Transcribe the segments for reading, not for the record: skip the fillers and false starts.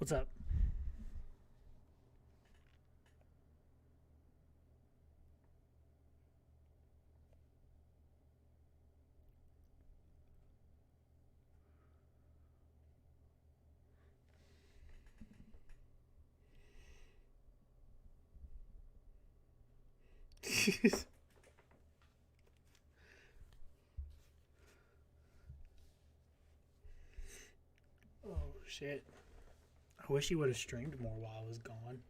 What's up? Oh, shit. I wish he would have streamed more while I was gone.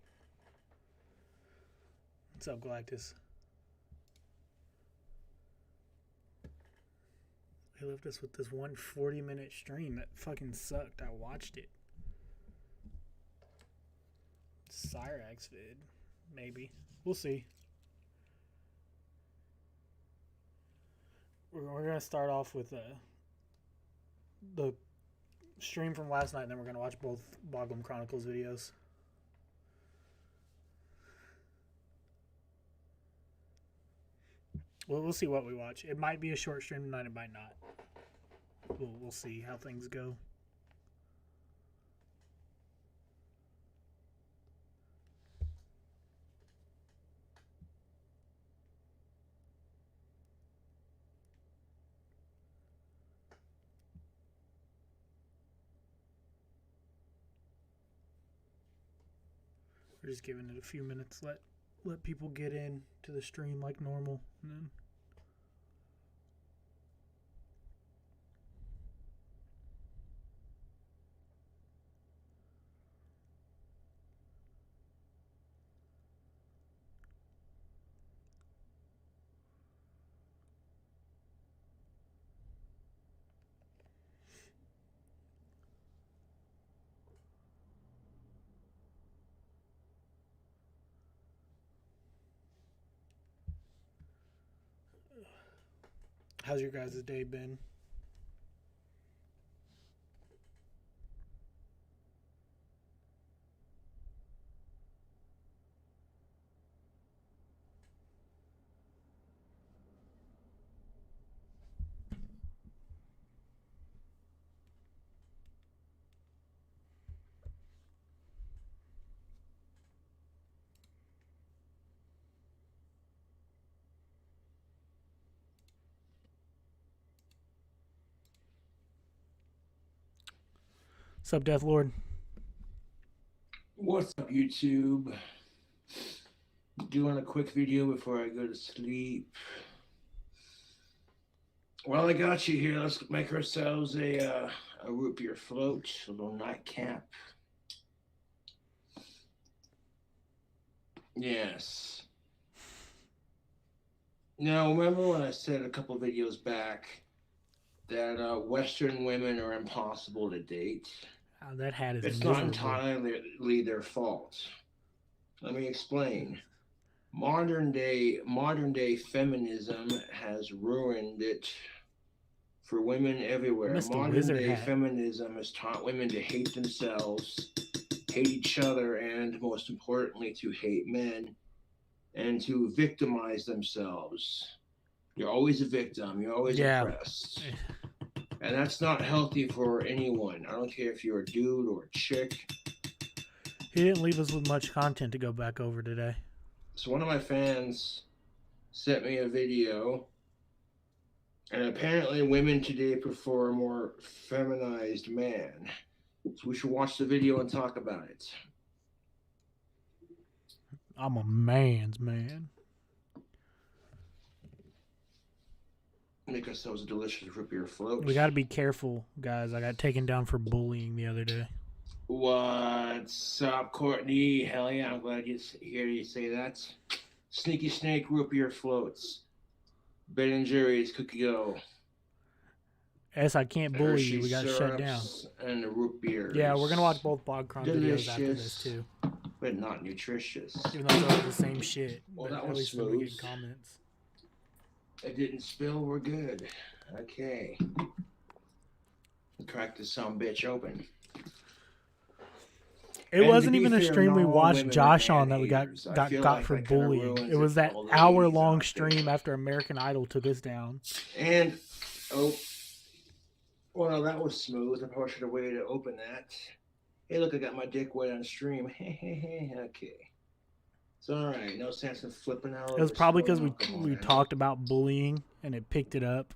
What's up, Galactus? He left us with this 140-minute stream that fucking sucked. I watched it. Cyrax vid. Maybe. We'll see. We're going to start off with the stream from last night, and then we're going to watch both Boglum Chronicles videos. Well, we'll see what we watch. It might be a short stream tonight. It might not. We'll see how things go. We're just giving it a few minutes. Let people get in to the stream like normal, and then. How's your guys' day been? What's up, Death Lord? What's up, YouTube? Doing a quick video before I go to sleep. Well, I got you here. Let's make ourselves a root beer float, a little nightcap. Yes. Now, remember when I said a couple videos back that Western women are impossible to date? That hat is It's miserable. not entirely their fault. Let me explain. Modern day feminism has ruined it for women everywhere. Modern day feminism has taught women to hate themselves, hate each other, and most importantly, to hate men and to victimize themselves. You're always a victim. You're always oppressed. And that's not healthy for anyone. I don't care if you're a dude or a chick. He didn't leave us with much content to go back over today. So one of my fans sent me a video, and apparently women today prefer a more feminized man. So we should watch the video and talk about it. I'm a man's man. Make ourselves a delicious root beer float. We got to be careful, guys. I got taken down for bullying the other day. What's up, Courtney? Hell yeah, I'm glad you hear you say that. Sneaky Snake root beer floats. Ben & Jerry's Cookie Dough. S, I can't bully you. We got shut down. And the root beer. Yeah, we're gonna watch both Bogcron videos after this too. But not nutritious. Even though they're all the same shit. Well, but that at was least smooth. we get comments. It didn't spill. We're good. Okay. Crack this bitch open. It wasn't even a stream we watched Josh on that we got for bullying. It was that hour-long stream after American Idol took us down. And, oh, well, that was smooth. I probably should have waited to open that. Hey, look, I got my dick wet on stream. Hey. Okay. It's all right. No sense in flipping out. It was probably because we talked about bullying and it picked it up.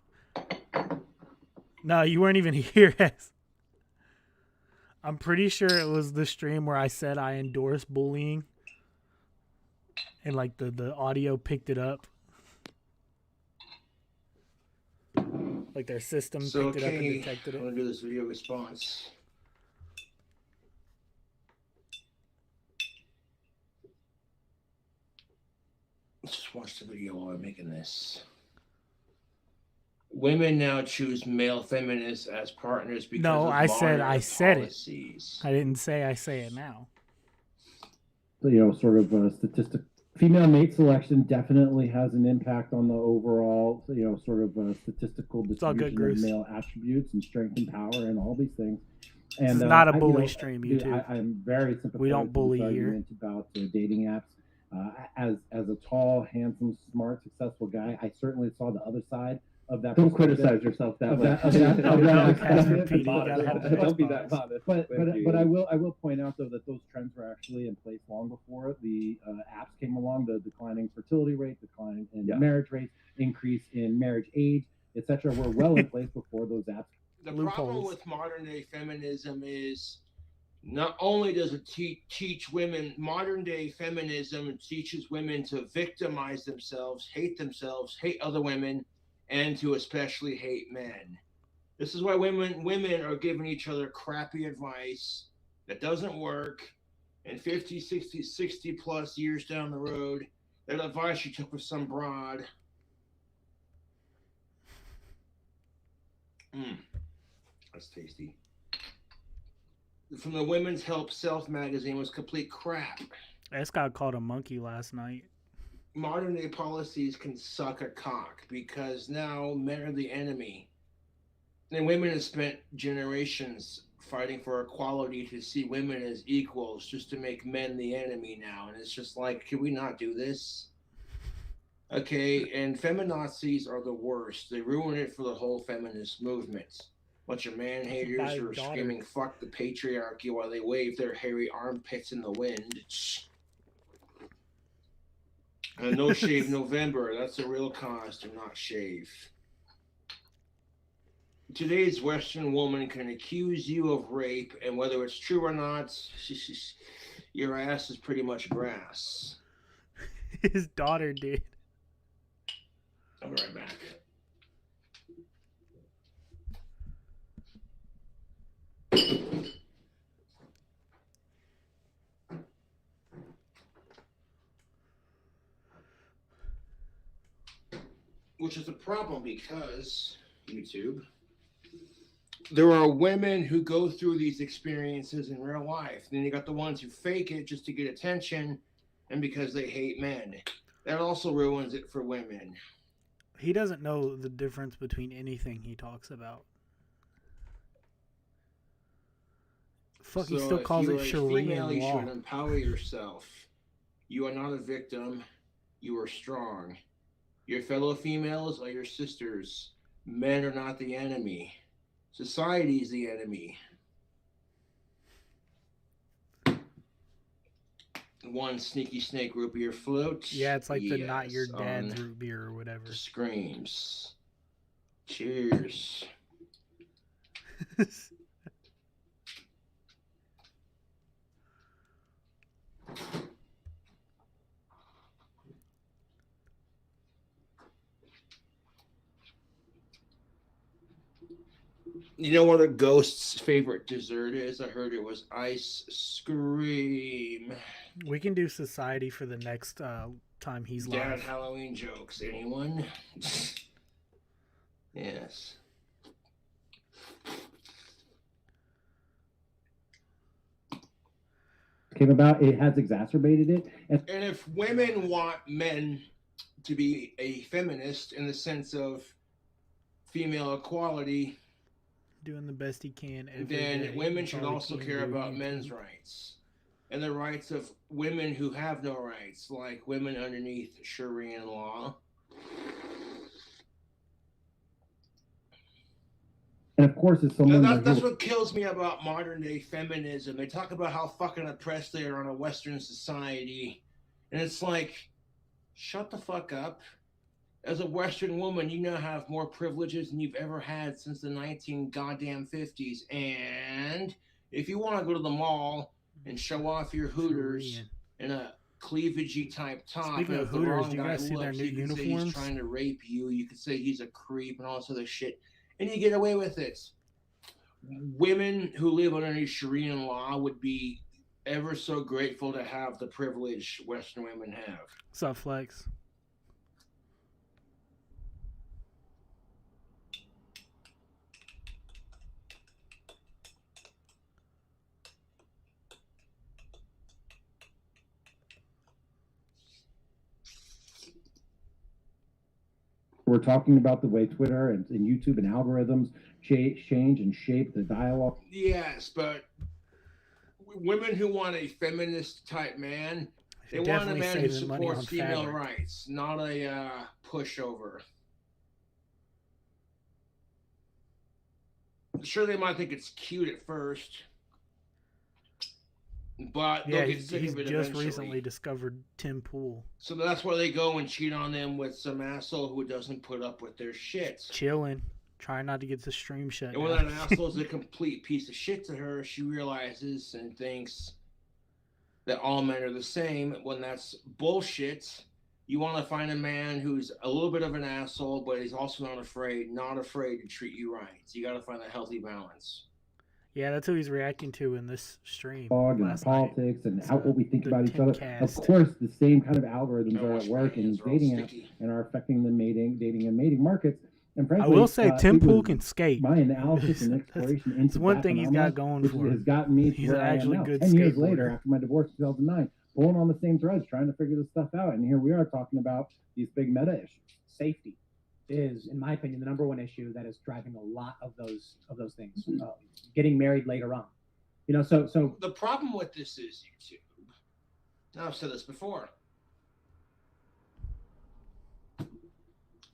No, you weren't even here. I'm pretty sure it was the stream where I said I endorse bullying, and like the audio picked it up. Like their system picked it up and detected it. I'm gonna do this video response. Let's just watch the video while I'm making this. Women now choose male feminists as partners because no, of I said policies. it. I didn't say I say it now. Sort of a statistic. Female mate selection definitely has an impact on the overall, sort of statistical distribution of male attributes and strength and power and all these things. And it's not a bully stream, YouTube. I'm very sympathetic. We don't bully here. About dating apps. As a tall, handsome, smart, successful guy, I certainly saw the other side of that. Don't criticize yourself that way. Don't be that modest. But I will point out though that those trends were actually in place long before the apps came along. The declining fertility rate, decline in marriage rates, increase in marriage age, etc. were well in place before those apps. The problem with modern day feminism is not only does it teach women, modern day feminism teaches women to victimize themselves, hate other women, and to especially hate men. This is why women are giving each other crappy advice that doesn't work. And 50, 60 plus years down the road, that advice you took with some broad. That's tasty. From the Women's Help Self magazine was complete crap. This got called a monkey last night. Modern day policies can suck a cock because now men are the enemy. And women have spent generations fighting for equality to see women as equals just to make men the enemy now. And it's just like, can we not do this? Okay, and feminazis are the worst. They ruin it for the whole feminist movement. Bunch of man haters who are screaming fuck the patriarchy while they wave their hairy armpits in the wind. And No Shave November, that's a real cause to not shave. Today's Western woman can accuse you of rape, and whether it's true or not, your ass is pretty much grass. His daughter did. I'll be right back. Which is a problem because, YouTube, there are women who go through these experiences in real life. Then you got the ones who fake it just to get attention and because they hate men. That also ruins it for women. He doesn't know the difference between anything he talks about. Fuck, he still calls it Sharia law. You should empower yourself. You are not a victim. You are strong. Your fellow females are your sisters. Men are not the enemy. Society is the enemy. One sneaky snake root beer float. Yeah, it's like the not your dad's root beer or whatever. Screams. Cheers. You know what a ghost's favorite dessert is? I heard it was ice cream. We can do society for the next time he's live. Dad Halloween jokes. Anyone? Yes. Came about, it has exacerbated it. And if women want men to be a feminist in the sense of female equality, doing the best he can, then women should also care about men's rights and the rights of women who have no rights, like women underneath Sharia law. And of course, as someone that's what kills me about modern day feminism. They talk about how fucking oppressed they are in a Western society, and it's like, shut the fuck up. As a Western woman, you now have more privileges than you've ever had since the 1950s. And if you want to go to the mall and show off your Hooters in a cleavagey type top, speaking of Hooters, do you guys see their new uniforms? He's trying to rape you. You could say he's a creep and all this other shit, and you get away with it. Women who live underneath Sharia law would be ever so grateful to have the privilege Western women have. What's up, Flex? We're talking about the way Twitter and YouTube and algorithms change and shape the dialogue. Yes, but women who want a feminist type man, they want a man who supports female rights, not a pushover. Sure, they might think it's cute at first, but yeah, he's just recently discovered Tim Pool. So that's why they go and cheat on them with some asshole who doesn't put up with their shit. Chilling, trying not to get the stream shut down. And when that asshole's a complete piece of shit to her, she realizes and thinks that all men are the same. When that's bullshit, you want to find a man who's a little bit of an asshole, but he's also not afraid to treat you right. So you got to find a healthy balance. Yeah, that's who he's reacting to in this stream. And politics and how what we think about each other. Of course, the same kind of algorithms are at work in dating apps and are affecting the dating and mating markets. And frankly, I will say Tim Pool can skate. My analysis and exploration into one thing he's got going for him. Has gotten me to where actually I am now. good 10 years later, after my divorce in 2009, pulling on the same threads, trying to figure this stuff out. And here we are talking about these big meta issues. Safety is, in my opinion, the number one issue that is driving a lot of those things. Getting married later on, So the problem with this is YouTube. Now I've said this before.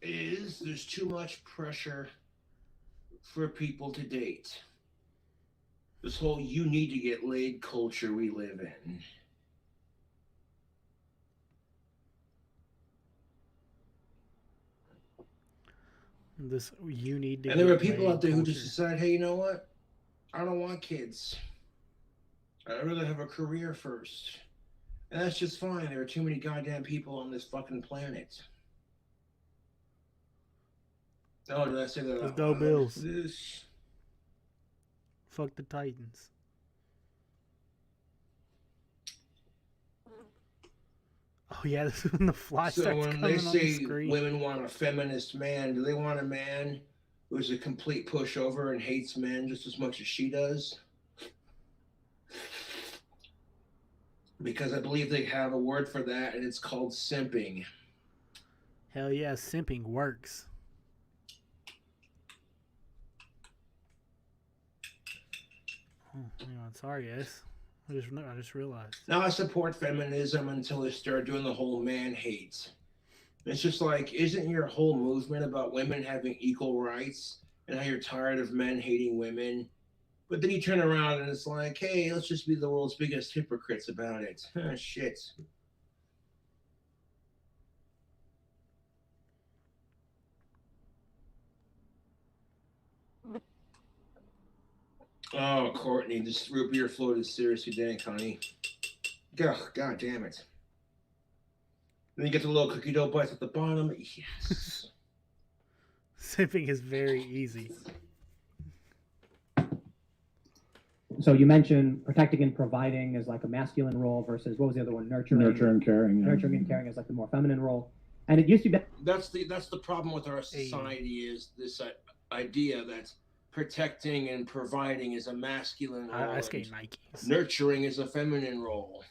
There's too much pressure for people to date. This whole "you need to get laid" culture we live in. This you need to. And there are people out there who just decide, hey, you know what? I don't want kids. I'd rather have a career first. And that's just fine. There are too many goddamn people on this fucking planet. Oh, did I say that? Let's go Bills. Fuck the Titans. Oh yeah, this is when the fly starts coming on the screen. So when they say women want a feminist man, do they want a man who's a complete pushover and hates men just as much as she does? Because I believe they have a word for that, and it's called simping. Hell yeah, simping works. Oh, hang on, sorry, guys. I just realized. Now I support feminism until they start doing the whole man hate. It's just like, isn't your whole movement about women having equal rights and how you're tired of men hating women? But then you turn around and it's like, hey, let's just be the world's biggest hypocrites about it. Shit. Oh, Courtney, this root beer float is seriously dank, honey. God damn it. Then you get the little cookie dough bites at the bottom. Yes. Sipping is very easy. So you mentioned protecting and providing as like a masculine role versus, what was the other one? Nurturing and caring. Nurturing and caring is like the more feminine role. And it used to be... That's the problem with our society is this idea that protecting and providing is a masculine role. I skate Nikes. Nurturing is a feminine role.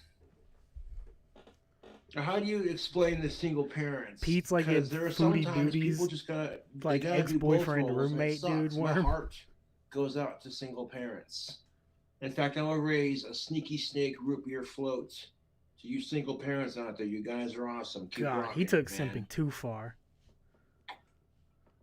How do you explain the single parents? Pete's like because there are sometimes people just gotta like ex-boyfriend roommate dude. My heart goes out to single parents. In fact, I'm gonna raise a sneaky snake root beer float to you single parents out there. You guys are awesome. Keep rocking, he took man. simping too far.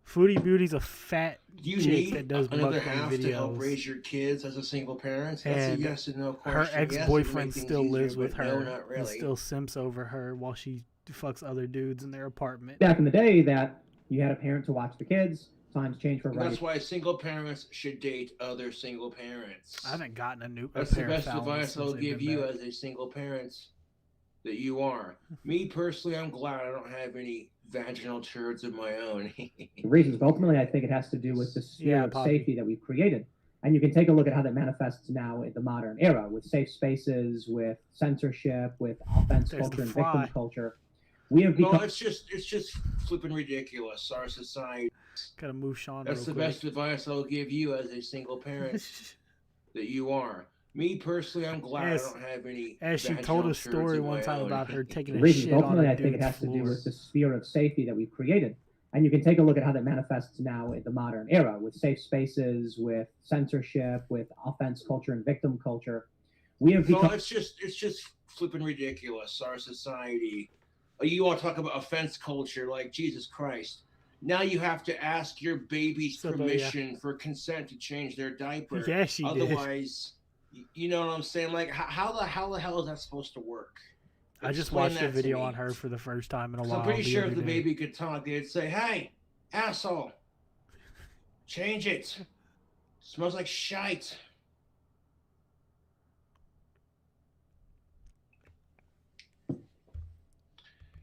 Foodie Beauty's a fat Do you chick need that does another mukbang half to help videos. raise your kids as a single parent? That's And a yes and no question. Her Yes, it would ex-boyfriend make things still easier, lives with but her no, not and really. still simps over her while she fucks other dudes in their apartment. Back in the day, that you had a parent to watch the kids. Times change for And variety. that's why single parents should date other single parents. I haven't gotten a That's the pair of best phallus advice since I'll they've give been you back. as a single parent that you are. Me personally, I'm glad I don't have any vaginal turds of my own. The reasons, but ultimately, I think it has to do with the sphere of Poppy. safety that we've created. And you can take a look at how that manifests now in the modern era with safe spaces, with censorship, with offense There's the culture and fly. victim culture. We have No, become it's just flipping ridiculous. Our society. Gotta move Sean That's the real quick. best advice I'll give you as a single parent that you are. Me personally, I'm glad As- I don't have any. As she vaginal told a turds story of one my time own. about her taking the a reasons, shit but on ultimately, a I think it dude's has to do floor. with the sphere of safety that we've created. And you can take a look at how that manifests now in the modern era with safe spaces, with censorship, with offense culture and victim culture. We have No, become it's just flipping ridiculous. Our society. You want to talk about offense culture? Like Jesus Christ. Now you have to ask your baby's So, yeah. permission for consent to change their diaper. Yeah, she did. Otherwise, you know what I'm saying? Like, how the hell is that supposed to work? I just Explain watched a that to video me. on her for the first time in a 'Cause while. I'm pretty the sure other if the day. baby could talk, they'd say, "Hey, asshole, change it. Smells like shite."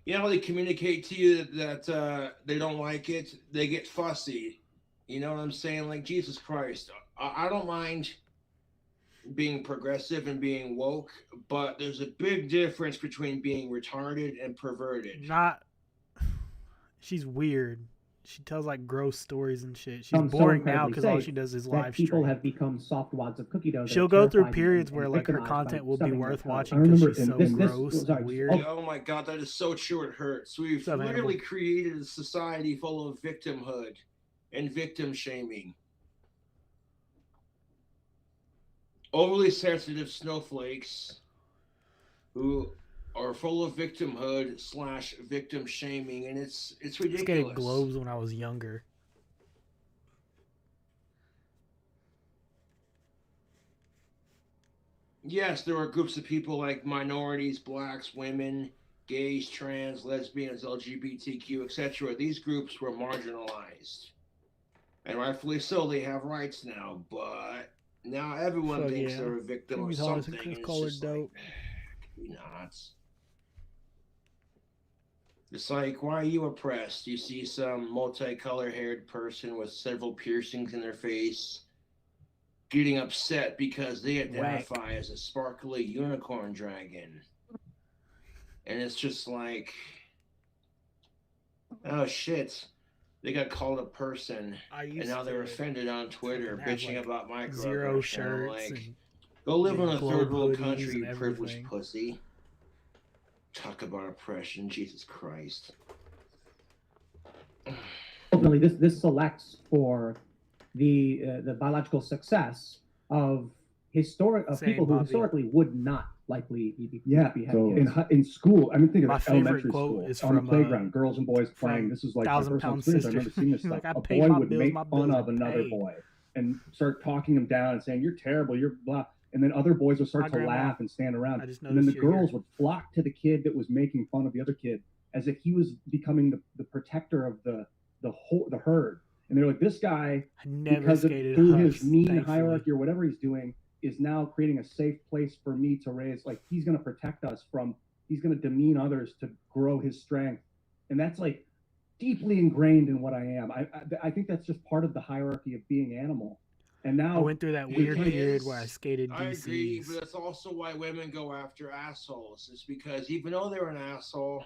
You know, they communicate to you that they don't like it. They get fussy. You know what I'm saying? Like, Jesus Christ. I don't mind being progressive and being woke, but there's a big difference between being retarded and perverted. Not. She's weird. She tells like gross stories and shit. She's become so boring now incredibly because all safe she does is that live people stream. have become soft wads of cookie dough. that She'll are go through terrified periods and where like her victimized by content will be something worth like watching I because remember she's so in this- gross sorry, and weird. Oh my God, that is so true. It hurts. We've What's up, literally Hannibal? created a society full of victimhood and victim shaming. Overly sensitive snowflakes who are full of victimhood / victim shaming, and it's I was ridiculous. getting globes when I was younger. Yes, there are groups of people like minorities, blacks, women, gays, trans, lesbians, LGBTQ, etc. These groups were marginalized. And rightfully so, they have rights now, but now everyone Fuck thinks yeah. they're a victim Jimmy's of Hollis something. and And Chris it's Kohler just dope. like, nuts. It's like, why are you oppressed? You see some multicolored-haired person with several piercings in their face getting upset because they identify as a sparkly unicorn dragon. And it's just like, oh shit, they got called a person, and now they're offended on Twitter, have, bitching like, about microaggression. Zero I'm shirts like, and go live in a globe third world hoodies country, and you privileged everything. pussy. Talk about oppression, Jesus Christ. ultimately this selects for the biological success of Same, people who Bobby. historically would not likely be So having in school, I mean, think of My it, favorite elementary quote school, is on the from, playground, girls and boys playing. from This is like my 1,000 personal Pound experience. I Sister. remember seeing this He's stuff. like, I A paid boy my would bills, make my fun bills of are another paid. boy and start talking him down and saying, "You're terrible, you're blah." And then other boys would start My to grandma. laugh and stand around. I just And then the noticed you're girls here. would flock to the kid that was making fun of the other kid as if he was becoming the protector of the herd. And they're like, this guy, I never because of, skated through Huffs, his mean thankfully. hierarchy or whatever he's doing, is now creating a safe place for me to raise. Like, he's going to protect us from, he's going to demean others to grow his strength. And that's like deeply ingrained in what I am. I think that's just part of the hierarchy of being animal. And now I went through that It weird is. period where I skated I agree, DCs. but that's also why women go after assholes. It's because even though they're an asshole,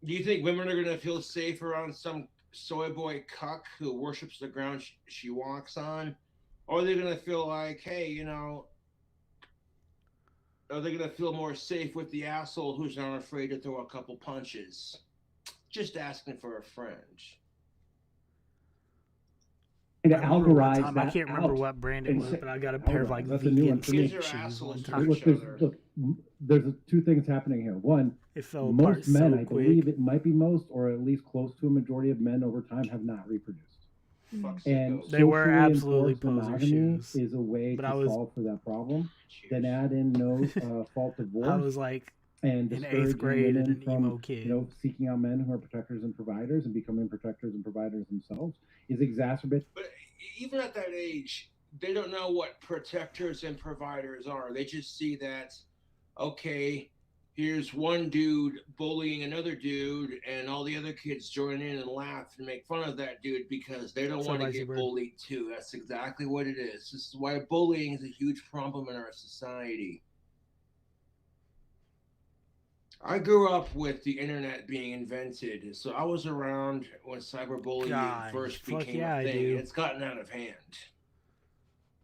do you think women are going to feel safe around some soy boy cuck who worships the ground she walks on? Or are they going to feel like, hey, you know, are they going to feel more safe with the asshole who's not afraid to throw a couple punches? Just asking for a friend. to I remember one algorize time, that I can't remember out. what brand it And was, say- but I got a pair of like That's a new one vegan for me. feet Kids are shoes assholes one for time. each other. Look, there's two things happening here. One, It fell apart most men, so I quick. believe it might be most, or at least close to a majority of men over time, have not reproduced. Fuck And sickos. They were socially absolutely enforced poser monogamy shoes. is a way But to I was- solve for that problem. Cheers. Then add in no fault I divorce was like and in discouraging 8th grade and women an from emo kid. seeking out men who are protectors and providers and becoming protectors and providers themselves is exacerbated. But even at that age, they don't know what protectors and providers are. They just see that, okay, here's one dude bullying another dude, and all the other kids join in and laugh and make fun of that dude because they don't So want to Icy get Bird. bullied too. That's exactly what it is. This is why bullying is a huge problem in our society. I grew up with the internet being invented, so I was around when cyberbullying God, first fuck became yeah, a I thing. do. It's gotten out of hand.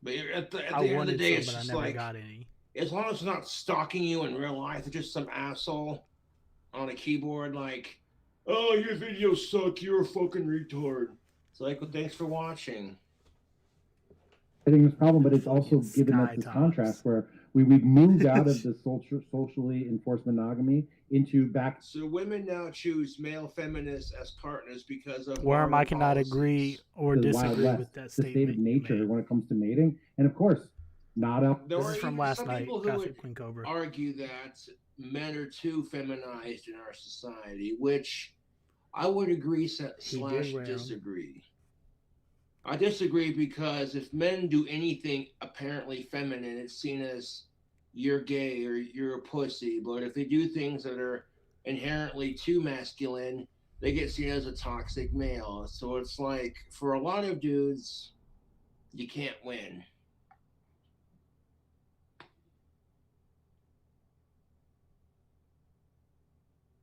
But at the I end of the wanted day, some, it's but I just never like, got any. as long as it's not stalking you in real life, it's just some asshole on a keyboard like, oh, your videos suck, you're a fucking retard. It's like, well, thanks for watching. This problem, but it's also Fucking given us sky this tops. contrast where we've moved out of the socially enforced monogamy into back. So women now choose male feminists as partners because of Worm, moral I cannot policies. agree or the Wild disagree West, with that the state statement. of you nature made. when it comes to mating, and of course, not up. There This are is from even last some night, people who Gossip would Queen Cobra. argue that men are too feminized in our society, which I would agree slash round. disagree. I disagree because if men do anything apparently feminine, it's seen as you're gay or you're a pussy. But if they do things that are inherently too masculine, they get seen as a toxic male. So it's like, for a lot of dudes, you can't win.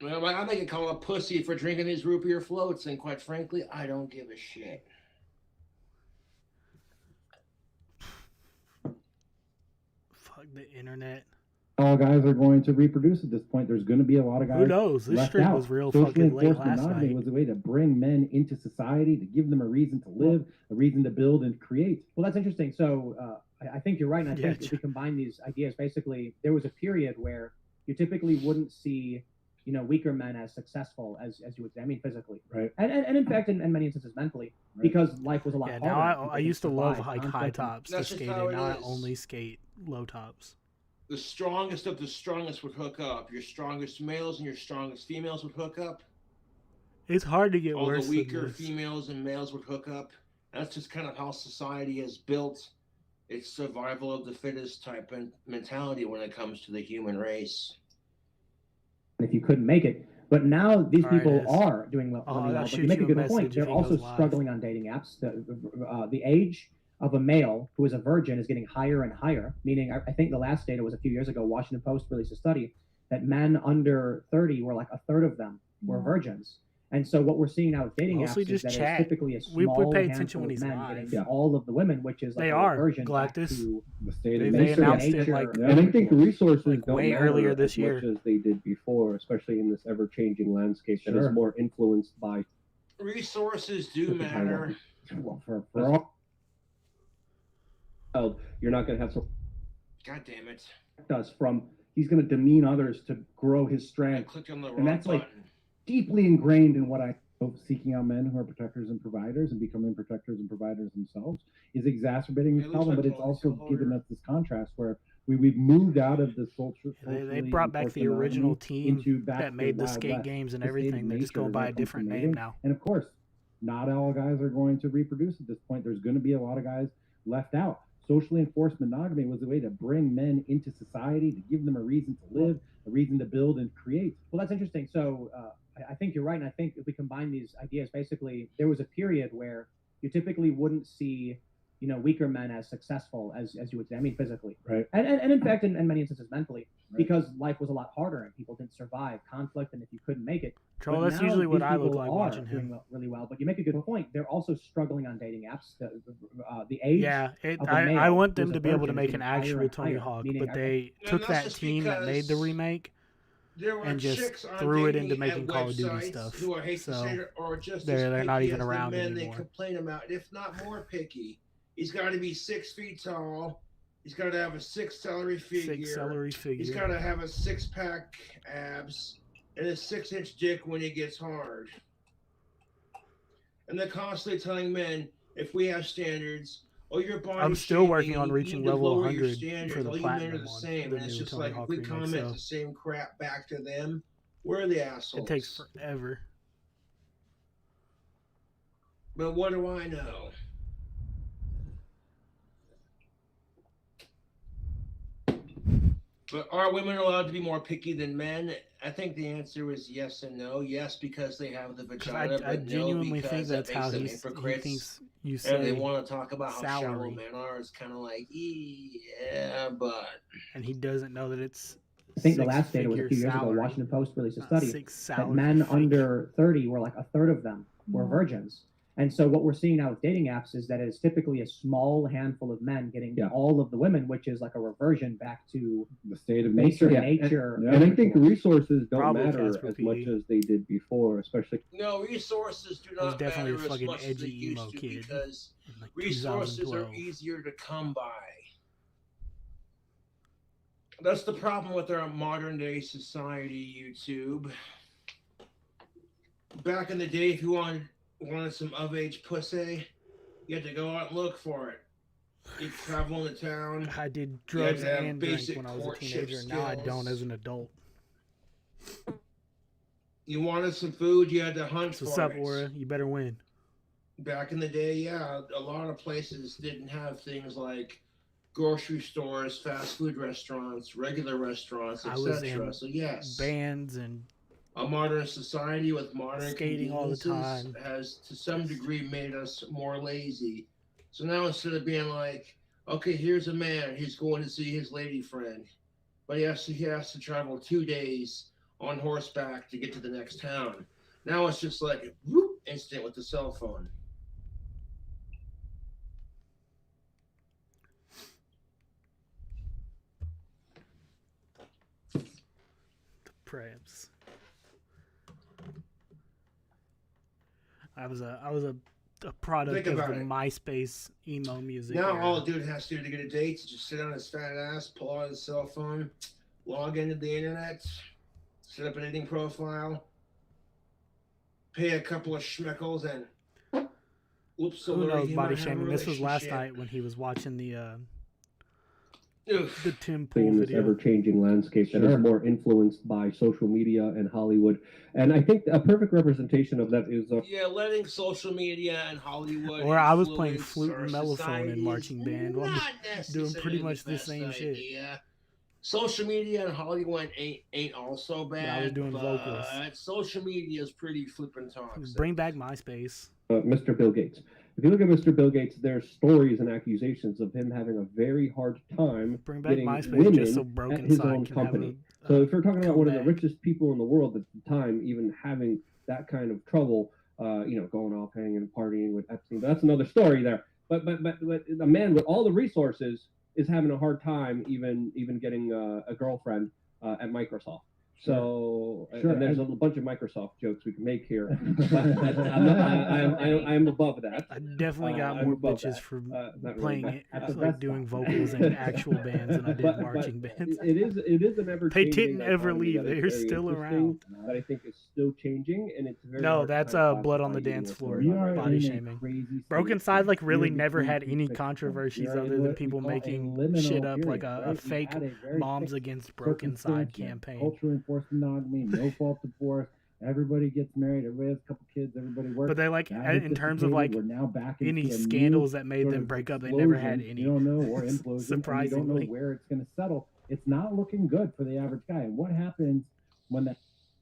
Well, I think I call a pussy for drinking his root beer floats, and quite frankly, I don't give a shit. Fuck the internet. All guys are going to reproduce at this point. There's going to be a lot of guys. Who knows? This left stream out. was real Socially fucking late enforced last monogamy night. was a way to bring men into society, to give them a reason to live, a reason to build and create. Well, that's interesting. So I think you're right. And I Yeah, think if we combine these ideas, basically, there was a period where you typically wouldn't see, weaker men as successful as you would say. I mean, physically, Right. And in fact, in many instances, mentally, Right. because life was a lot Yeah, harder. now People I didn't used to love survive like high conflict and- tops to That's just skate how in. it Now I is. only skate low tops. The strongest of the strongest would hook up. Your strongest males and your strongest females would hook up. It's hard to get All worse the weaker than this. females and males would hook up. That's just kind of how society has built its survival of the fittest type mentality when it comes to the human race. if you couldn't make it. But now these All right, people Iz. are doing well. I'll really well. But shoot you make you a a good point. message if They're he also goes live. struggling on dating apps. The age of a male who is a virgin is getting higher and higher. Meaning, I think the last data was a few years ago. Washington Post released a study that men under 30 were like a third of them were virgins. And so what we're seeing now with dating Mostly apps just is that chat. it's typically a We small pay handful attention when of he's men live. getting Yeah. all of the women, which is like They a are, version back Galactus. to The state They of nature, announced it nature. like Yeah, and I think the resources like don't way matter earlier this as year. much as they did before, especially in this ever-changing landscape that Sure. is more influenced by. Resources do Look at matter. Well, for all, you're not going to have some. God damn it. Us from he's going to demean others to grow his I strength. clicked on the And wrong that's like- button. Deeply ingrained in what I of seeking out men who are protectors and providers and becoming protectors and providers themselves is exacerbating It this looks problem, like but it's Tony's also still given holder. us this contrast where we've moved out of the social. They brought back the original team into back that to made the Wild skate West, games and the state of everything. They're just nature going by when a it comes to different mating. name now. And of course, not all guys are going to reproduce at this point. There's going to be a lot of guys left out. Socially enforced monogamy was a way to bring men into society, to give them a reason to live, a reason to build and create. Well, that's interesting. So I think you're right. And I think if we combine these ideas, basically, there was a period where you typically wouldn't see, weaker men as successful as you would say. I mean, physically. Right. And in fact, in many instances, mentally, Right. because life was a lot harder and people didn't survive conflict. And if you couldn't make it. Troll, But that's now usually what these I look people like are watching doing him. really well. But you make a good point. They're also struggling on dating apps. The age. Yeah, of a I male want who's them a to be able to virgin make is an getting higher actual and Tony higher, Hawk, meaning but they And took that's that just team that made the because- remake and just threw it into making Call of Duty stuff. Who I hate to So say it, are just they're not even as around the men anymore. They complain about, if not more picky. He's got to be 6 feet tall. He's got to have a 6 celery figure. He's got to have a 6-pack abs and a 6-inch dick when he gets hard. And they're constantly telling men, if we have standards, oh, your body. I'm still working on reaching level 100 for the all platinum you men are the one. same. The And it's new just Tony like, Hawk if we remake, comment so the same crap back to them, we're the assholes. it takes forever. But what do I know? But are women allowed to be more picky than men? I think the answer is yes and no. Yes, because they have the vagina, I but genuinely no, think because that's that how makes them he hypocrites. thinks you say. And they want to talk about how shallow salary. men are. It's kind of like, yeah, but. And he doesn't know that it's. I think the last data was a few years ago. Washington Post released a study that men under 30 were like a third of them were virgins. And so what we're seeing now with dating apps is that it is typically a small handful of men getting all of the women, which is like a reversion back to the state of nature. And I think resources don't matter as much as they did before, especially. No, resources do not definitely matter a fucking as much as they edgy used emo to kid because like resources are easier to come by. That's the problem with our modern day society, YouTube. Back in the day, if you wanted some of-age pussy, you had to go out and look for it. You'd travel into town. I did drugs and drink when I was a teenager, and now I don't as an adult. You wanted some food, you had to hunt for it. What's up, Aura? You better win. Back in the day, yeah, a lot of places didn't have things like grocery stores, fast food restaurants, regular restaurants, etc. So yes, bands and a modern society with modern skating all the time has to some degree made us more lazy. So now instead of being like, okay, here's a man, he's going to see his lady friend, but he has to travel 2 days on horseback to get to the next town. Now it's just like whoop, instant with the cell phone. Preps. I was a product of the MySpace emo music. Now all a dude has to do to get a date is just sit on his fat ass, pull out his cell phone, log into the internet, set up an dating profile, pay a couple of schmeckles, and oops, who knows body shaming. This was last night when he was watching the Tim Pool in this video. ever-changing landscape that is more influenced by social media and Hollywood, and I think a perfect representation of that is letting social media and Hollywood. Or I was playing flute and mellophone in marching band. Well, I'm doing pretty much the same shit. Social media and Hollywood ain't also bad. Yeah, I was doing vocals. Social media is pretty flippin' toxic. Bring back MySpace. Mr. Bill Gates. If you look at Mr. Bill Gates, there's stories and accusations of him having a very hard time getting women just so at his own company. So if you're talking about one of the richest people in the world at the time, even having that kind of trouble, going off hanging and partying with Epstein, but that's another story there. But a man with all the resources is having a hard time even getting a girlfriend at Microsoft. So and there's a bunch of Microsoft jokes we can make here, but I'm above that. I definitely got more bitches for playing it, like doing vocals in actual bands than I did marching bands. It is an ever. They didn't ever leave. They're still around. That I think is still changing, and it's very. No, that's Blood on the Dance Floor. Body shaming. Broken Side really never had any controversies other than people making shit up like a fake Moms Against Broken Side campaign. Monogamy, no fault divorce. Everybody gets married. Everybody has a couple kids. Everybody works. But they in terms of like any scandals that made them break up, they never had any. You don't know, or implosion. Surprisingly, you don't know where it's going to settle. It's not looking good for the average guy. And what happens when that?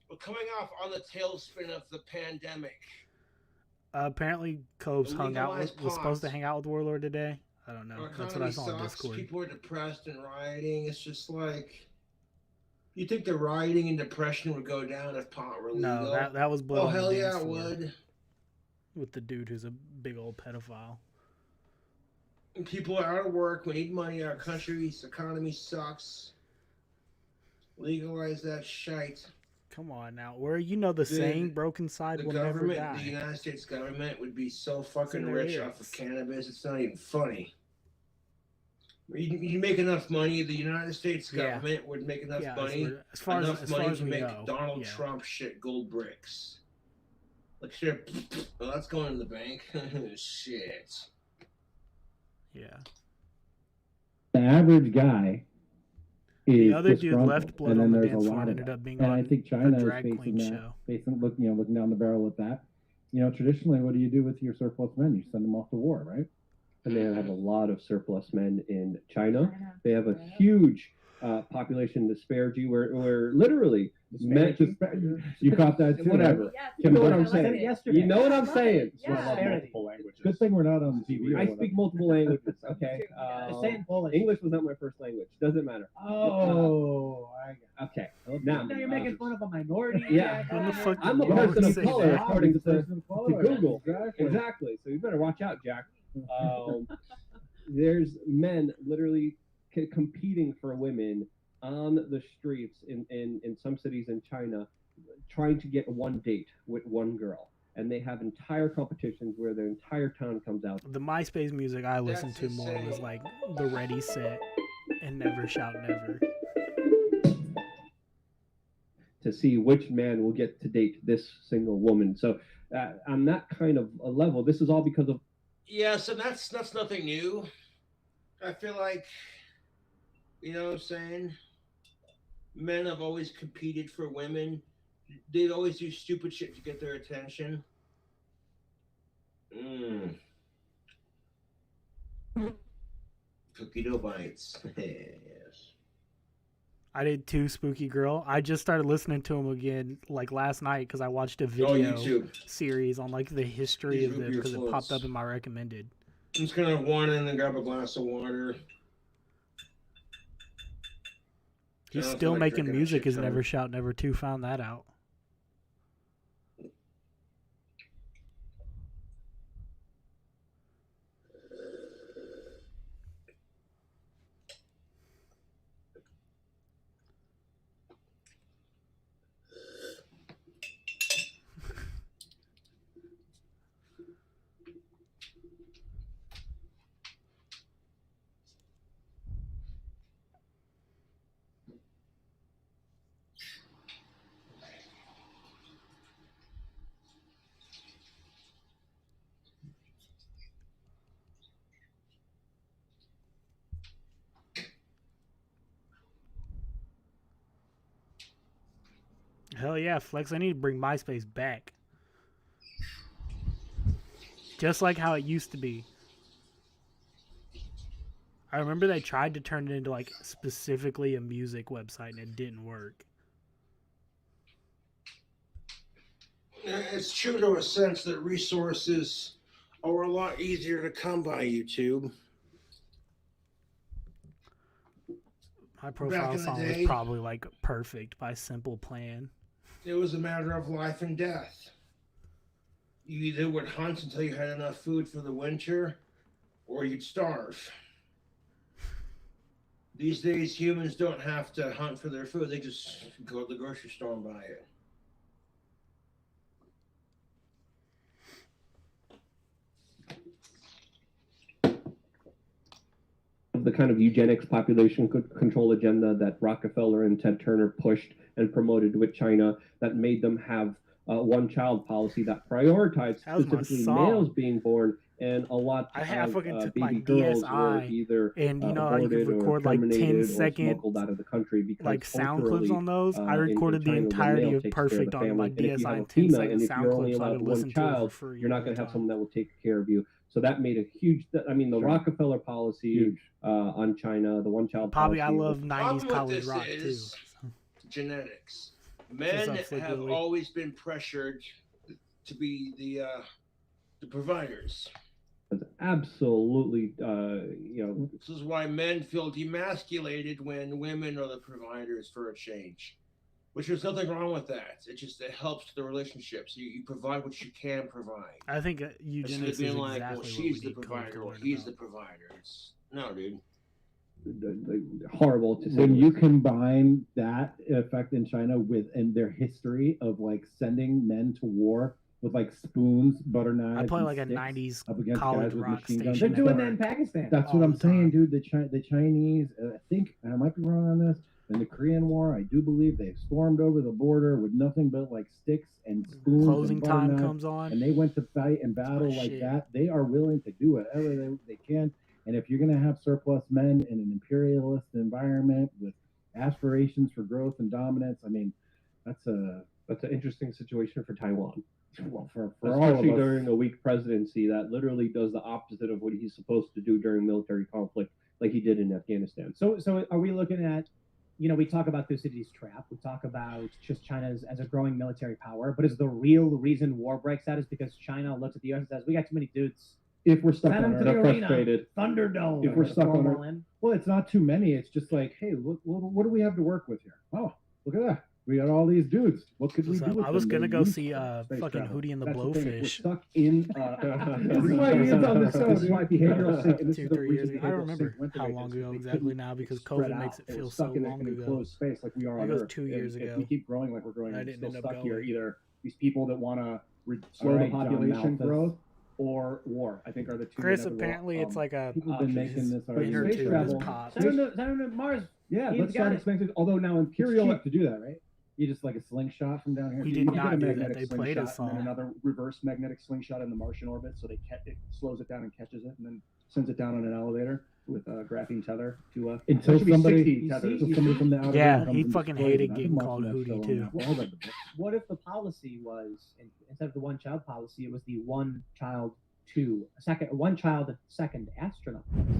We're coming off on the tailspin of the pandemic. Apparently, Cobes was supposed to hang out with Warlord today. I don't know. That's what I saw on Discord. People are depressed and rioting. It's just like. You think the rioting and depression would go down if pot were legal? No, that was Blood on the Dance Floor. Oh, hell yeah, it would. With the dude who's a big old pedophile. And people are out of work. We need money. Our country's economy sucks. Legalize that shite. Come on now. Where you know the saying, broken side The will never government, die. the United States government would be so fucking their rich ears. off of cannabis, it's not even funny. You make enough money, the United States government would make enough money, as far enough as money to we make know, Donald Trump shit gold bricks. Like shit, well, that's going in the bank. Shit. Yeah. The average guy is The other dude disgruntled, left Blood and on then the there's a Dance lot Floor of ended that. up being And on I think a China is drag facing queen that, show. looking down the barrel at that. You know, traditionally, what do you do with your surplus men? You send them off to war, right? And they have a lot of surplus men in China. They have a huge population disparity where literally men. You caught that too, whatever. right? Yes, You know what I I'm love saying? it. You know what I'm Love saying? it. Yeah. Disparity. Good thing we're not on TV. I speak multiple languages. Okay. Just saying Polish. English was not my first language. Doesn't matter. Oh, Okay. Now you're making fun of a minority. Yeah. When the fuck I'm a did you person of say color, that? according to Google. Google. Exactly. Exactly. So you better watch out, Jack. There's men literally competing for women on the streets in some cities in China, trying to get one date with one girl. And they have entire competitions where their entire town comes out. The MySpace music I listened to more was like the Ready, Set, and Never Shout Never. To see which man will get to date this single woman. So on that kind of a level, this is all because of. Yes, and that's nothing new. I feel like, you know what I'm saying? Men have always competed for women. They'd always do stupid shit to get their attention. Cookie dough bites. Yes. I did too, Spooky Girl. I just started listening to him again like last night because I watched a Oh, video YouTube. series on like the history These of them root beer because it floats. popped up in my recommended. I'm just gonna have one and then grab a glass of water. He's I don't still feel like making drinking a music shit as ton. Never Shout Never 2. Found that out. Hell yeah, Flex. I need to bring MySpace back. Just like how it used to be. I remember they tried to turn it into like specifically a music website and it didn't work. It's true to a sense that resources are a lot easier to come by YouTube. My profile in the song was day- probably like Perfect by Simple Plan. It was a matter of life and death. You either would hunt until you had enough food for the winter, or you'd starve. These days, humans don't have to hunt for their food. They just go to the grocery store and buy it. The kind of eugenics population control agenda that Rockefeller and Ted Turner pushed and promoted with China that made them have one-child policy that prioritized That was my specifically song. males being born, and a lot I had of fucking took my baby girls were DSi, either and you know how you aborted could or record like terminated 10 or second smuggled out of the country because like sound clips culturally, on those. I in recorded the China, entirety male of takes care of Perfect the on my family. And if you have DSi a in 10 female, second and if sound you're only clips. I allowed could one listen to it for child, free. you're not all going the to have time. someone that will take care of you. So that made a huge. I mean, the Sure. Rockefeller policy Huge. On China, the one-child Poppy, policy. I love 90s Problem with college this rock too. is- Genetics. Men up, Slick have Willie? always been pressured to be the providers. was absolutely, This is why men feel demasculated when women are the providers for a change. Which there's nothing wrong with that. It helps the relationships. You provide what you can provide. I think Instead eugenics of being is like, exactly well, what she's we the need Coke to provider or learn he's about. the provider. No, dude. horrible to say. When you combine that effect in China and their history of like sending men to war with like spoons, butter knives, I play and like a sticks '90s up against college guys with rock machine guns. station. They're doing that network. in Pakistan. That's all what I'm the time. saying, dude. The Chinese, I think, and I might be wrong on this, in the Korean War, I do believe they stormed over the border with nothing but like sticks and spoons. Closing and butter time knives, comes on. and they went to fight and battle my like shit. that. They are willing to do whatever they can. And if you're going to have surplus men in an imperialist environment with aspirations for growth and dominance, I mean, that's an interesting situation for Taiwan. Well, for all Especially of us, during a weak presidency that literally does the opposite of what he's supposed to do during military conflict, like he did in Afghanistan. So are we looking at, we talk about Thucydides' trap. We talk about just China as a growing military power. But is the real reason war breaks out is because China looks at the U.S. and says, we got too many dudes. if we're stuck Send on them to Earth, the They're arena. frustrated. Thunderdome. If we're stuck on Storm Earth- in. well, it's not too many. It's just like, hey, look, what do we have to work with here? Oh, look at that. We got all these dudes. What could we So do with I was them? gonna They go use see them. Space fucking travel. Hootie and the That's thing. If we're Blowfish stuck in. This is why Ian's on the show, This is dude. why behavioral sync. And this 2, is the 3 years reason ago. I don't behavioral sync remember went the how way it long is, ago they exactly couldn't now because spread COVID out. makes it They feel were so stuck in long an ago. enclosed space like we are I on think it was Earth. 2 years If ago. we keep growing like we're growing, I we're didn't still end up stuck going. here. Either these people that want to slow All the right, John population Malthus. growth or war, I think are the two. Chris, inevitable, apparently it's like a People have been options. making this But argument. inner space tube travel- is pop. Send them to Mars. Yeah, He's let's got start it. expanding. Although now It's Imperial, cheap to do that, right? You just like a slingshot from down here. We you did get not a do that. magnetic They played a slingshot and then song. another reverse magnetic slingshot in the Martian orbit, so it slows it down and catches it, and then sends it down on an elevator with a graphene tether to a. Until there should be somebody, 60 tethers. until somebody from the outer Yeah, rim comes he and fucking destroys hated it. I've getting been called watching that Hootie, show too. on that. I read the book. What if the policy was instead of the one child policy, it was the one child second astronaut policy?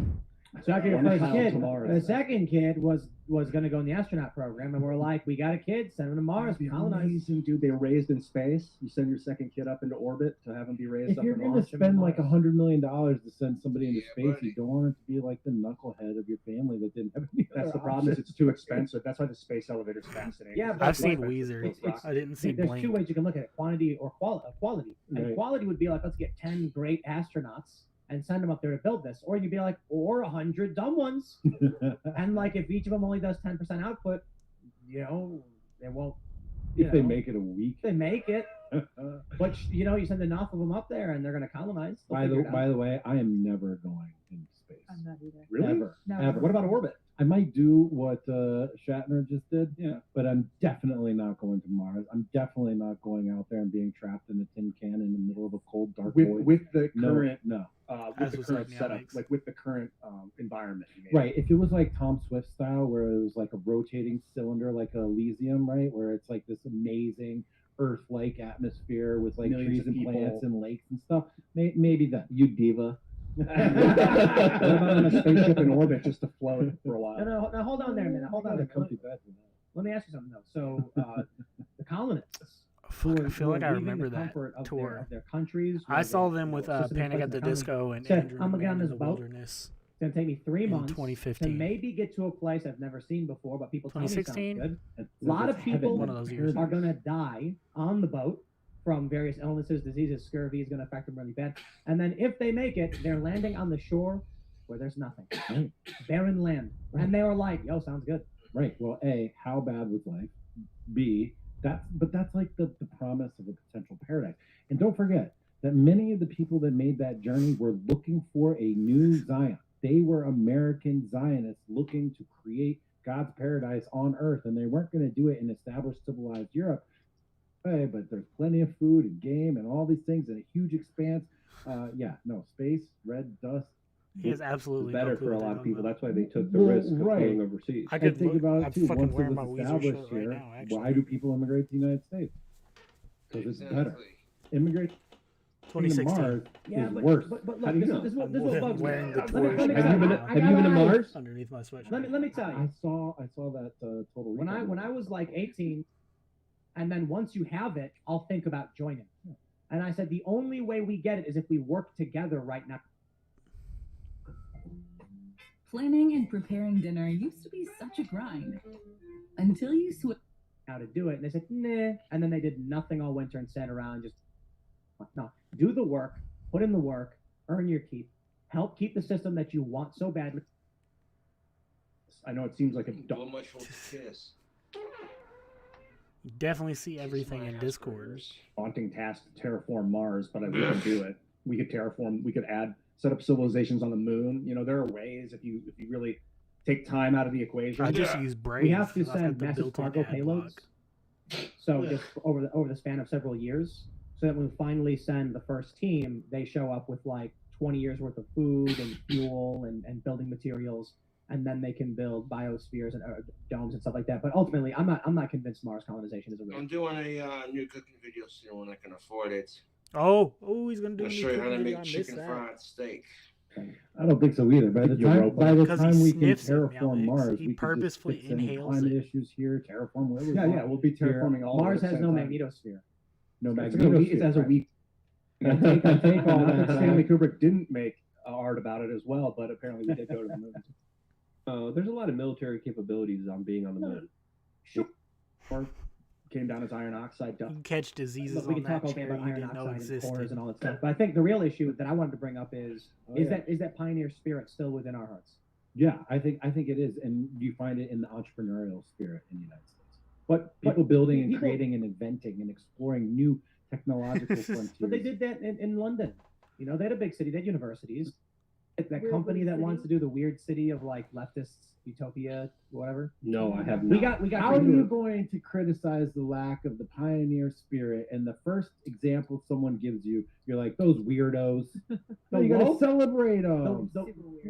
So after your One first child kid, to Mars. the second kid was going to go in the astronaut program, and we're like, we got a kid, send him to Mars, That'd be colonize. amazing, dude. They were raised in space. You send your second kid up into orbit to have him be raised If up you're in going to Mars. spend like $100 million to send somebody into Yeah, space, buddy. you don't want it to be like the knucklehead of your family that didn't have any That's other the problem. Is options. it's too expensive. That's why the space elevator is fascinating. Yeah, It's but I've like seen life Weezer. exits rock. I didn't see There's Blink. two ways you can look at it: quantity or quality. And Right. quality would be like, let's get 10 great astronauts and send them up there to build this, or you'd be like, or 100 dumb ones, and like if each of them only does 10% output, they won't. If they make it a week. They make it, but you send enough of them up there, and they're going to colonize. They'll By figure it out. the way, I am never going into space. I'm not either. Really? Ever. No. Ever. What about orbit? I might do what Shatner just did, Yeah. but I'm definitely not going to Mars. I'm definitely not going out there and being trapped in a tin can in the middle of a cold, dark void. With the No, current no. with As the was current like setup, Neomax. like with the current environment. You mean. Right. If it was like Tom Swift style, where it was like a rotating cylinder, like Elysium, right, where it's like this amazing Earth-like atmosphere with like Millions trees of and people. plants and lakes and stuff, maybe then. You diva. What about on a spaceship in orbit just to float for a while? No, hold on there a minute. Hold on. I There. got a comfy bed for that. Let me ask you something though. So the colonists. Fuck, I feel like I leaving the remember that comfort of tour. of their countries. I where saw they- them with systems in Panic place at in the colony. Disco and Said, Andrew "I'm gonna get Man on in this the boat." Wilderness. It's gonna take me 3 in months 2015. to maybe get to a place I've never seen before, but people tell me 2016? sounds good. That's- A lot that's of people One of those years. are gonna die on the boat from various illnesses, diseases. Scurvy is gonna affect them really bad. And then if they make it, they're landing on the shore where there's nothing, Right. barren land, and they were like, "Yo, sounds good." Right. Well, A, how bad was life? B, that's like the promise of a potential paradise. And don't forget that many of the people that made that journey were looking for a new Zion. They were American Zionists looking to create God's paradise on earth, and they weren't going to do it in established civilized Europe. Hey, but there's plenty of food and game and all these things in a huge expanse. Space, red dust. He is absolutely Better no clue for a what lot they're of people. talking That's why they took the Well, risk of right. going overseas. I And could think look- about I'm it too. fucking Once it wearing was my Weezer established shirt right here, now, actually. why do people immigrate to the United States? Because it's better. Immigrate to 2016. Mars Yeah, is but worse. but How look, do you this know? is what I'm this is what bugs me. wearing the Let me Tour tell shirt you. Have you been? now. Have you been to Mars? Underneath my sweatshirt. Let me tell you. I saw that Total when Recall. I was like 18, and then once you have it, I'll think about joining. And I said the only way we get it is if we work together right now. Planning and preparing dinner used to be such a grind. Until you switch. How to do it, and they said nah, and then they did nothing all winter and sat around and just no. Do the work, put in the work, earn your keep, help keep the system that you want so badly. I know it seems like a How much will kiss? You definitely see everything in Discord. daunting task to terraform Mars, but we can do it. We could terraform. We could set up civilizations on the moon. You know, there are ways if you really take time out of the equation. I just use Brave. We have to I've got send the massive built-in cargo ad payloads. block. So just over the span of several years, so that when we finally send the first team, they show up with like 20 years worth of food and fuel and building materials, and then they can build biospheres and domes and stuff like that. But ultimately, I'm not convinced Mars colonization is a real. I'm doing a new cooking video soon when I can afford it. Oh, he's gonna do. I'll a new show you how to cooking video. make I missed chicken that. fried steak. I don't think so either. By the Europa. time He we can sniffs it, terraform Alex. Mars, He we can purposefully just fix any inhales climate it. issues here, terraform whatever we Yeah, want. yeah, we'll be terraforming all. Mars at the has same no time. magnetosphere. No It has a right? weak. I take all Not that that back. Stanley Kubrick didn't make art about it as well, but apparently we did go to the moon. There's a lot of military capabilities on being on the moon. Or came down as iron oxide You dust. can catch diseases Look, we on can talk that all day cherry about you iron didn't know oxide and existed. cores and all that stuff. But I think the real issue that I wanted to bring up is Oh, yeah. is that pioneer spirit still within our hearts? Yeah, I think it is, and you find it in the entrepreneurial spirit in the United States. But People building and people- creating and inventing and exploring new technological frontiers. But they did that in London. You know, they had a big city, they had universities. That company that wants to do the weird city of like leftists, utopia, whatever. No, I have We not. got. How are you going to criticize the lack of the pioneer spirit? And the first example someone gives you, you're like, those weirdos. No, you got to woke? celebrate them.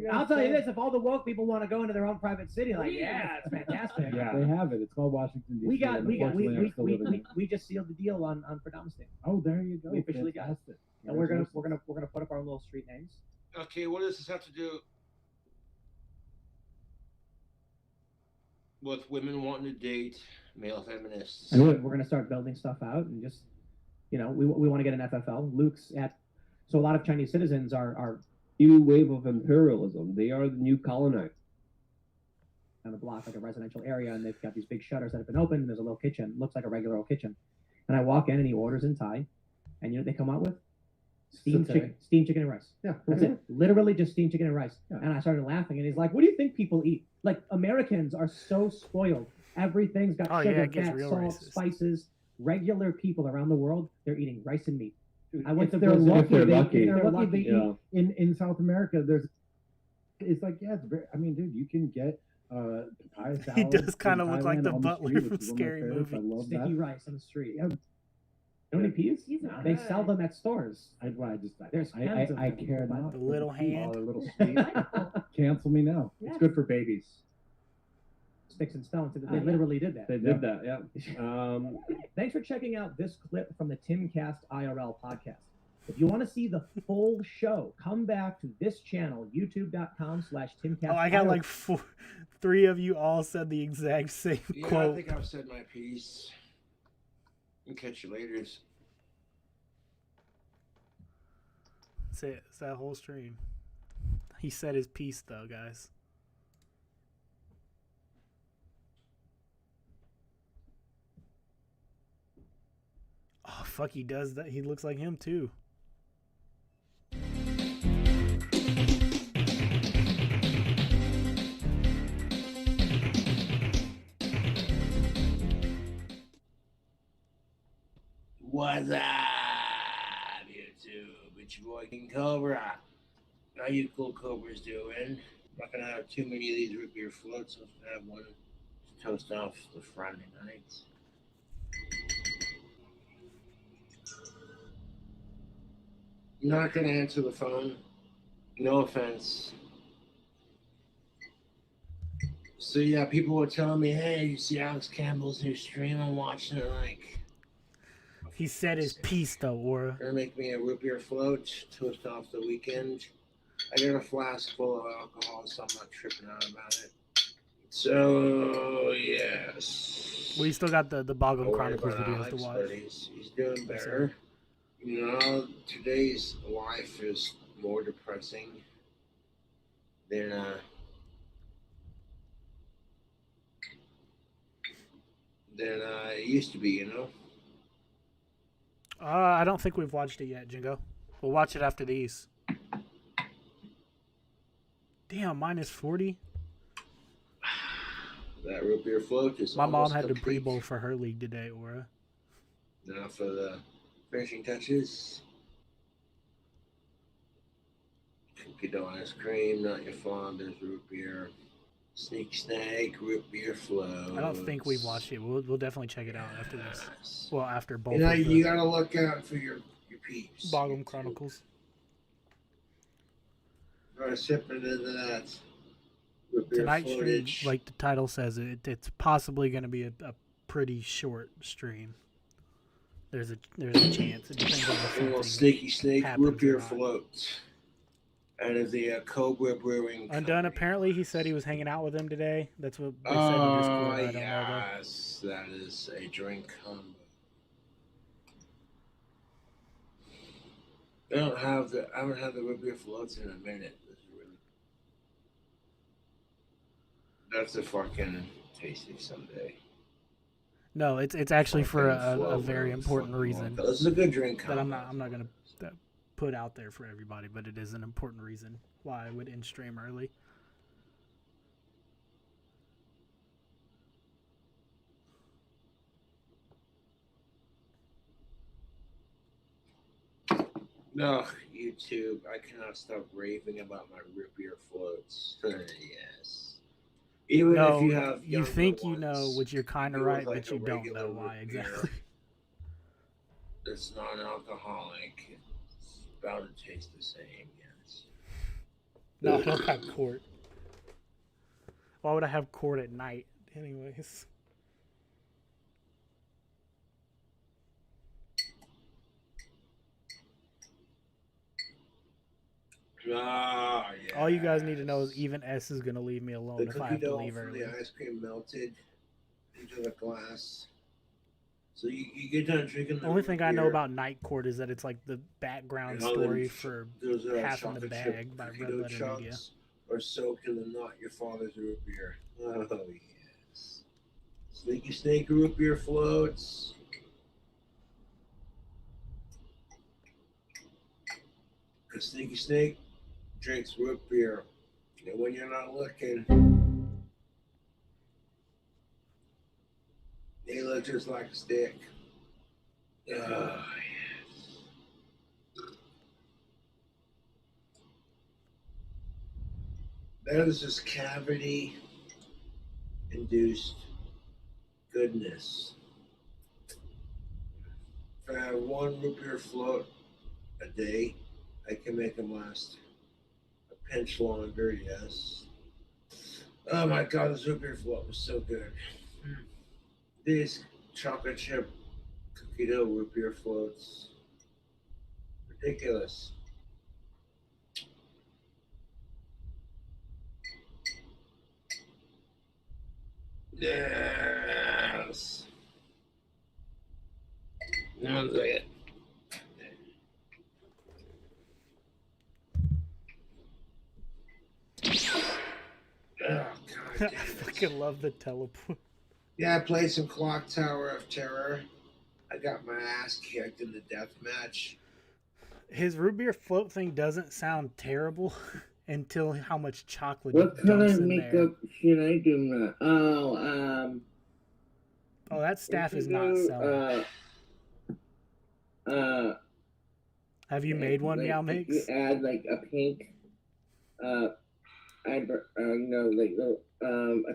I'll tell you this: if all the woke people want to go into their own private city, like, yeah, it's fantastic. Yeah, they have it. It's called Washington D.C. We just sealed the deal on Predominance Day. Oh, there you go. We officially got it. Fantastic. And we're gonna put up our little street names. Okay, what does this have to do with women wanting to date male feminists? And we're gonna start building stuff out and just, you know, we want to get an FFL. Luke's at, so a lot of Chinese citizens are New wave of imperialism. They are the new colonized. on the block, like a residential area, and they've got these big shutters that have been opened. And there's a little kitchen, looks like a regular old kitchen. And I walk in, and he orders in Thai, and you know what they come out with? Steamed chicken and rice. Yeah, That's it. Literally just steamed chicken and rice. Yeah. And I started laughing, and he's like, "What do you think people eat? Like Americans are so spoiled. Everything's got Oh, yeah, sugar, it gets fat, real salt, racist. spices. Regular people around the world, they're eating rice and meat. I went If to they're Brazil. lucky, they're they, lucky. if they're They're lucky, lucky. they eat in South America. It's like, yeah, it's very, I mean, dude, you can get papaya salad. He does kind kinda of look like the on butler street, from which is one of my Scary favorites. I Movie. love Sticky that. rice on the street. Yeah. You know any peas? not They good. sell them at stores. There's I tons of them. care not. The little Oh, hand. a little sweet. Cancel me now. It's good for babies. Sticks and stones. They yeah. literally did that. They did that, yeah. Thanks for checking out this clip from the Timcast IRL podcast. If you want to see the full show, come back to this channel, youtube.com/Timcast. Oh, I got like three of you all said the exact same Yeah, I quote. think I've said my piece. I'll catch you later. It's that whole stream. He said his piece though, guys. Oh fuck, he does that. He looks like him too. What's up, YouTube? It's your boy King Cobra. How you cool Cobras doing? Not gonna have too many of these root beer floats. So I have one to toast off the Friday nights. I'm not gonna answer the phone. No offense. So yeah, people were telling me, "Hey, you see Alex Campbell's new stream? I'm watching it." Like, He said his piece though, Aura. gonna make me a root beer float, toast off the weekend. I got a flask full of alcohol, so I'm not tripping out about it. So yes. We still got the Boggle Don't worry Chronicles about videos to Alex, watch. but he's doing better. You know, today's life is more depressing than it used to be. You know. I don't think we've watched it yet, Jingo. We'll watch it after these. Damn, minus 40. That root beer float is My mom almost had to complete. pre-bowl for her league today, Aura. Now for the finishing touches. Cookie dough ice cream, not your father's root beer. Sneak Snake, root beer float. I don't think we've watched it. We'll definitely check it out after this. Well, after both You know, of the you gotta look out for your peeps. Bogum Chronicles. Gotta sip into that root beer Tonight's stream, floatage. like the title says, it's possibly going to be a pretty short stream. There's a chance. It depends on A little if Sneaky Snake happens root beer or not. float. Out of the Cobra Brewing Undone, Company. apparently he said he was hanging out with him today. That's what they said in Oh, Discord. I don't know yes, that is a drink combo. I haven't had the root beer floats in a minute. That's a fucking tasty someday. though. No, it's actually for Fucking a flow, very man. important Fucking reason long. This is a good drink that combo. I'm not going to put out there for everybody, but it is an important reason why I would end stream early. No, YouTube, I cannot stop raving about my root beer floats. Yes. Even No, if you have you younger think you ones, know, which you're kind of you do right, with, like, but you a don't regular know why root beer. exactly. It's non-alcoholic. It's bound to taste the same, yes. No, I don't have court. Why would I have court at night, anyways? Ah, yeah. All you guys need to know is even S is gonna leave me alone The if I cookie have to dough leave from early. the ice cream melted into the glass. So you get done drinking the The only thing I know beer, about Night Court is that it's like the background and all story them for those Half in the chocolate chip Bag by cookie Red dough Letter chunks Media. are soaked in the Not Your Father's root beer. Oh yes. Sneaky Snake root beer floats. A Sneaky Snake drinks root beer. And when you're not looking, they look just like a stick. Oh, yes. That is just cavity induced goodness. If I have one root beer float a day, I can make them last a pinch longer, yes. Oh my god, this root beer float was so good. These chocolate chip cookie dough root beer floats. Ridiculous. Yes. Now look at Oh, God I damn it. fucking love the teleport. Yeah, I played some Clock Tower of Terror. I got my ass kicked in the death match. His root beer float thing doesn't sound terrible until how much chocolate What he kind dumps of in makeup should I do now? Oh, that staff is you not do, selling. Have you made one, like, Meow if Mix? you add like a pink, a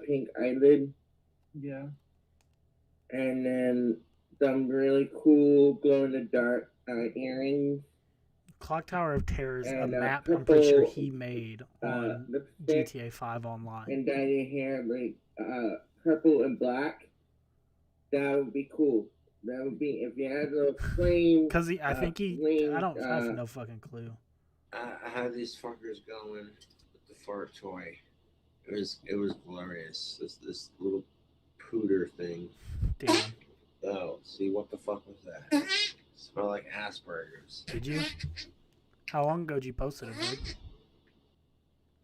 pink eyelid, Yeah. and then some really cool glow in the dark earrings, Clock Tower of Terror is a and map I'm pretty sure purple, he made on lipstick, GTA 5 Online. and dye your hair like purple and black. That would be cool. That would be if you had a flame. Because I think he, flame, I have no fucking clue. I had these fuckers going with the fart toy. It was glorious. This little pooter thing. Damn. Oh, see what the fuck was that? Smell like Asperger's. Did you? How long ago did you post it, bro?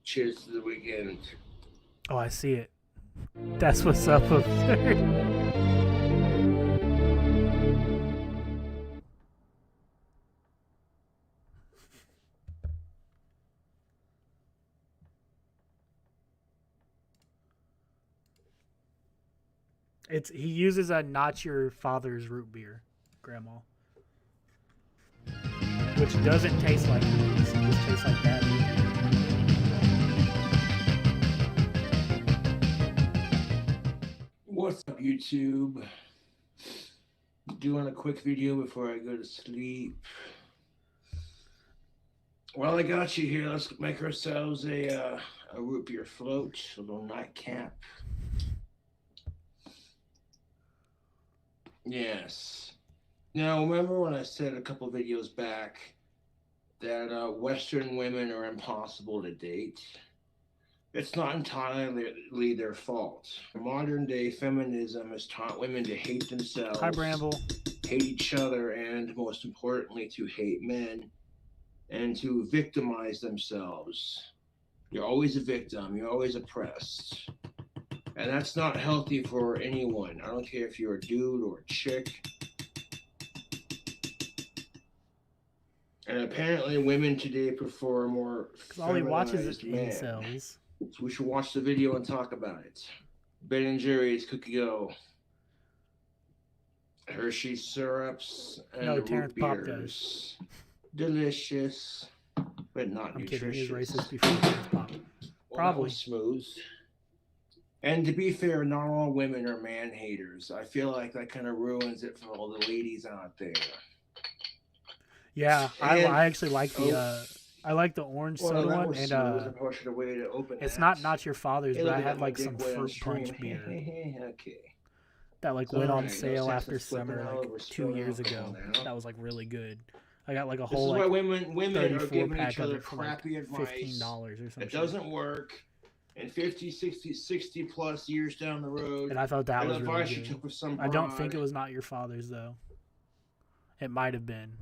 Cheers to the weekend. Oh, I see it. That's what's up, absurd. He uses a not your father's root beer, Grandma, which doesn't taste like booze. It just tastes like bad beer. What's up, YouTube? Doing a quick video before I go to sleep. Well, I got you here. Let's make ourselves a root beer float, a little nightcap. Yes. Now, remember when I said a couple videos back that Western women are impossible to date? It's not entirely their fault. Modern day feminism has taught women to hate themselves, Hi, Bramble. hate each other, and most importantly, to hate men and to victimize themselves. You're always a victim. You're always oppressed. And that's not healthy for anyone. I don't care if you're a dude or a chick. And apparently women today prefer more All he watches is feminized men. incels. So we should watch the video and talk about it. Ben & Jerry's Cookie Dough. Hershey's syrups and No, root Terrence Pop beers. Delicious, but not I'm kidding. He's nutritious. racist before Terrence Pop. Well, that Probably. was smooth. And to be fair, not all women are man haters. I feel like that kind of ruins it for all the ladies out there. Yeah, And- I actually like the I like the orange soda that one, was and smooth. I probably should have waited to open it's that. not your father's, Hey, but look I at had that, my like dick some went on fruit stream. punch beer Okay. that like It's went on alright, no sale sense after in flipping summer all like over 2 spilling years alcohol ago. now. That was like really good. I got like a This whole is why like women are 34 giving pack each of other it for like crappy advice. $15 or something. It doesn't work. And 50, 60 plus years down the road, And I thought that was advice really you good. took with some I don't think broad- it was not your father's though. It might have been.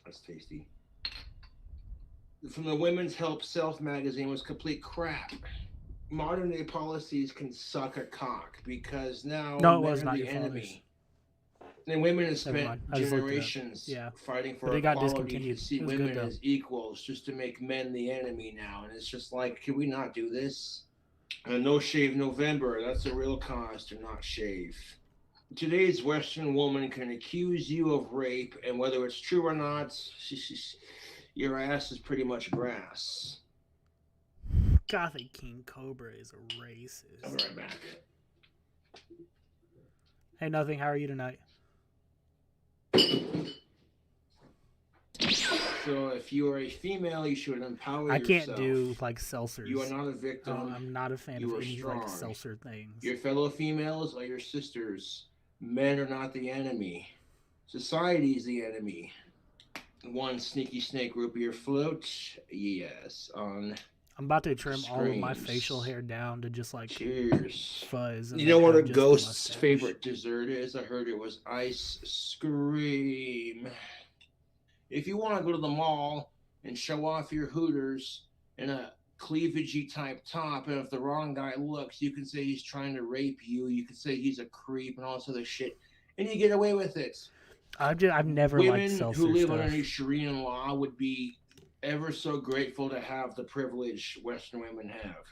That's tasty. From the Women's Help Self magazine was complete crap. Modern day policies can suck a cock because now No, it men was are not the your father's. enemy. And women have Never spent mind. I just looked it up. generations Yeah. fighting for But it got equality discontinued. to see It was women good, though. as equals just to make men the enemy now. And it's just like, can we not do this? And No Shave November, that's a real cause to not shave. Today's Western woman can accuse you of rape, and whether it's true or not, your ass is pretty much grass. Gothic King Cobra is a racist. I'll be right back. Hey, nothing. How are you tonight? So if you are a female, you should empower I yourself. can't do like seltzers. You are not a victim. I'm not a fan You of are any like strong. seltzer things. Your fellow females are your sisters. Men are not the enemy. Society is the enemy. One sneaky snake root beer float. Yes. On I'm about to trim all of my Screams. facial hair down to just like cheers. fuzz. And You know what have a just ghost's mustache. favorite dessert is? I heard it was ice cream. If you want to go to the mall and show off your Hooters in a cleavagey type top, and if the wrong guy looks, you can say he's trying to rape you. You can say he's a creep and all this other shit, and you get away with it. I've never liked Women seltzer who live stuff. underneath Sharia law would be ever so grateful to have the privilege Western women have.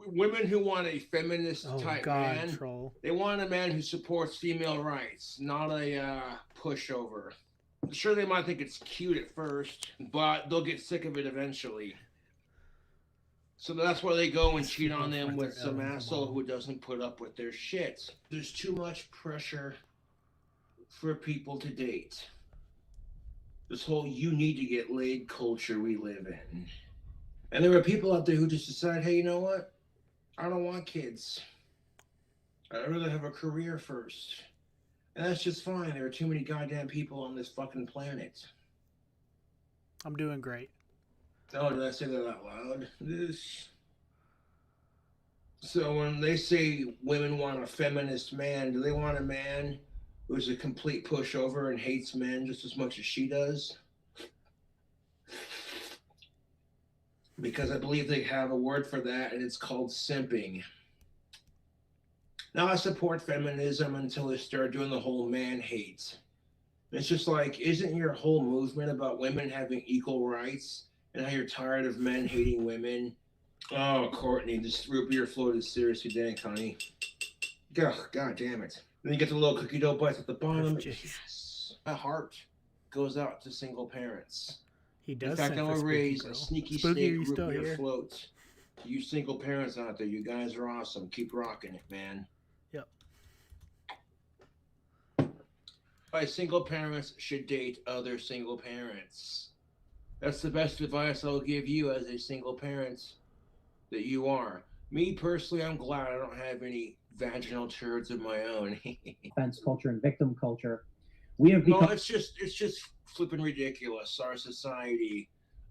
Women who want a feminist Oh type God, man, troll. they want a man who supports female rights, not a pushover. Sure, they might think it's cute at first, but they'll get sick of it eventually. So that's why they go and cheat on them with some asshole who doesn't put up with their shit. There's too much pressure for people to date. This whole you need to get laid culture we live in. And there are people out there who just decide, hey, you know what? I don't want kids. I'd rather have a career first. And that's just fine. There are too many goddamn people on this fucking planet. I'm doing great. Oh, did I say that out loud? So when they say women want a feminist man, do they want a man who's a complete pushover and hates men just as much as she does? Because I believe they have a word for that, and it's called simping. Now, I support feminism until they start doing the whole man hate. It's just like, isn't your whole movement about women having equal rights and how you're tired of men hating women? Oh, Courtney, this root beer float is seriously dank, honey. Ugh, God damn it. Then you get the little cookie dough bites at the bottom. Jeez. Yes. My heart goes out to single parents. He does. In fact, send I'm for gonna Spooky, raise bro. a sneaky Spooky, are snake you root still beer here? float. You single parents out there, you guys are awesome. Keep rocking it, man. Yep. Why single parents should date other single parents. That's the best advice I'll give you as a single parent that you are. Me personally, I'm glad I don't have any vaginal turds of my own. Offense culture and victim culture. We have No, become. it's just flipping ridiculous. Our society.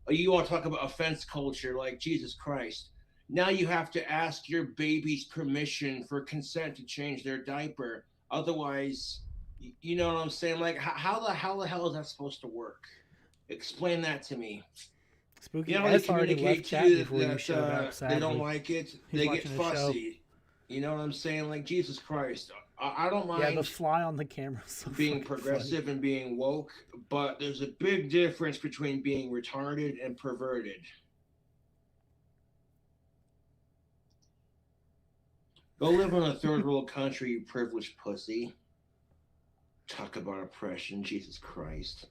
You want to talk about offense culture? Like Jesus Christ. Now you have to ask your baby's permission for consent to change their diaper. Otherwise, you know what I'm saying? Like, how the hell is that supposed to work? Explain that to me. Spooky You know, has they already communicate left to chat you before you that showed up. Sadly. they don't like it. He's They get watching the show. fussy. You know what I'm saying? Like, Jesus Christ. I don't mind. Yeah, the fly on the camera. So being fucking progressive funny. and being woke, but there's a big difference between being retarded and perverted. Go live in a third world country, you privileged pussy. Talk about oppression, Jesus Christ.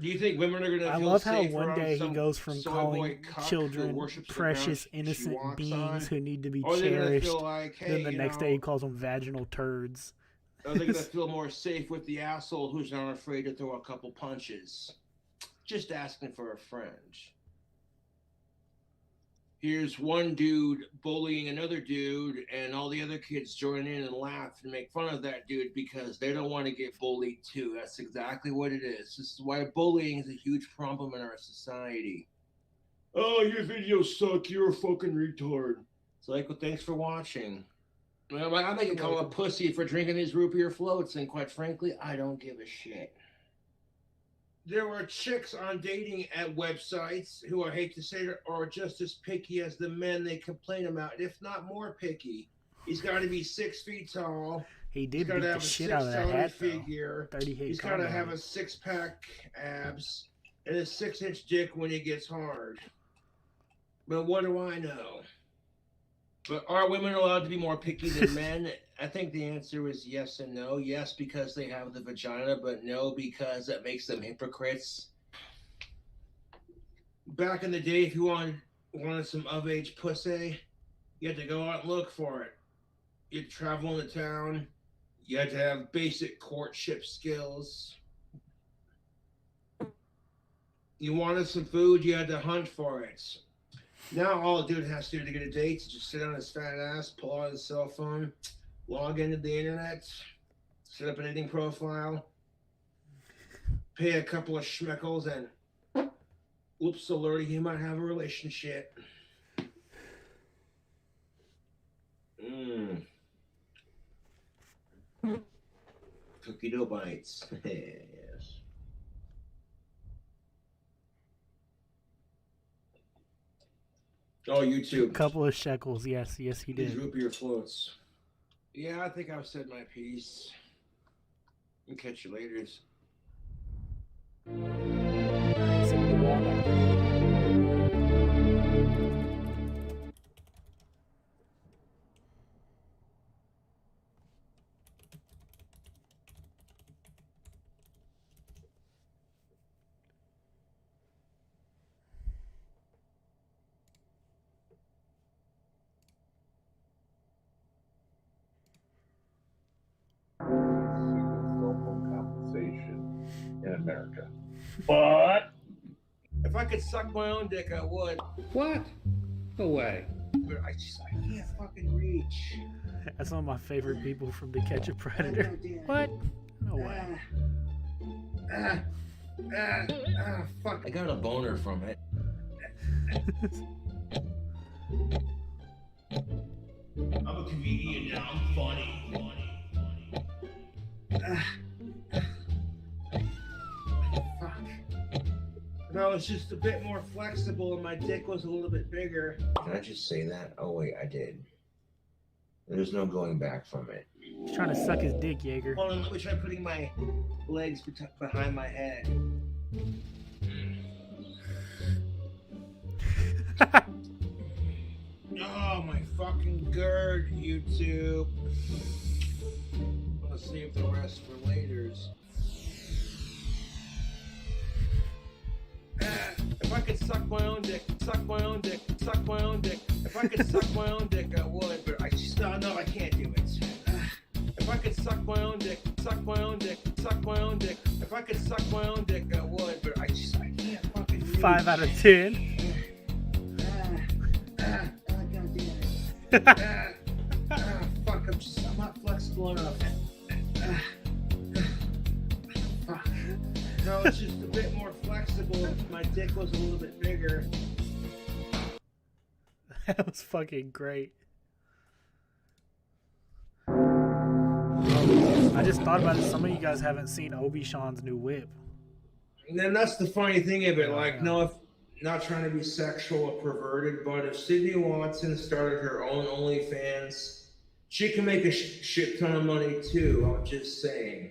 Do you think women are gonna I feel love how safer one on day he some goes from soy calling boy cuck who children worships the precious, ground she innocent walks beings on? who need to be Or are they gonna cherished. feel like, hey, Then the you next know, day he calls them vaginal turds. are they gonna feel more safe with the asshole who's not afraid to throw a couple punches? Just asking for a friend. Here's one dude bullying another dude, and all the other kids join in and laugh and make fun of that dude because they don't want to get bullied too. That's exactly what it is. This is why bullying is a huge problem in our society. Oh, your videos suck. You're a fucking retard. It's like, well, thanks for watching. Well, I make a call a pussy for drinking his root beer floats, and quite frankly, I don't give a shit. There were chicks on dating at websites who, I hate to say it, are just as picky as the men they complain about, if not more picky. He's got to be 6 feet tall. He He's did got beat to the have a shit out of that hat, though. figure. 30 hit He's got to have a 6-pack abs and a 6-inch dick when he gets hard. But what do I know? But are women allowed to be more picky than men? I think the answer is yes and no. Yes, because they have the vagina, but no, because that makes them hypocrites. Back in the day, if you wanted some of-age pussy, you had to go out and look for it. You had to travel into town. You had to have basic courtship skills. You wanted some food, you had to hunt for it. Now all a dude has to do to get a date is just sit on his fat ass, pull out his cell phone, log into the internet, set up an dating profile, pay a couple of schmeckles, and oops, alert, he might have a relationship. Cookie dough bites. Yes. Oh, YouTube. Couple of shekels, yes, he These did. root beer floats. Yeah, I think I've said my piece. I'll catch you later. Send me the walnut. Cell phone compensation in America. But If I could suck my own dick, I would. what? No way. But I can't fucking reach. That's one of my favorite people from To Catch a Predator. What? No way. Fuck. I got a boner from it. I'm a comedian now. I'm funny. Fuck. No, it's just a bit more flexible and my dick was a little bit bigger. Can I just say that? Oh, wait, I did. There's no going back from it. He's trying to suck his dick, Jaeger. Hold on, let me try putting my legs behind my head. Oh, my fucking gird, YouTube. Let's save the rest for later's. If I could suck my own dick, suck my own dick, suck my own dick. If I could suck my own dick, I would, but I just no, I can't do it. If I could suck my own dick, suck my own dick, suck my own dick. If I could suck my own dick, I would, but I can't fucking do it. 5 out of 10. God damn it. Fuck, I'm not flexible enough. Fuck. No, it's just a bit more flexible if my dick was a little bit bigger. That was fucking great. I just thought about it. Some of you guys haven't seen Obi-Shawn's new whip. And then that's the funny thing of it. Like, no, if not trying to be sexual or perverted, but if Sydney Watson started her own OnlyFans, she can make a shit ton of money too. I'm just saying.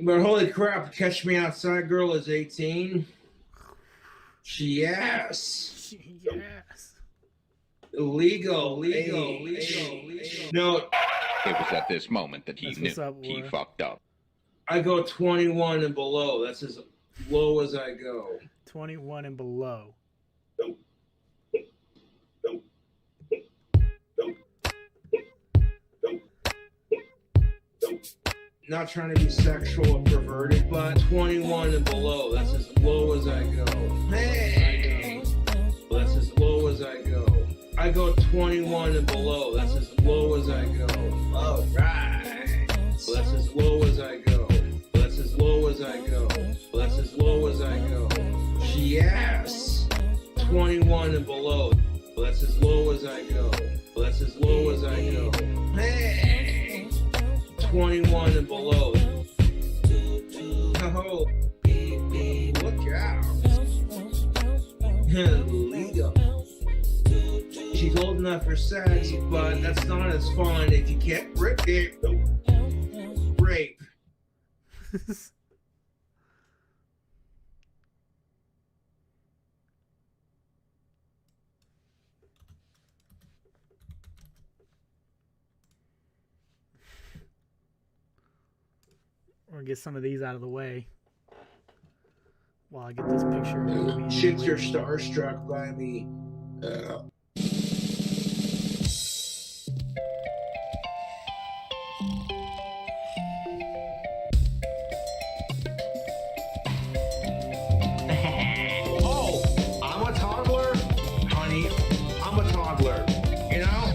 But holy crap, Catch Me Outside girl is 18. Yes. Yes. Legal. No, It was at this moment that he That's knew what's up, he Laura. fucked up. I go 21 and below. That's as low as I go. 21 and below. Not trying to be sexual or perverted, but 21 and below. That's as low as I go. Hey! That's as low as I go. I go 21 and below. That's as low as I go. All right. That's as low as I go. That's as low as I go. That's as low as I go. Yes. 21 and below. That's as low as I go. That's as low as I go. Hey. 21 and below. Oh, look out. Legal. She's old enough for sex, but that's not as fun if you can't rip it. Rape. Or get some of these out of the way while I get this picture. of Obi and Chicks are Whitney. starstruck by me. Oh, I'm a toddler? Honey, I'm a toddler. You know?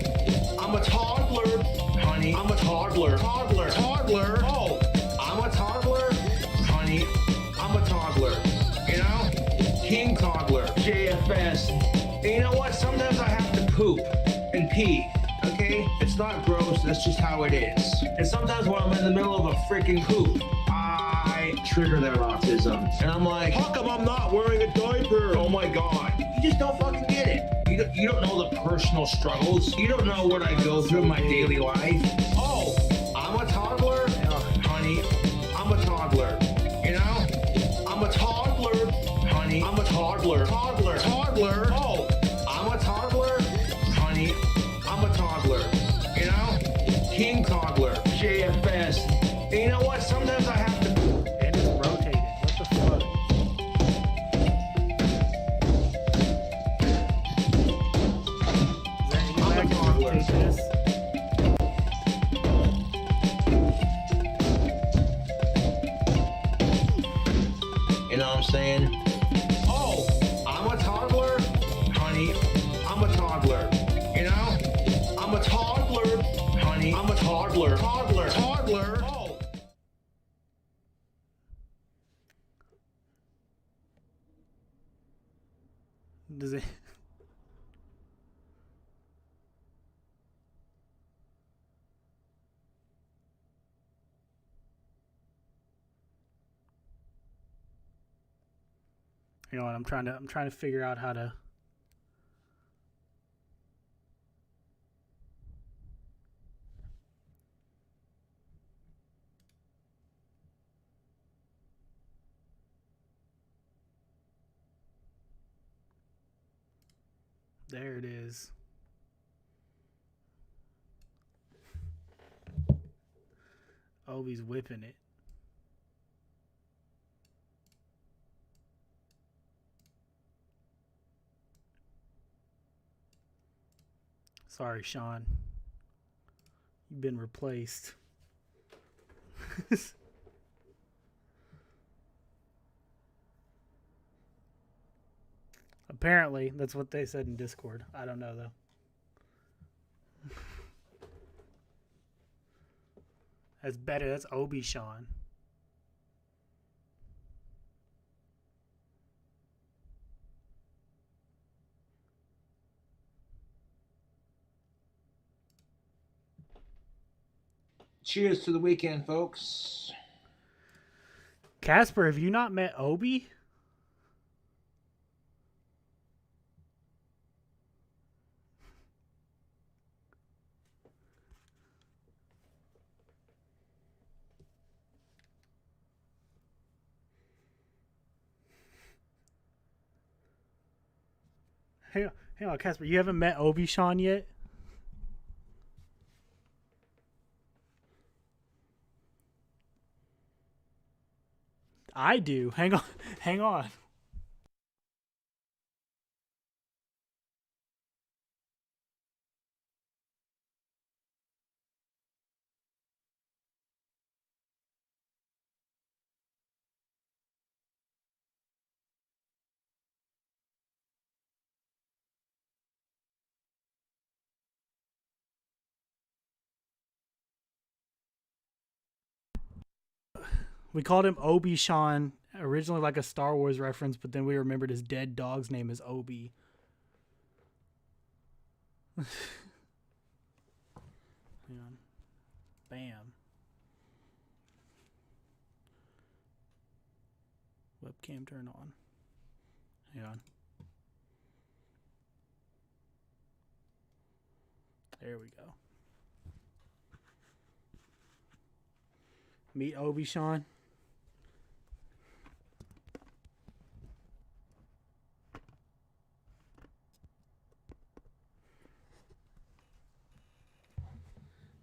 I'm a toddler. Honey, I'm a toddler. Toddler. Oh, I'm a toddler? Honey, I'm a toddler. You know? King toddler. JFS. And you know what? Sometimes I have to poop and pee. Okay? It's not gross, that's just how it is. And sometimes when I'm in the middle of a freaking poop, I trigger their autism. And I'm like, how come I'm not wearing a diaper? Oh my god. You just don't fucking get it. You don't know the personal struggles. You don't know what I go through in my daily life. Oh, I'm a toddler? Honey, I'm a toddler. You know? I'm a toddler. Honey, I'm a toddler. Toddler. Oh, I'm a toddler. Honey, I'm a toddler. You know? King toddler. JFS. And you know what? Sometimes I have to. And it's rotated. What the fuck? Is there any way I can rotate this? You know what I'm saying? Oh, I'm a toddler? Honey, I'm a toddler. You know? I'm a toddler. Honey, I'm a toddler. Toddler. Oh. Does it? You know what? I'm trying to figure out how to. There it is. Obi's whipping it. Sorry, Sean. You've been replaced. Apparently, that's what they said in Discord. I don't know, though. That's better. That's Obi Sean. Cheers to the weekend, folks. Casper, have you not met Obi? Hang on, Casper. You haven't met Obi Sean yet? I do. Hang on. Hang on. We called him Obi Sean, originally like a Star Wars reference, but then we remembered his dead dog's name is Obi. Hang on. Bam. Webcam turn on. Hang on. There we go. Meet Obi Sean.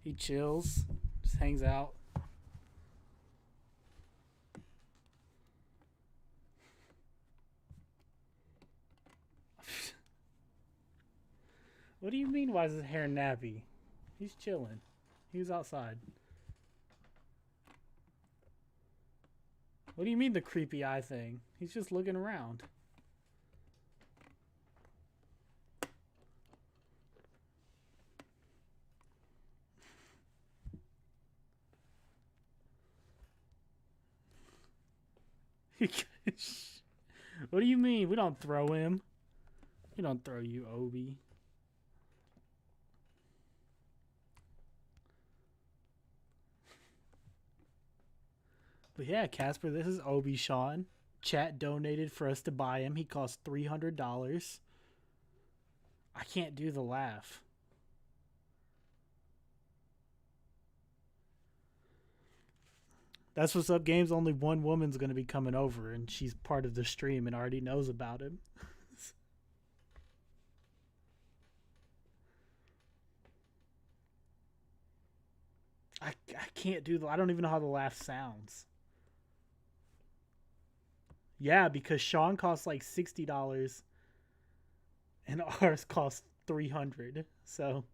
He chills, just hangs out. What do you mean, why is his hair nappy? He's chilling. He was outside. What do you mean the creepy eye thing? He's just looking around. What do you mean? We don't throw him. We don't throw you, Obi. But yeah, Casper, this is Obi Sean. Chat donated for us to buy him. He cost $300. I can't do the laugh. That's What's Up Games. Only one woman's going to be coming over, and she's part of the stream and already knows about him. I can't do the... I don't even know how the laugh sounds. Yeah, because Sean costs like $60 and ours costs $300. So...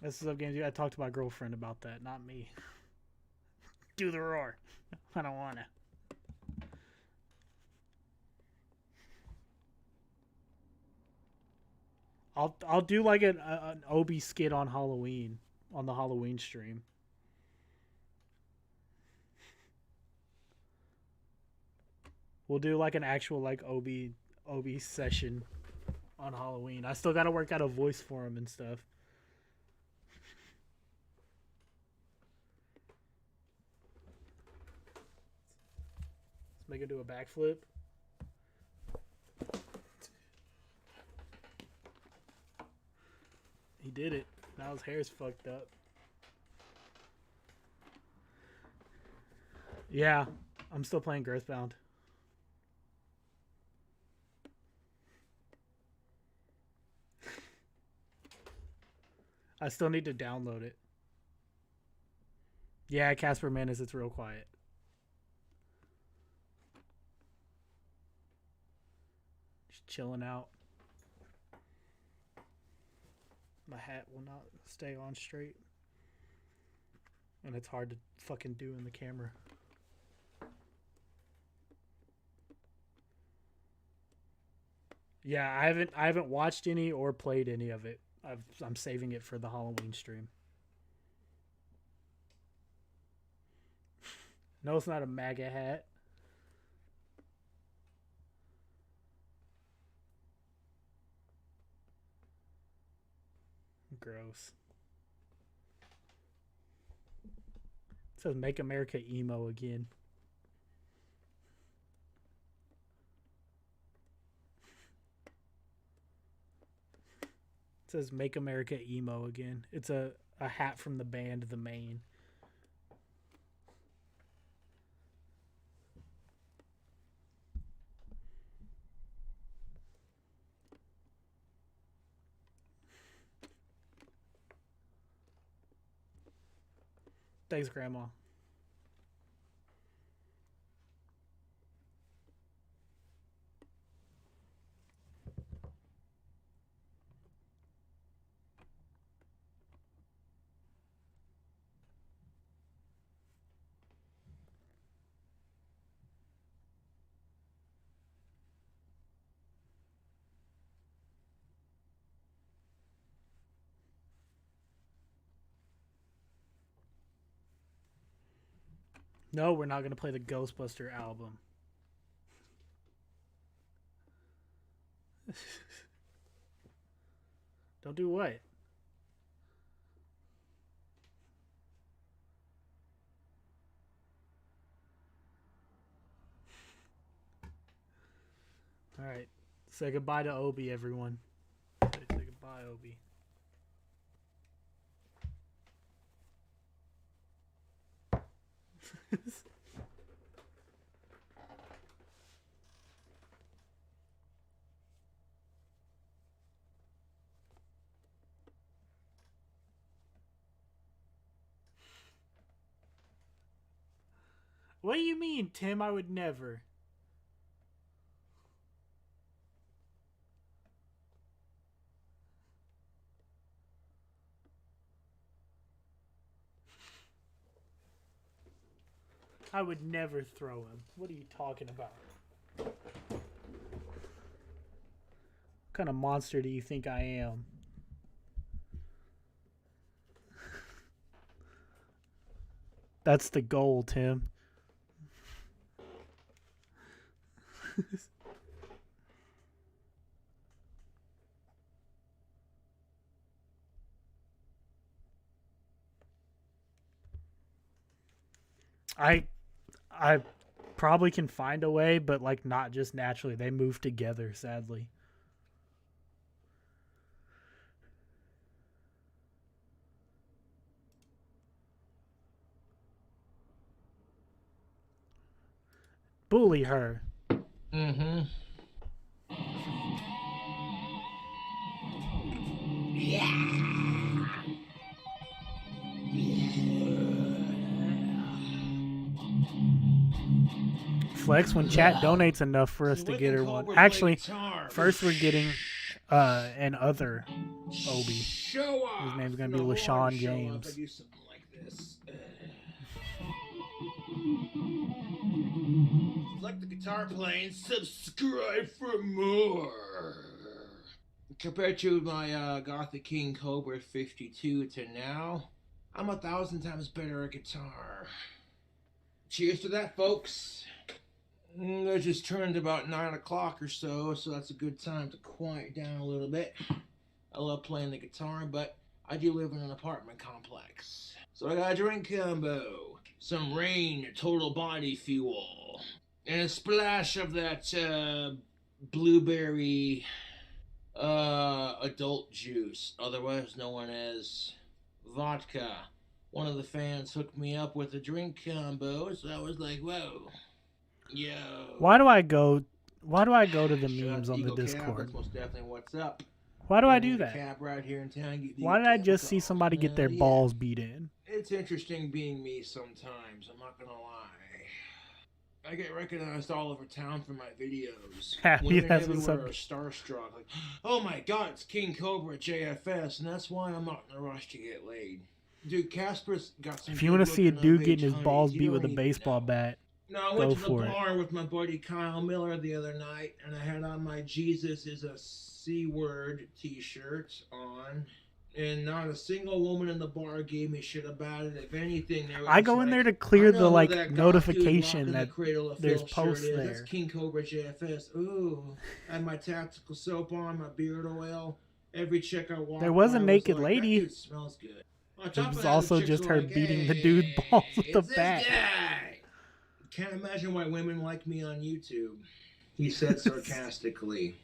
This is Up Games. You gotta talk to my girlfriend about that, not me. Do the roar. I don't wanna. I'll do like an Obi skit on Halloween, on the Halloween stream. We'll do like an actual like Obi session on Halloween. I still gotta work out a voice for him and stuff. Let's make him do a backflip. He did it. Now his hair's fucked up. Yeah, I'm still playing Girthbound. I still need to download it. Yeah, Casper Menace, it's real quiet. Just chilling out. My hat will not stay on straight. And it's hard to fucking do in the camera. Yeah, I haven't watched any or played any of it. I'm saving it for the Halloween stream. No, it's not a MAGA hat. Gross. It says Make America Emo again. It says Make America Emo again. It's a hat from the band The Maine. Thanks, Grandma. No, we're not going to play the Ghostbuster album. Don't do what? Alright. Say goodbye to Obi, everyone. Say goodbye, Obi. What do you mean, Tim? I would never. I would never throw him. What are you talking about? What kind of monster do you think I am? That's the goal, Tim. I probably can find a way, but like not just naturally. They move together, sadly. Bully her. Mm-hmm. Yeah. Flex when chat donates enough for us to get her one. Actually, first we're getting an other Obi. His name's gonna be LaShawn James. Like the guitar playing, subscribe for more. Compared to my Gothic King Cobra 52 to now, I'm 1,000 times better at guitar. Cheers to that, folks. I just turned about 9 o'clock or so that's a good time to quiet down a little bit. I love playing the guitar, but I do live in an apartment complex. So I got a drink combo, some Rain Total Body Fuel, and a splash of that blueberry adult juice, otherwise known as vodka. one of the fans hooked me up with a drink combo, so I was like, whoa, yo. Why do I go to the Shout out memes to on the Eagle Cab, Discord? that's most definitely what's up. Why do I Bring do me the that? Cab right here in town, get the Why did I cab just see call. somebody get their Yeah. balls beat in? It's interesting being me sometimes, I'm not gonna lie. I get recognized all over town for my videos. Happy Women that's what's everywhere up. are starstruck. Like, oh my god, it's King Cobra at JFS, and that's why I'm not in a rush to get laid. Dude, Casper's got some. If you want to see a good-looking dude getting his underage balls honeys, beat you with a don't even baseball know. bat, No, I go went to the for it. bar with my buddy Kyle Miller the other night, and I had on my Jesus is a C word t-shirt on, and not a single woman in the bar gave me shit about it. If anything, they were I just go in there like, to clear "I the know like that goth dude notification rocking the that Cradle of there's Filth posts shirt is. there. That's King Cobra JFS. Ooh, I had my tactical soap on, my beard oil. Every chick I walked There was a by naked like, lady. That dude smells good. On It top of was that, also the chicks just were her like, beating the "Hey, dude's balls with it's the this bat. guy." Can't imagine why women like me on YouTube, he said sarcastically.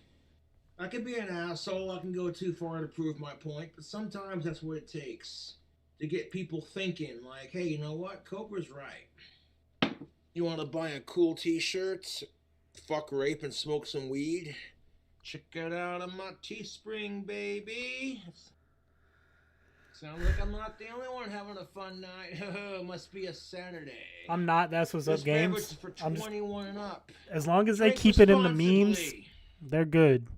I can be an asshole, I can go too far to prove my point, but sometimes that's what it takes to get people thinking, like, hey, you know what? Cobra's right. You want to buy a cool t-shirt, fuck rape, and smoke some weed? Check it out on my Teespring, baby. Sounds like I'm not the only one having a fun night. Must be a Saturday. I'm not. That's what's up, This beverage games. is for I'm just, 21 and up. as long as they Drink keep it in the memes, responsibly. they're good.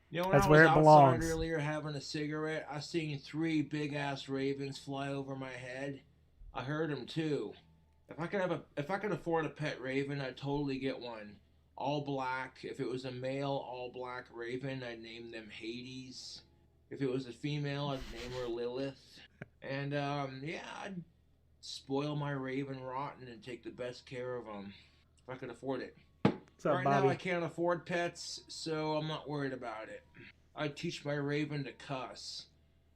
You know, when That's I where was it outside belongs. earlier having a cigarette, I seen 3 big ass ravens fly over my head. I heard them too. If I could afford a pet raven, I'd totally get one. All black. If it was a male all black raven, I'd name them Hades. If it was a female, I'd name her Lilith. And yeah, I'd spoil my raven rotten and take the best care of them if I could afford it. What's up, Right Bobby? now I can't afford pets, so I'm not worried about it. I'd teach my raven to cuss.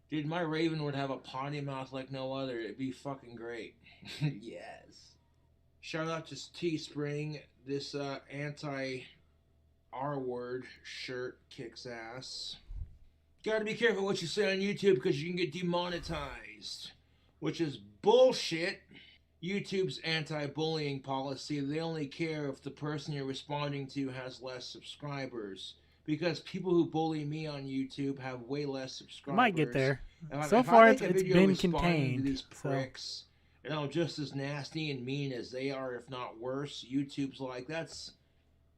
Dude, my raven would have a potty mouth like no other. It'd be fucking great. Yes. Shout out to Teespring. This anti-R-word shirt kicks ass. Gotta be careful what you say on YouTube because you can get demonetized. Which is bullshit. YouTube's anti-bullying policy, they only care if the person you're responding to has less subscribers. Because people who bully me on YouTube have way less subscribers. Might get there. And So if I far, make a it's video been responding contained. to these So. pricks, and I'm just as nasty and mean as they are, if not worse, YouTube's like, that's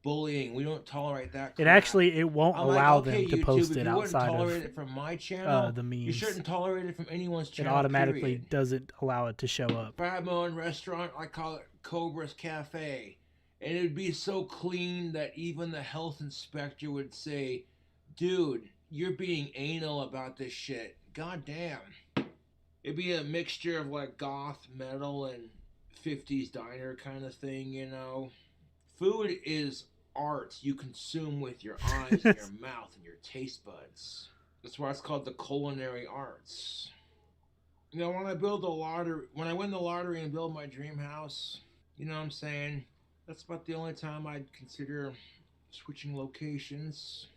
bullying. We don't tolerate that crap. It won't I'm allow like, okay, them to YouTube, post if it you wouldn't outside tolerate of it from my channel, the memes. you shouldn't tolerate it from anyone's It channel. automatically period. doesn't allow it to show up. If I had my own restaurant, I call it Cobra's Cafe. And it would be so clean that even the health inspector would say, dude, you're being anal about this shit. God damn. It'd be a mixture of like goth metal and 50s diner kind of thing, you know. Food is art you consume with your eyes and your mouth and your taste buds. That's why it's called the culinary arts. You know, when I win the lottery and build my dream house, you know what I'm saying? That's about the only time I'd consider switching locations.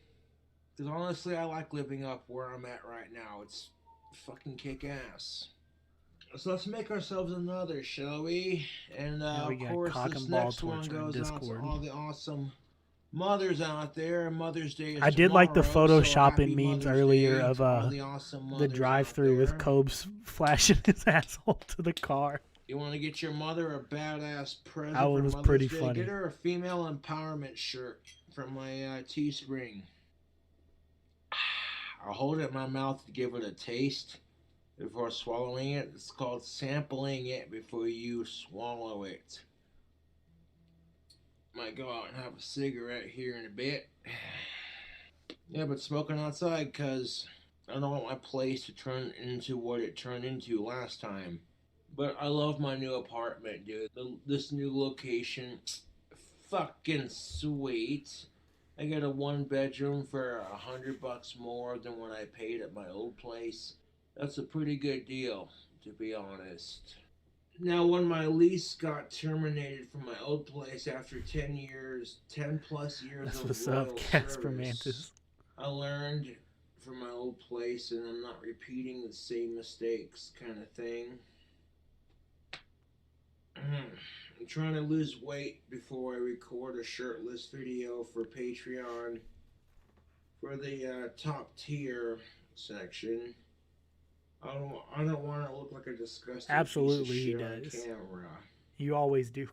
Because honestly, I like living up where I'm at right now. It's fucking kick-ass. So let's make ourselves another, shall we? And Yeah, we of got course, cock this and ball next one torture in goes out to Discord. all the awesome mothers out there. Mother's Day is I did like the tomorrow, so photoshopping happy memes Mother's earlier Day of to all the awesome the mothers drive-through out with there. Cobes flashing his asshole to the car. You want to get your mother a badass present That one for was Mother's pretty Day? funny. Get her a female empowerment shirt from my Teespring. I'll hold it in my mouth to give it a taste before swallowing it. It's called sampling it before you swallow it. Might go out and have a cigarette here in a bit. Yeah, but smoking outside because I don't want my place to turn into what it turned into last time. But I love my new apartment, dude. This new location, fucking sweet. I got a 1-bedroom for $100 more than what I paid at my old place. That's a pretty good deal, to be honest. Now, when my lease got terminated from my old place after 10 plus years That's of what's loyal up, Casper service, Mantis. I learned from my old place, and I'm not repeating the same mistakes, kind of thing. I'm trying to lose weight before I record a shirtless video for Patreon for the top tier section. I don't want to look like a disgusting Absolutely, piece he of shit does. on camera. You always do.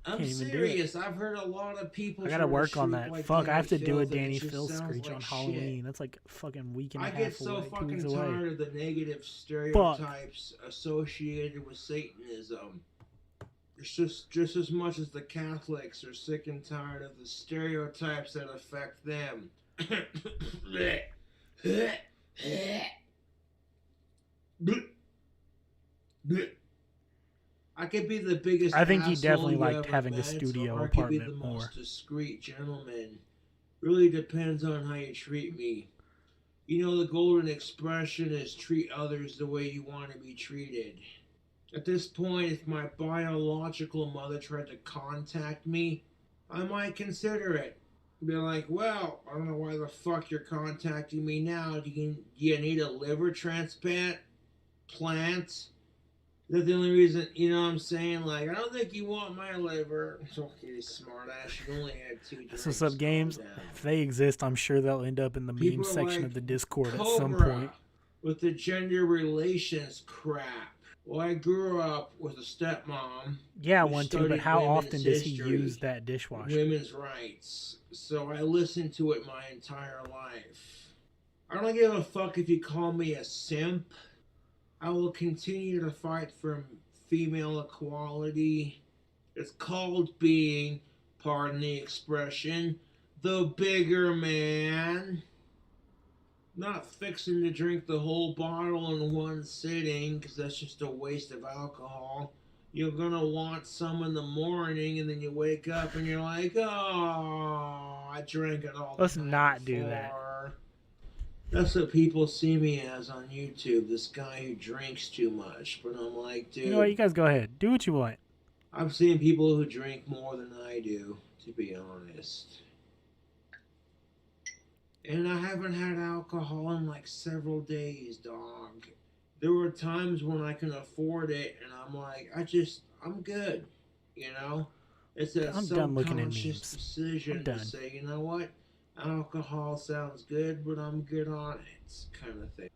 I'm Can't even do serious. I've heard a lot of people. I gotta try to work on shriek that. like Fuck, I have to Danny do a Filth, and it Danny just Phil sounds screech like on shit. Halloween. That's like a fucking week and a I half get so away. 2 fucking weeks away. tired of the negative stereotypes associated with Satanism. It's just as much as the Catholics are sick and tired of the stereotypes that affect them. I could be the biggest. I think he asshole definitely you liked ever having a met, studio or I could be apartment the more. most discreet gentleman. Really depends on how you treat me. You know, the golden expression is treat others the way you want to be treated. At this point, if my biological mother tried to contact me, I might consider it. Be like, well, I don't know why the fuck you're contacting me now. Do you need a liver transplant? Plant? Is that the only reason, you know what I'm saying? Like, I don't think you want my liver. Okay, smart ass. You only had 2 drinks. That's what's up, games. Calm down. If they exist, I'm sure they'll end up in the People meme are section like of the Discord at some Cobra point. with the gender relations crap. Well, I grew up with a stepmom. Yeah, who one too, but studied how women's often does he history, use that dishwasher? women's rights. So I listened to it my entire life. I don't give a fuck if you call me a simp. I will continue to fight for female equality. It's called being, pardon the expression, the bigger man. Not fixing to drink the whole bottle in one sitting, because that's just a waste of alcohol. You're gonna want some in the morning, and then you wake up and you're like, oh, I drank it all. Let's not do that. That's what people see me as on YouTube, this guy who drinks too much. But I'm like, dude, You know what? You guys go ahead. Do what you want. I've seen people who drink more than I do, to be honest. And I haven't had alcohol in like several days, dog. There were times when I can afford it, and I'm like, I'm good, you know? It's a I'm done looking at subconscious memes. decision I'm to done. say, you know what? Alcohol sounds good, but I'm good on it, kind of thing.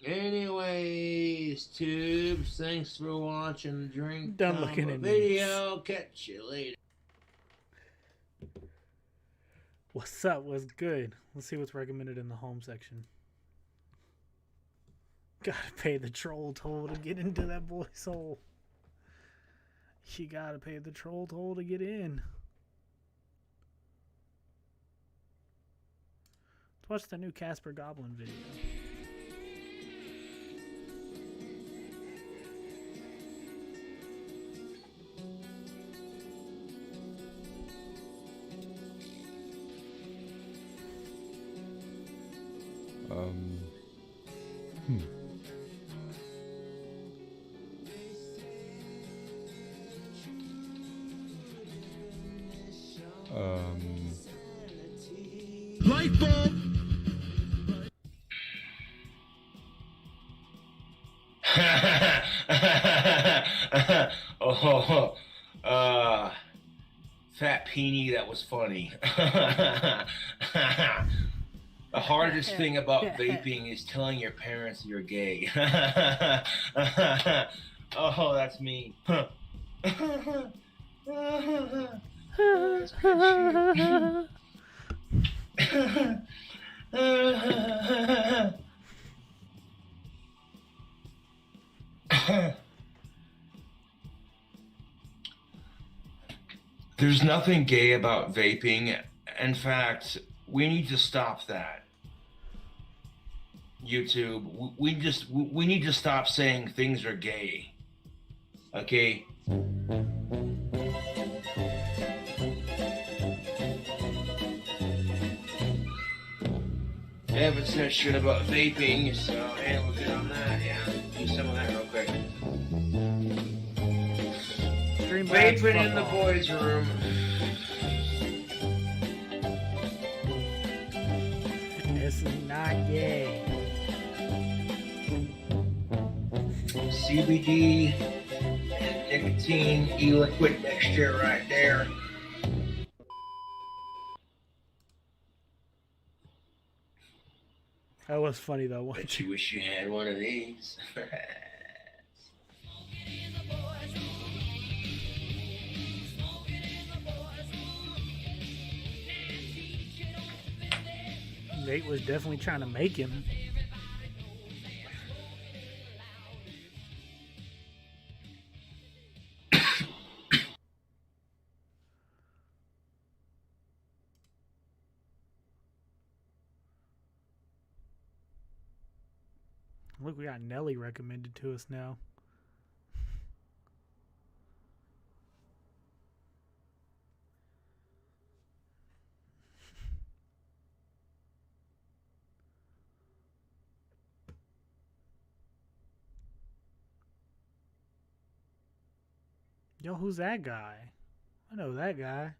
Anyways, tubes, thanks for watching Drink Done Time looking at video. Catch you later. What's up? What's good? Let's see what's recommended in the home section. Gotta pay the troll toll to get into that boy's hole. You gotta pay the troll toll to get in. Let's watch the new Casper Goblin video. Light bulb. Fat Peenie, that was funny. The hardest thing about vaping is telling your parents you're gay. Oh, that's me. There's nothing gay about vaping. In fact, we need to stop that. YouTube, we need to stop saying things are gay. Okay? I haven't said shit about vaping, so hey, we're good on that. Yeah, do some of that real quick. Vaping in the boys' room. This is not gay. CBD and nicotine e-liquid mixture right there. That was funny though. Bet you wish you had one of these. Nate was definitely trying to make him. Look, we got Nelly recommended to us now. Yo, who's that guy? I know that guy.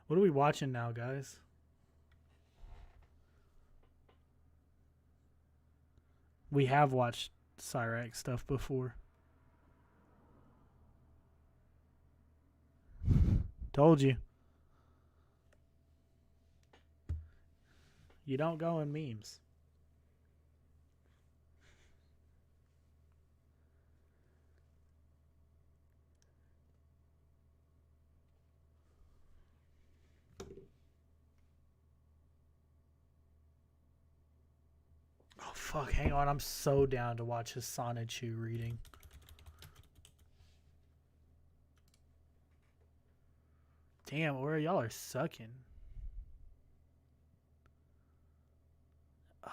What are we watching now, guys? We have watched Cyrax stuff before. Told you. You don't go in memes. Oh, fuck. Hang on. I'm so down to watch his Sonichu reading. Damn, where y'all are sucking.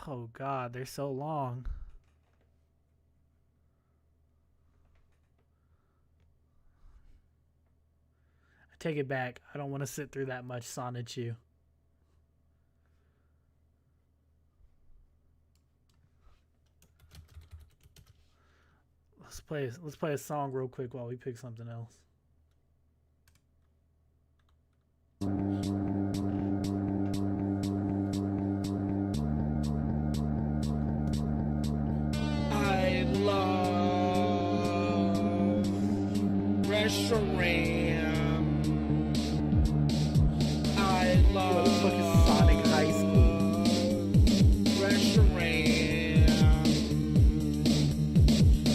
Oh, God. They're so long. I take it back. I don't want to sit through that much Sonichu. Let's play a song real quick while we pick something else. I love restaurant. I love fucking Sonic High School. Restaurant.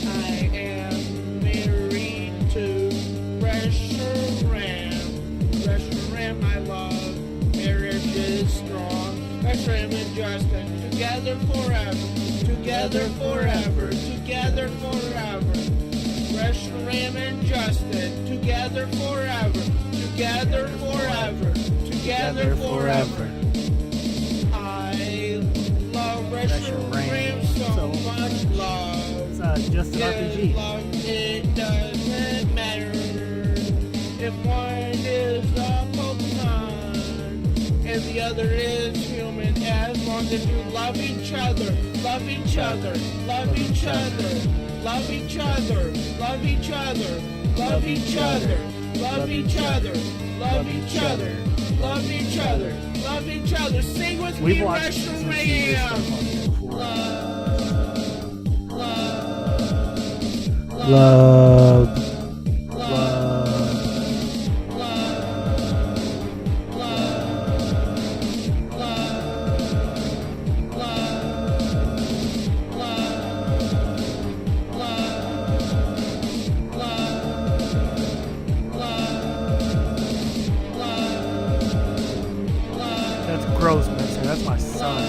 I am married to restaurant. Restaurant, my love. Marriage is strong. Restaurant and Justin together forever. Together forever. Together forever. Restaurant and Justin together forever. Together forever. Together forever. I love restaurant so much love. It's just an RPG. Love, it doesn't matter if one is a Pokemon and the other is human, as long as you love each other, love each other, love each other, love each other, love each other, love each other, love each other, love each other, love each other, love each other. Sing with me, Restaurant. Love. That's gross, man. That's my son.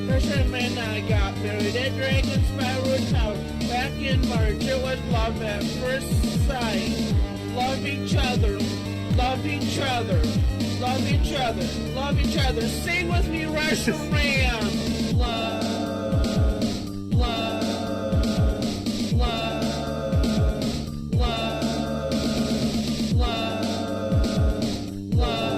Fisherman, I got married at Dragon Sparrow Tower. Back in March, it was love at first sight. Love each other, love each other, love each other, love each other. Sing with me, Restaurant. Love, love, love, love, love, love.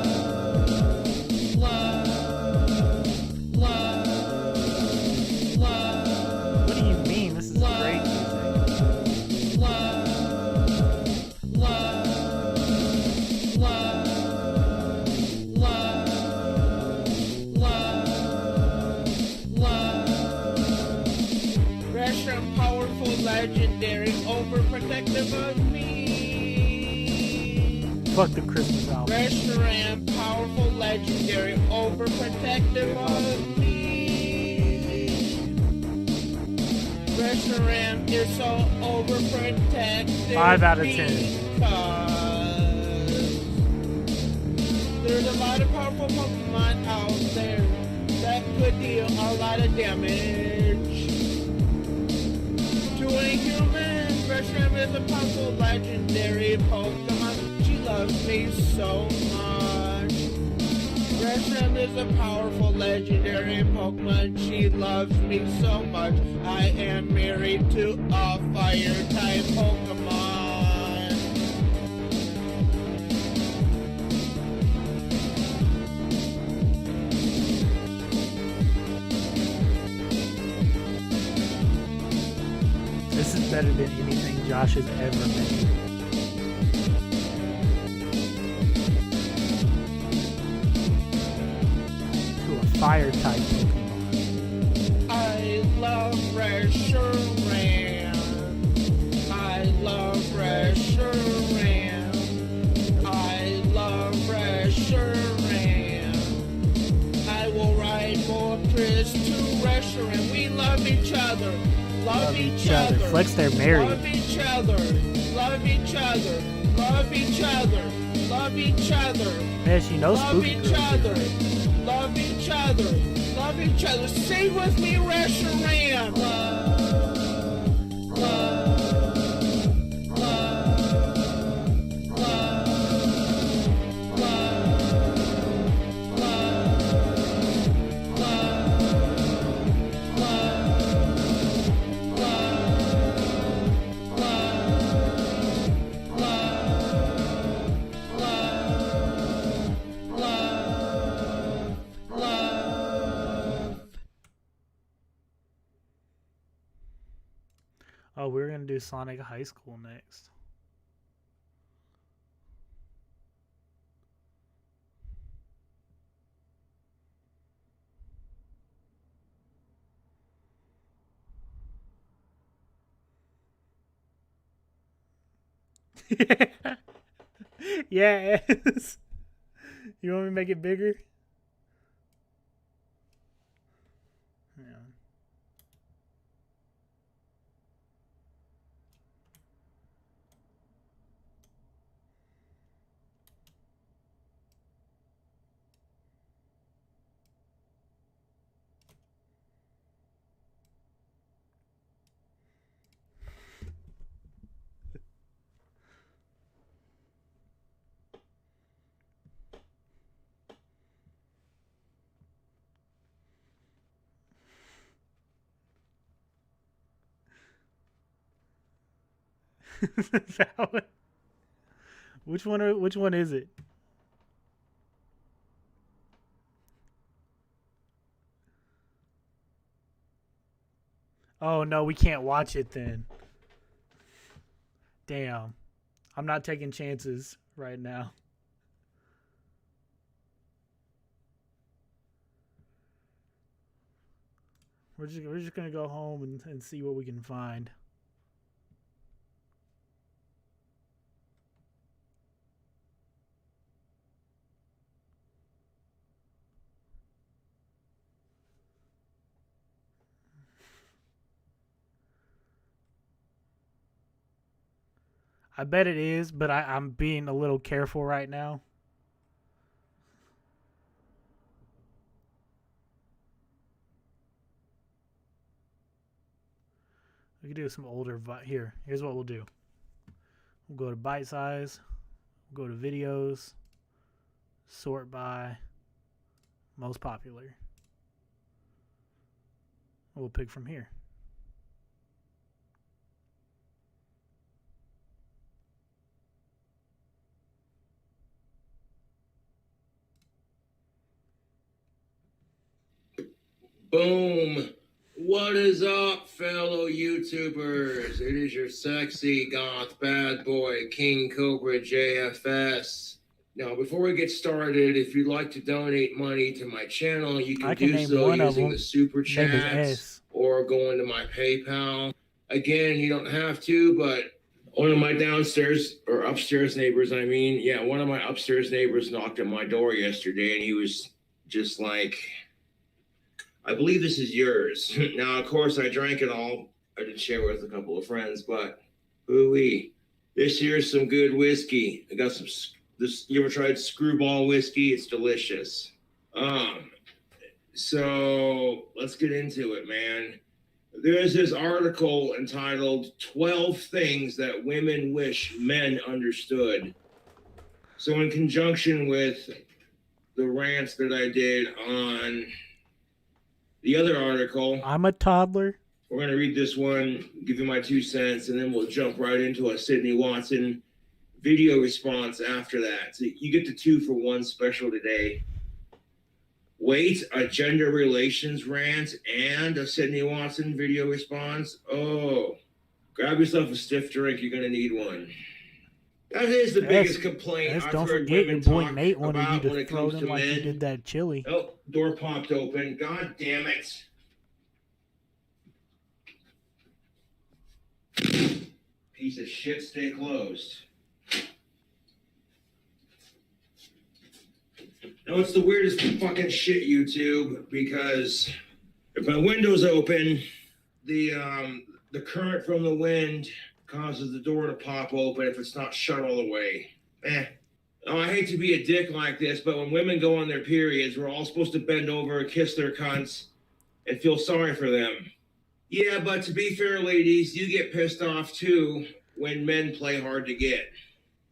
overprotective of me. Fuck the Christmas album. Reshiram, powerful, legendary, overprotective of me. Reshiram is so overprotective. 5 out of 10. Because there's a lot of powerful Pokemon out there that could deal a lot of damage to a human. Reshiram is a powerful, legendary Pokemon. She loves me so much. Reshiram is a powerful, legendary Pokemon. She loves me so much. I am married to a fire-type Pokemon. This is better than anything Josh has ever made. To a fire type Pokemon. I love Reshiram. I love Reshiram. I love Reshiram. I will ride Moltres to Reshiram. We love each other. Love each other. Flex, they're married. Love each other. Love each other. Love each other. Love each other. Man, she knows Love Spooky each Girl. other. Love each other. Love each other. Say with me, Reshiram. Love. Love. Oh, we're gonna do Sonic High School next. Yes. You want me to make it bigger? Yeah. That one. Which one is it? Oh no, we can't watch it then. Damn. I'm not taking chances right now. We're just gonna go home and see what we can find. I bet it is, but I'm being a little careful right now. We could do some older. Here's what we'll do. We'll go to bite size. We'll go to videos. Sort by most popular. We'll pick from here. Boom. What is up, fellow YouTubers? It is your sexy goth bad boy, King Cobra JFS. Now, before we get started, if you'd like to donate money to my channel, you can do so using the super chats or going to my PayPal. Again, you don't have to, but One of my downstairs or upstairs neighbors, one of my upstairs neighbors knocked at my door yesterday, and he was just like, I believe this is yours. Now, of course, I drank it all. I did share with a couple of friends, but ooh-wee. This here's some good whiskey. I got some, you ever tried Screwball whiskey? It's delicious. So let's get into it, man. There's this article entitled 12 Things That Women Wish Men Understood. So in conjunction with the rants that I did on the other article, I'm a toddler. We're going to read this one, give you my 2 cents, and then we'll jump right into a Sydney Watson video response after that. So you get the 2 for 1 special today. Wait, a gender relations rant and a Sydney Watson video response? Oh, grab yourself a stiff drink. You're going to need one. That is the biggest complaint I've don't heard forget women your boy talk Nate wanted about you when to it throw comes them to like you men. did that chili. Oh, door popped open. God damn it. Piece of shit, stay closed. No, it's the weirdest fucking shit, YouTube, because if my window's open, the current from the wind causes the door to pop open if it's not shut all the way. Oh, I hate to be a dick like this, but when women go on their periods, we're all supposed to bend over, kiss their cunts, and feel sorry for them. Yeah, but to be fair, ladies, you get pissed off too when men play hard to get.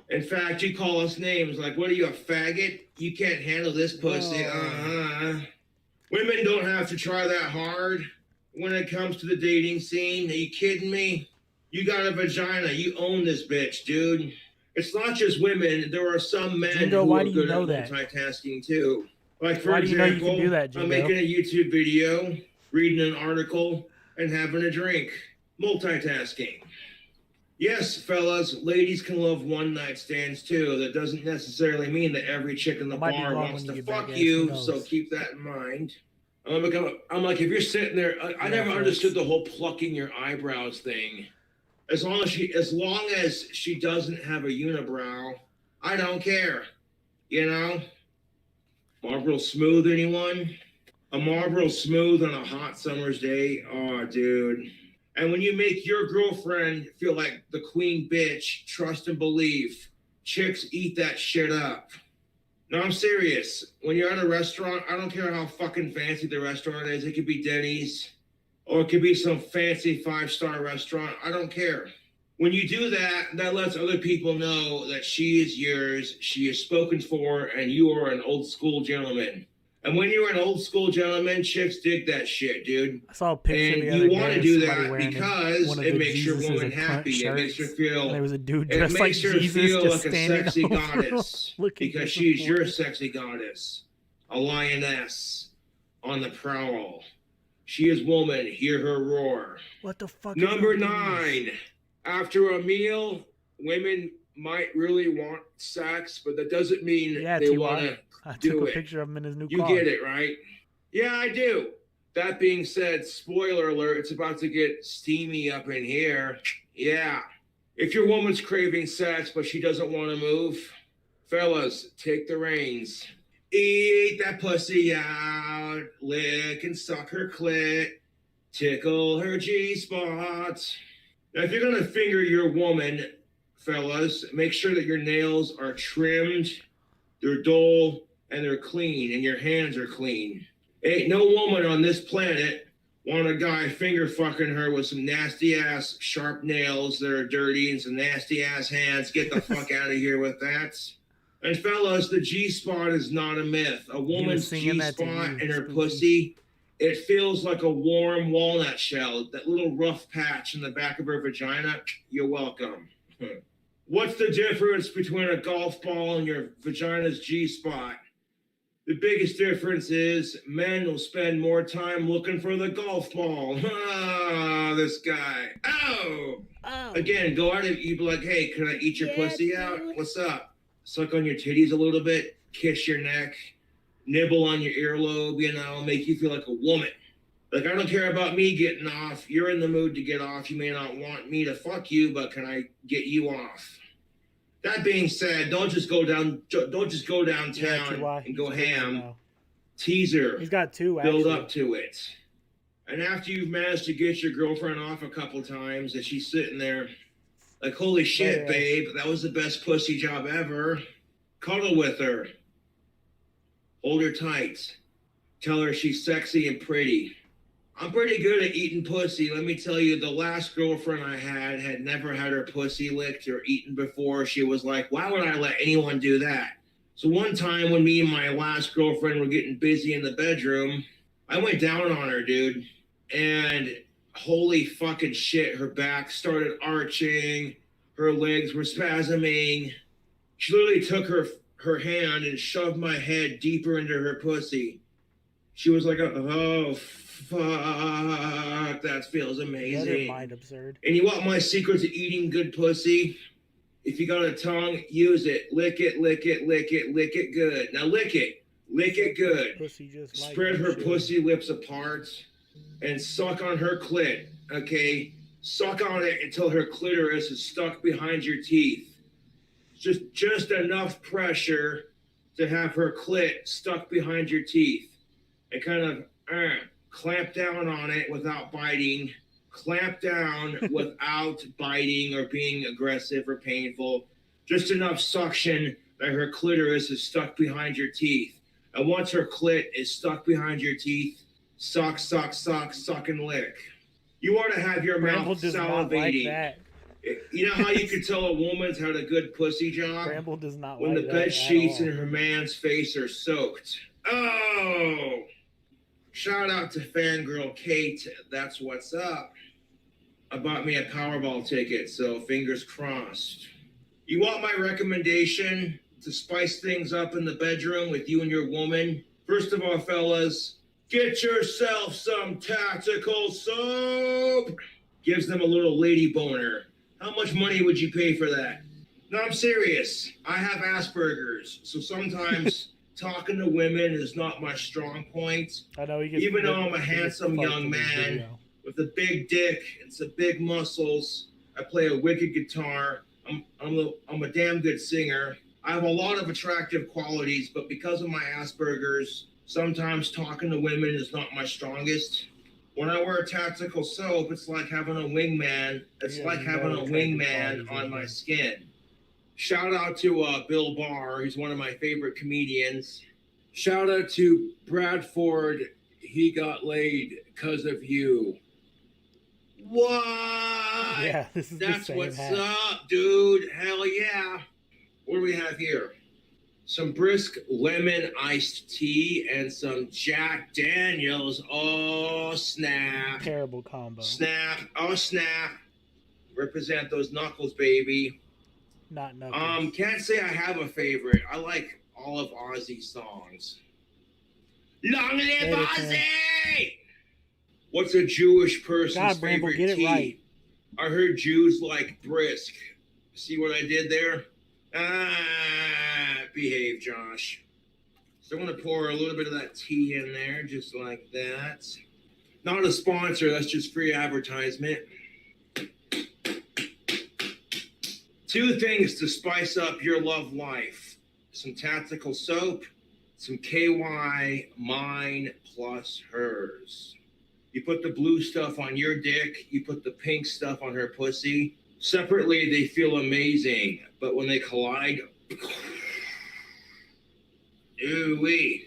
In fact, you call us names like, what are you, a faggot? You can't handle this pussy. Women don't have to try that hard when it comes to the dating scene. Are you kidding me? You got a vagina. You own this bitch, dude. It's not just women. There are some men Jingo, who why are do you good know at that? multitasking too. Like, for Why do you know you example, can do that, I'm Jingo? making a YouTube video, reading an article, and having a drink. Multitasking. Yes, fellas, ladies can love one-night stands too. That doesn't necessarily mean that every chick in the Might be bar wrong wants when to you get back fuck in, who you, knows? so keep that in mind. I'm like, if you're sitting there, I never thanks. understood the whole plucking your eyebrows thing. As long as she doesn't have a unibrow, I don't care. You know? Marlboro Smooth, anyone? A Marlboro Smooth on a hot summer's day? Oh, dude. And when you make your girlfriend feel like the queen bitch, trust and believe. Chicks eat that shit up. No, I'm serious. When you're at a restaurant, I don't care how fucking fancy the restaurant is. It could be Denny's, or it could be some fancy 5-star restaurant. I don't care. When you do that, that lets other people know that she is yours, she is spoken for, and you are an old school gentleman. And when you're an old school gentleman, chicks dig that shit, dude. I saw a picture And the other you day want to of do somebody that wearing because one of it the makes your Jesuses woman of Crunch happy. It makes her shirts. feel. And there was a dude It dressed like makes her Jesus feel just like a standing sexy over goddess looking because she's your disappointed. sexy goddess, a lioness on the prowl. She is woman. Hear her roar. What the fuck? Number is 9. After a meal, women might really want sex, but that doesn't mean Yeah, they T.Y. want to I took do a it. picture of him in his new You car. get it, right? Yeah, I do. That being said, spoiler alert, it's about to get steamy up in here. Yeah. If your woman's craving sex, but she doesn't want to move, fellas, take the reins. Eat that pussy out, lick and suck her clit, tickle her G-spot. Now, if you're going to finger your woman, fellas, make sure that your nails are trimmed, they're dull, and they're clean, and your hands are clean. Ain't no woman on this planet want a guy finger fucking her with some nasty ass sharp nails that are dirty and some nasty ass hands. Get the fuck out of here with that. And fellas, the G-spot is not a myth. A woman's singing that to G-spot you, in her Spooky. pussy, it feels like a warm walnut shell. That little rough patch in the back of her vagina, you're welcome. What's the difference between a golf ball and your vagina's G-spot? The biggest difference is men will spend more time looking for the golf ball. Ah, this guy. Oh! Again, go out and you be like, hey, can I eat your pussy out? What's up? Suck on your titties a little bit, kiss your neck, nibble on your earlobe, you know, make you feel like a woman. Like, I don't care about me getting off. You're in the mood to get off. You may not want me to fuck you, but can I get you off? That being said, don't just go downtown and go ham. Teaser. He's got two. Build up to it. And after you've managed to get your girlfriend off a couple times, and she's sitting there like, holy shit, babe, that was the best pussy job ever. Cuddle with her. Hold her tight. Tell her she's sexy and pretty. I'm pretty good at eating pussy. Let me tell you, the last girlfriend I had never had her pussy licked or eaten before. She was like, why would I let anyone do that? So one time when me and my last girlfriend were getting busy in the bedroom, I went down on her, dude. And holy fucking shit, her back started arching. Her legs were spasming. She literally took her hand and shoved my head deeper into her pussy. She was like, oh, fuck, that feels amazing. Mind absurd. And you want my secret to eating good pussy? If you got a tongue, use it. Lick it, lick it, lick it, lick it good. Now lick it. Lick it good. Pussy just Spread her pussy lips apart and suck on her clit, okay? Suck on it until her clitoris is stuck behind your teeth. Just enough pressure to have her clit stuck behind your teeth. And kind of clamp down on it without biting. Clamp down without biting or being aggressive or painful. Just enough suction that her clitoris is stuck behind your teeth. And once her clit is stuck behind your teeth, suck, suck, suck, suck and lick. You want to have your mouth salivating. Like you know how you can tell a woman's had a good pussy job? Bramble does not when like the that bed sheets at all. in her man's face are soaked. Oh! Shout out to fangirl Kate. That's what's up. I bought me a Powerball ticket, so fingers crossed. You want my recommendation to spice things up in the bedroom with you and your woman? First of all, fellas, get yourself some tactical soap. Gives them a little lady boner. How much money would you pay for that? No, I'm serious. I have Asperger's, so sometimes talking to women is not my strong point. I know even though I'm a handsome young man with a big dick and some big muscles, I play a wicked guitar. I'm a damn good singer. I have a lot of attractive qualities, but because of my Asperger's, sometimes talking to women is not my strongest. When I wear tactical soap, it's like having a wingman. It's like having a wingman on my skin. Shout out to Bill Barr. He's one of my favorite comedians. Shout out to Bradford. He got laid because of you. What? Yeah, this is That's the same what's hat. up, dude. Hell yeah. What do we have here? Some brisk lemon iced tea and some Jack Daniels. Oh, snap. Terrible combo. Snap. Oh, snap. Represent those knuckles, baby. Not knuckles. Can't say I have a favorite. I like all of Ozzy's songs. Long live Ozzy! What's a Jewish person's God, Bramble, favorite get it tea? right. I heard Jews like brisk. See what I did there? Behave, Josh. So I'm going to pour a little bit of that tea in there, just like that. Not a sponsor, that's just free advertisement. 2 things to spice up your love life. Some tactical soap, some KY, mine plus hers. You put the blue stuff on your dick, you put the pink stuff on her pussy. Separately, they feel amazing, but when they collide, ooh-wee.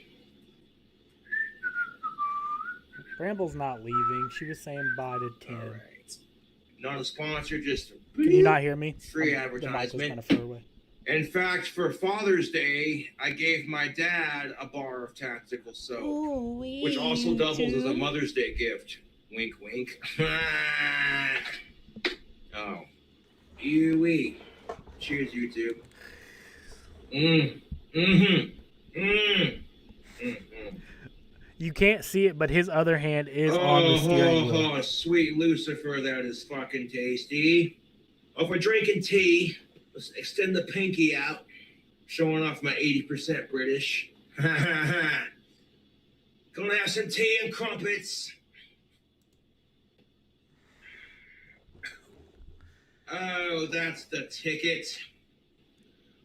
Bramble's not leaving. She was saying bye to Tim. All right. Not a sponsor, just Can you not hear me? free The mic was advertisement. kind of far away. In fact, for Father's Day, I gave my dad a bar of tactical soap, which also doubles as a Mother's Day gift. Wink, wink. Oh. Ew-wee. Cheers, YouTube. You can't see it, but his other hand is on the steering wheel. Oh, sweet Lucifer, that is fucking tasty. Oh, if we're drinking tea, let's extend the pinky out, showing off my 80% British. Gonna have some tea and crumpets. Oh, that's the ticket.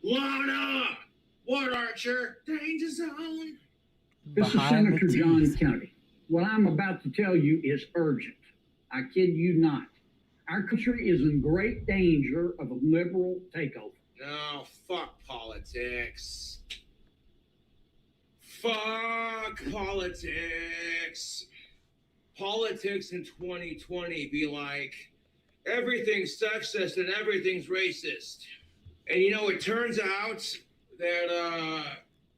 Lana! What, Archer? Danger zone? This is Behind the Senator John tees. County. What I'm about to tell you is urgent. I kid you not. Our country is in great danger of a liberal takeover. No, fuck politics. Fuck politics. Politics in 2020 be like, everything's sexist and everything's racist. And you know, it turns out that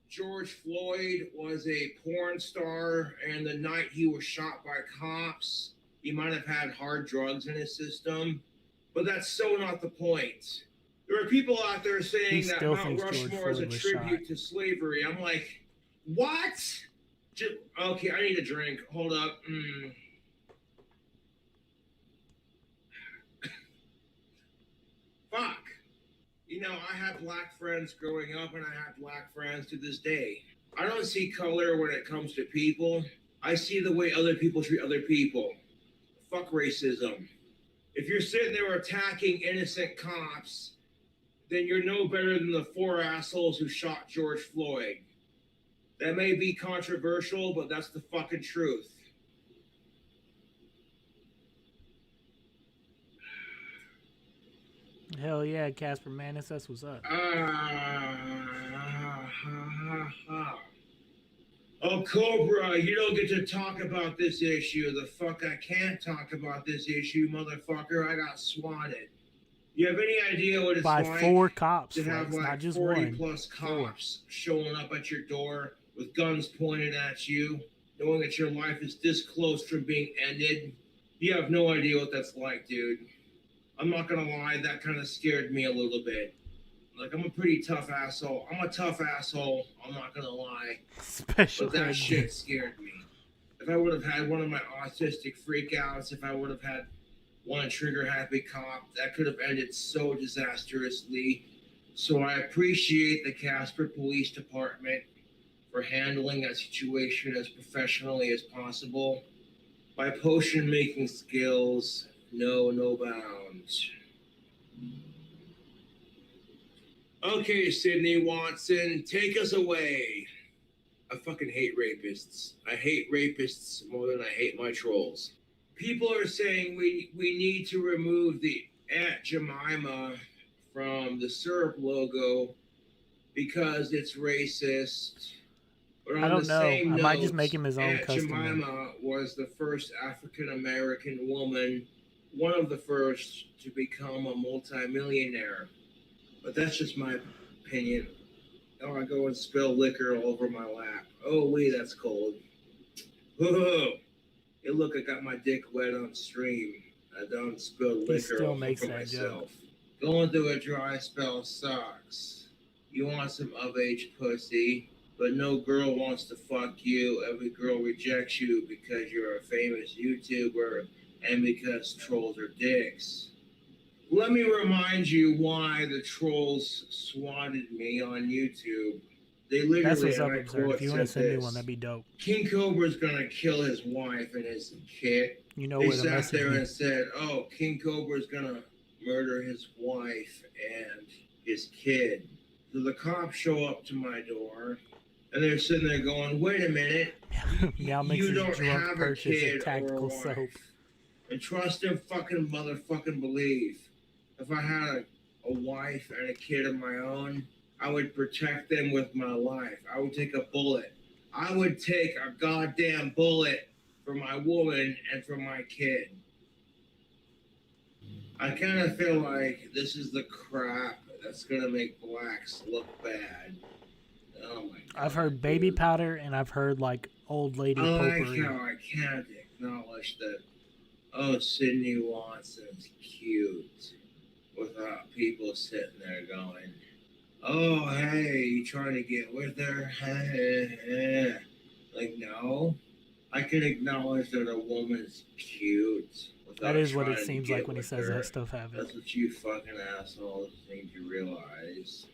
George Floyd was a porn star, and the night he was shot by cops, he might have had hard drugs in his system. But that's so not the point. There are people out there saying that Mount Rushmore is a tribute to slavery. I'm like, what? Okay, I need a drink. Hold up. Fuck. You know, I had black friends growing up, and I have black friends to this day. I don't see color when it comes to people. I see the way other people treat other people. Fuck racism. If you're sitting there attacking innocent cops, then you're no better than the 4 assholes who shot George Floyd. That may be controversial, but that's the fucking truth. Hell yeah, Casper Manis, that's what's up. Oh, Cobra, you don't get to talk about this issue. The fuck I can't talk about this issue, motherfucker. I got swatted. You have any idea what it's By like 4 cops, to have Flex, like not just 40 one. plus cops showing up at your door with guns pointed at you, knowing that your life is this close from being ended? You have no idea what that's like, dude. I'm not gonna lie, that kind of scared me a little bit. Like, I'm a pretty tough asshole. I'm a tough asshole, I'm not gonna lie. Special But that ed. shit scared me. If I would have had one of my autistic freakouts, if I would have had one trigger-happy cop, that could have ended so disastrously. So I appreciate the Casper Police Department for handling that situation as professionally as possible. My potion-making skills know no bounds. Okay, Sydney Watson, take us away. I fucking hate rapists. I hate rapists more than I hate my trolls. People are saying we need to remove the Aunt Jemima from the syrup logo because it's racist. But on I don't the know. same I might just note, make him his own Aunt custom Jemima was the first African American woman, one of the first to become a multimillionaire. But that's just my opinion. Oh, I go and spill liquor all over my lap. Oh, wait, that's cold. Whoa. Hey, look, I got my dick wet on stream. I don't spill liquor still all makes over that myself. Going through a dry spell sucks. You want some of-age pussy, but no girl wants to fuck you. Every girl rejects you because you're a famous YouTuber and because trolls are dicks. Let me remind you why the trolls swatted me on YouTube. They literally, That's what's up, and I Absurd. quote, If you want to said send me this: one, that'd be dope. King Cobra's gonna kill his wife and his kid. You know They where the sat message there and is. said, "Oh, King Cobra's gonna murder his wife and his kid." So the cops show up to my door, and they're sitting there going, "Wait a minute, Meow makes you his don't drunk have a purchase kid of or a tactical wife." soap. And trust and fucking motherfucking believe. If I had a wife and a kid of my own, I would protect them with my life. I would take a bullet. I would take a goddamn bullet for my woman and for my kid. I kind of feel like this is the crap that's gonna make blacks look bad. Oh my God. I've heard baby powder and I've heard like old lady I like potpourri. how I can't acknowledge that, oh, Sydney Watson's cute, without people sitting there going, oh, hey, you trying to get with her? Hey. Like, no. I can acknowledge that a woman's cute. That is what it trying to seems get like when he with says her. that stuff happens. That's what you fucking assholes need to realize.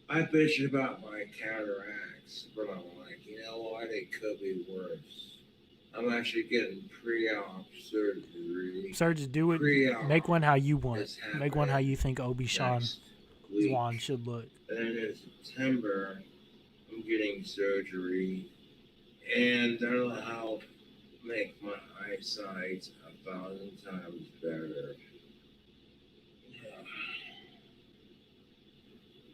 I bitch about my cataracts, but I'm like, you know what? It could be worse. I'm actually getting pre-op surgery. Sir, just do it. Pre-op Make one how you want. is Make one how you think Obi-Wan next week. should look. And then in September, I'm getting surgery, and that'll help make my eyesight 1,000 times better.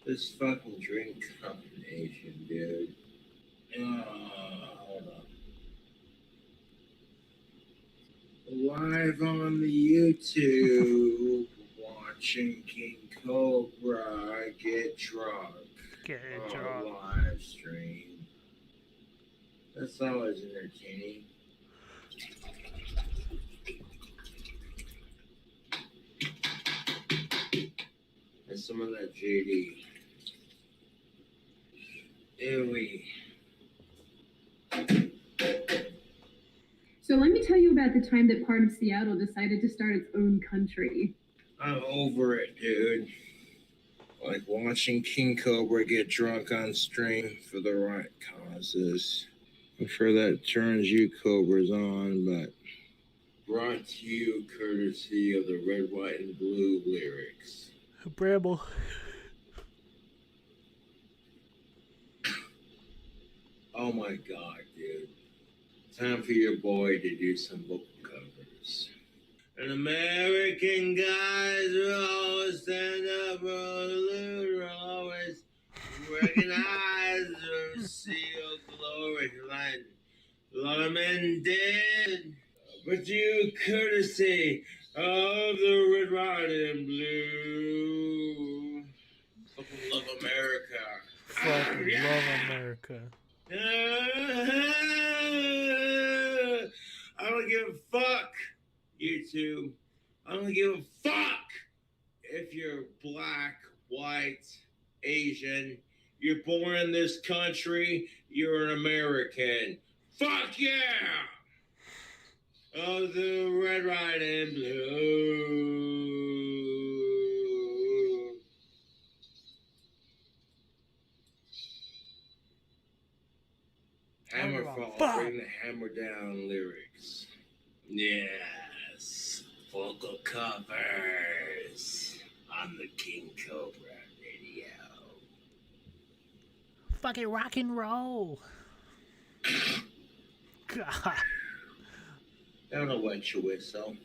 This fucking drink combination, dude. Hold on. Live on the YouTube, watching King Cobra get drunk. Get on drunk. a live stream. That's always entertaining. And some of that JD. Ewy. So let me tell you about the time that part of Seattle decided to start its own country. I'm over it, dude. Like watching King Cobra get drunk on stream for the right causes. I'm sure that turns you Cobras on, but brought to you courtesy of the Red, White, and Blue lyrics. Bramble. Oh my god, dude. Time for your boy to do some vocal covers. And American guys will always stand up for the will always recognize the seal glory like a lot of men did. But you courtesy of the Red, White, and Blue. Fucking love America. Fucking love America. I don't give a fuck, YouTube. I don't give a fuck if you're black, white, Asian. You're born in this country. You're an American. Fuck yeah! Oh, the Red, White, and Blue. Hammerfall, bring the hammer down lyrics. Yes, vocal covers on the King Cobra radio. Fucking rock and roll. God. I don't know what you whistle.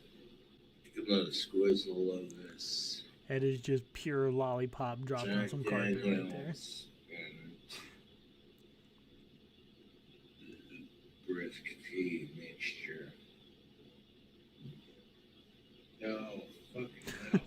Give another squizzle of this. That is just pure lollipop dropped on some carpet right there. Brisk tea mixture. No, fucking hell.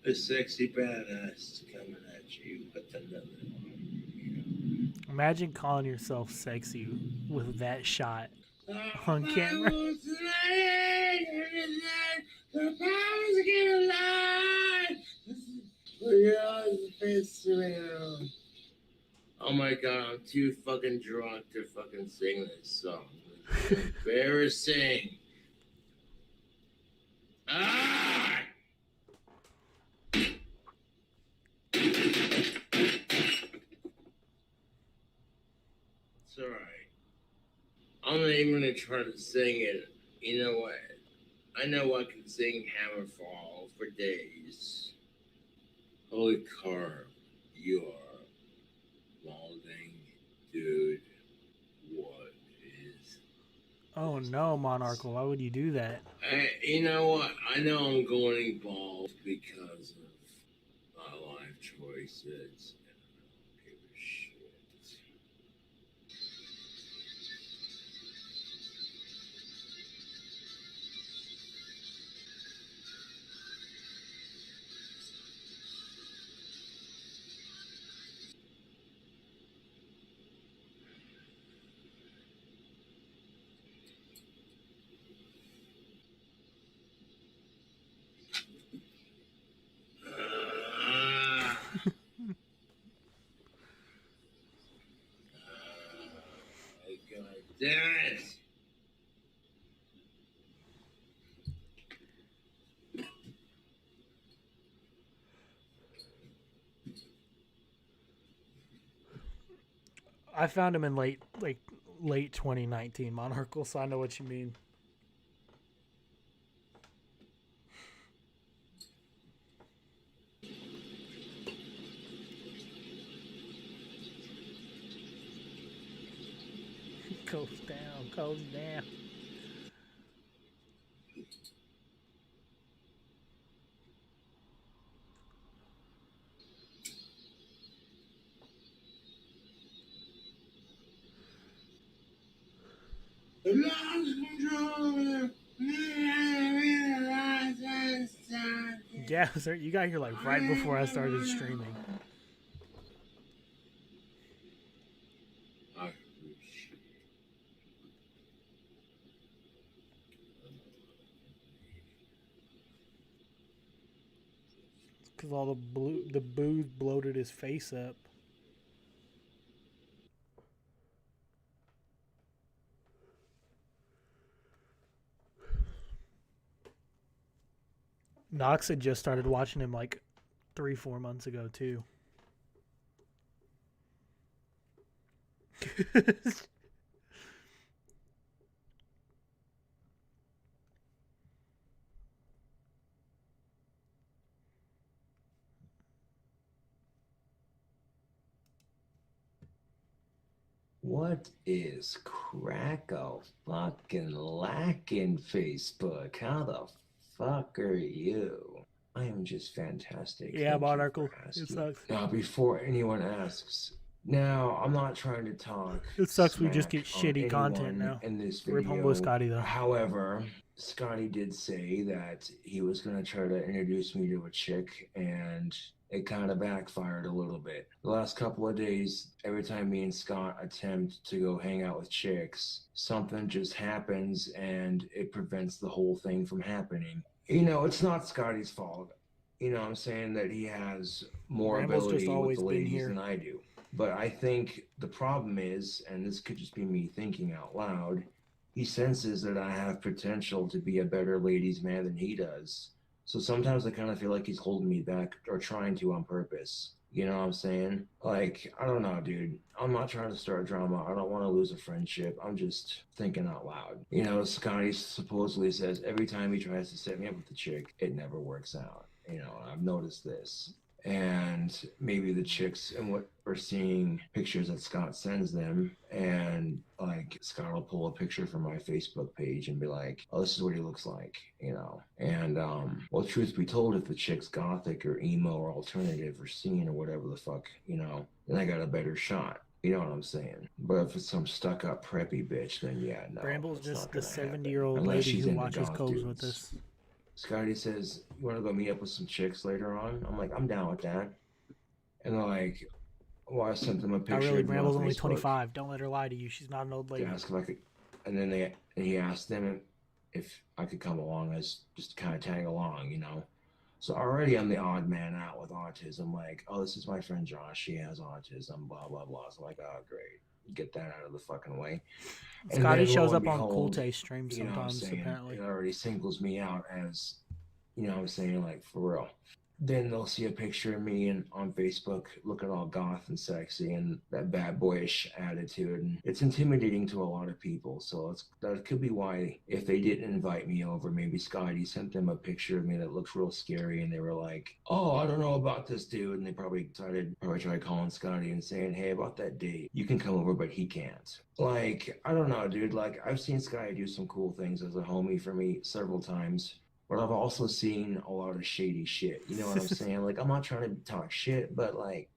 A sexy badass coming at you with another one. Imagine calling yourself sexy with that shot on camera. The powers get alive. Put your eyes face around. Oh my god, I'm too fucking drunk to fucking sing this song. It's embarrassing. Ah! It's alright. I'm not even gonna try to sing it. You know what? I know I can sing Hammerfall for days. Holy carb, you are balding, dude. What is... Oh no, Monarch, why would you do that? You know what? I know I'm going bald because of my life choices. And I don't give a shit. Damn it! I found him in late 2019, Monarchal, so I know what you mean. Goes down. Yeah, sir, you got here like right before I started streaming. Because all the booze bloated his face up. Knox had just started watching him like 3-4 months ago too. What is crack-a-fucking-lacking, Facebook? How the fuck are you? I am just fantastic. Yeah, Monarchal. It sucks. Now, before anyone asks, now I'm not trying to talk. It sucks we just get shitty content now. In this video. Rip Homeboy Scotty though. However, Scotty did say that he was gonna try to introduce me to a chick, and it kind of backfired a little bit. The last couple of days, every time me and Scott attempt to go hang out with chicks, something just happens and it prevents the whole thing from happening. You know, it's not Scotty's fault. You know what I'm saying? That he has more ability with the ladies than I do. But I think the problem is, and this could just be me thinking out loud, he senses that I have potential to be a better ladies' man than he does. So sometimes I kind of feel like he's holding me back or trying to on purpose. You know what I'm saying? Like, I don't know, dude. I'm not trying to start drama. I don't want to lose a friendship. I'm just thinking out loud. You know, Scotty supposedly says every time he tries to set me up with a chick, it never works out. You know, I've noticed this. And maybe the chicks and what we're seeing pictures that Scott sends them, and like Scott will pull a picture from my Facebook page and be like, oh, this is what he looks like, you know. And well, truth be told, if the chick's gothic or emo or alternative or scene or whatever the fuck, you know, then I got a better shot. You know what I'm saying? But if it's some stuck-up preppy bitch, then yeah, no. Bramble's just the 70-year-old lady who watches Coves with us. Scotty says, you want to go meet up with some chicks later on? I'm like, I'm down with that. And they're like, well, I sent them a picture. Not really, Bramble's only 25. Don't let her lie to you. She's not an old lady. Ask if I could, and then he asked them if I could come along as just kind of tag along, you know. So already I'm the odd man out with autism. Like, oh, this is my friend Josh. She has autism, blah, blah, blah. So I'm like, oh, great. Get that out of the fucking way. Scotty shows up on Cool Taste streams sometimes, apparently. It already singles me out as, you know what I'm saying, like, for real. Then they'll see a picture of me on Facebook looking all goth and sexy and that bad boyish attitude. And it's intimidating to a lot of people. So that could be why, if they didn't invite me over, maybe Scotty sent them a picture of me that looks real scary. And they were like, oh, I don't know about this dude. And they probably tried calling Scotty and saying, hey, about that date, you can come over, but he can't. Like, I don't know, dude. Like, I've seen Scotty do some cool things as a homie for me several times. But I've also seen a lot of shady shit. You know what I'm saying? Like, I'm not trying to talk shit, but like,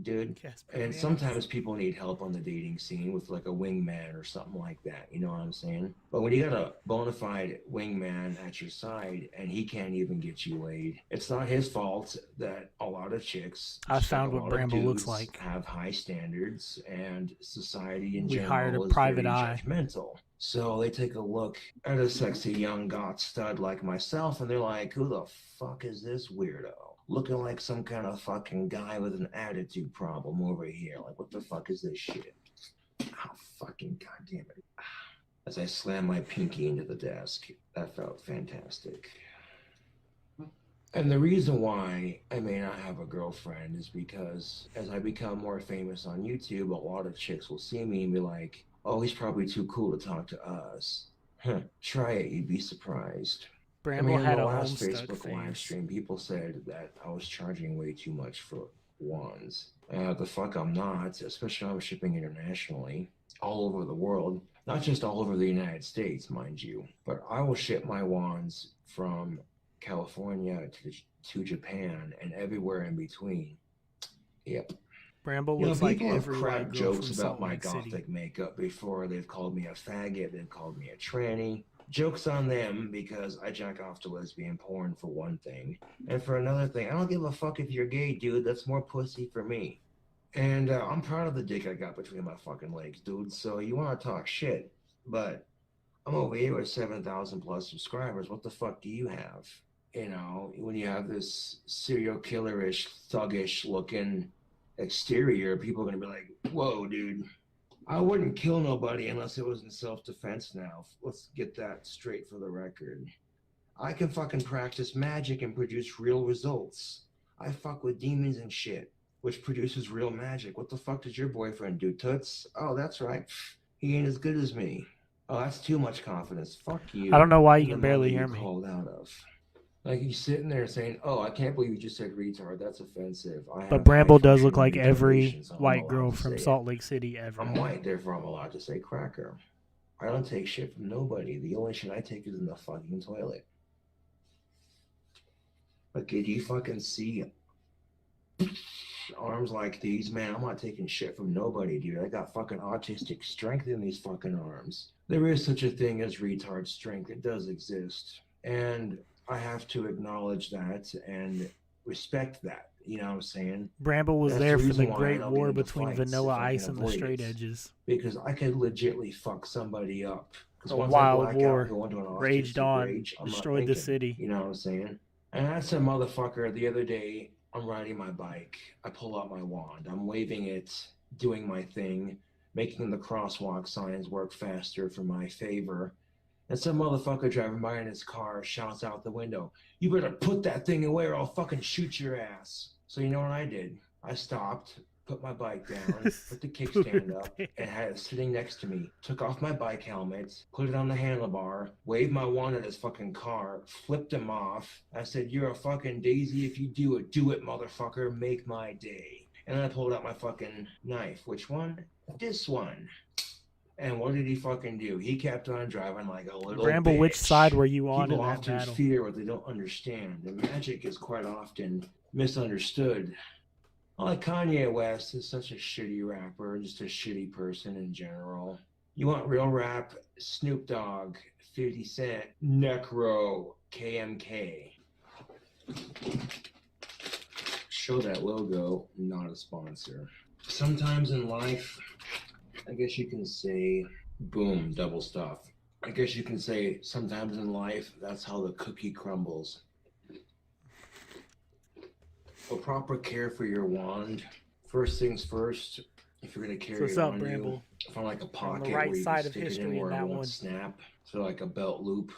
dude. And sometimes people need help on the dating scene with like a wingman or something like that. You know what I'm saying? But when you got a bona fide wingman at your side and he can't even get you laid, it's not his fault that a lot of chicks. I found what Bramble looks like. Have high standards, and society in general hired a is private very eye. Judgmental. So they take a look at a sexy young goth stud like myself, and they're like, who the fuck is this weirdo? Looking like some kind of fucking guy with an attitude problem over here. Like, what the fuck is this shit? Oh, fucking goddamn it. As I slam my pinky into the desk, that felt fantastic. And the reason why I may not have a girlfriend is because as I become more famous on YouTube, a lot of chicks will see me and be like, oh, he's probably too cool to talk to us. Huh, try it, you'd be surprised. Bramble had in the a last Homestuck Facebook live phase. stream, people said that I was charging way too much for wands. The fuck I'm not, especially when I'm shipping internationally, all over the world. Not just all over the United States, mind you, but I will ship my wands from California to Japan and everywhere in between. Yep. Bramble looks like people have every white cracked girl jokes from about Salt my Lake City. gothic makeup before. They've called me a faggot. They've called me a tranny. Joke's on them because I jack off to lesbian porn for one thing. And for another thing, I don't give a fuck if you're gay, dude. That's more pussy for me. And I'm proud of the dick I got between my fucking legs, dude. So you want to talk shit, but I'm over here with 7,000 plus subscribers. What the fuck do you have? You know, when you have this serial killer-ish, thuggish looking exterior, people are going to be like, whoa, dude. I wouldn't kill nobody unless it was in self-defense now. Let's get that straight for the record. I can fucking practice magic and produce real results. I fuck with demons and shit, which produces real magic. What the fuck does your boyfriend do, Toots? Oh, that's right. He ain't as good as me. Oh, that's too much confidence. Fuck you. I don't know why you And can the barely mother hear you me. called out of. Like, he's sitting there saying, oh, I can't believe you just said retard. That's offensive. But Bramble does look like high-functioning every retardation, so I'm white allowed girl to from say it. Salt Lake City ever. I'm white, therefore I'm allowed to say cracker. I don't take shit from nobody. The only shit I take is in the fucking toilet. But could you fucking see arms like these? Man, I'm not taking shit from nobody, dude. I got fucking autistic strength in these fucking arms. There is such a thing as retard strength. It does exist. And I have to acknowledge that and respect that. You know what I'm saying? Bramble was That's there for reason the why I Great don't get War into between fights Vanilla if I can Ice and the avoid Straight it. Edges. Because I could legitly fuck somebody up. Because A once I wild black war out, go into an raged autistic on, rage, I'm not destroyed the thinking. city. You know what I'm saying? And that's a motherfucker. The other day, I'm riding my bike. I pull out my wand. I'm waving it, doing my thing, making the crosswalk signs work faster for my favor. And some motherfucker driving by in his car shouts out the window, "You better put that thing away or I'll fucking shoot your ass." So you know what I did? I stopped, put my bike down, put the kickstand up, and had it sitting next to me. Took off my bike helmet, put it on the handlebar, waved my wand at his fucking car, flipped him off. I said, "You're a fucking daisy if you do it. Do it, motherfucker. Make my day." And then I pulled out my fucking knife. Which one? This one. And what did he fucking do? He kept on driving like a little Bramble, bitch. which side were you on People in that often battle? fear what they don't understand. And magic is quite often misunderstood. Like Kanye West is such a shitty rapper and just a shitty person in general. You want real rap? Snoop Dogg, 50 Cent, Necro, KMK. Show that logo, not a sponsor. Sometimes in life, I guess you can say, boom, double stuff. I guess you can say sometimes in life, that's how the cookie crumbles. A proper care for your wand. First things first, if you're going to carry What's it up, on Bramble? you, find like a On pocket the right where you side can of stick it history in where in it that won't one. snap. So like a belt loop.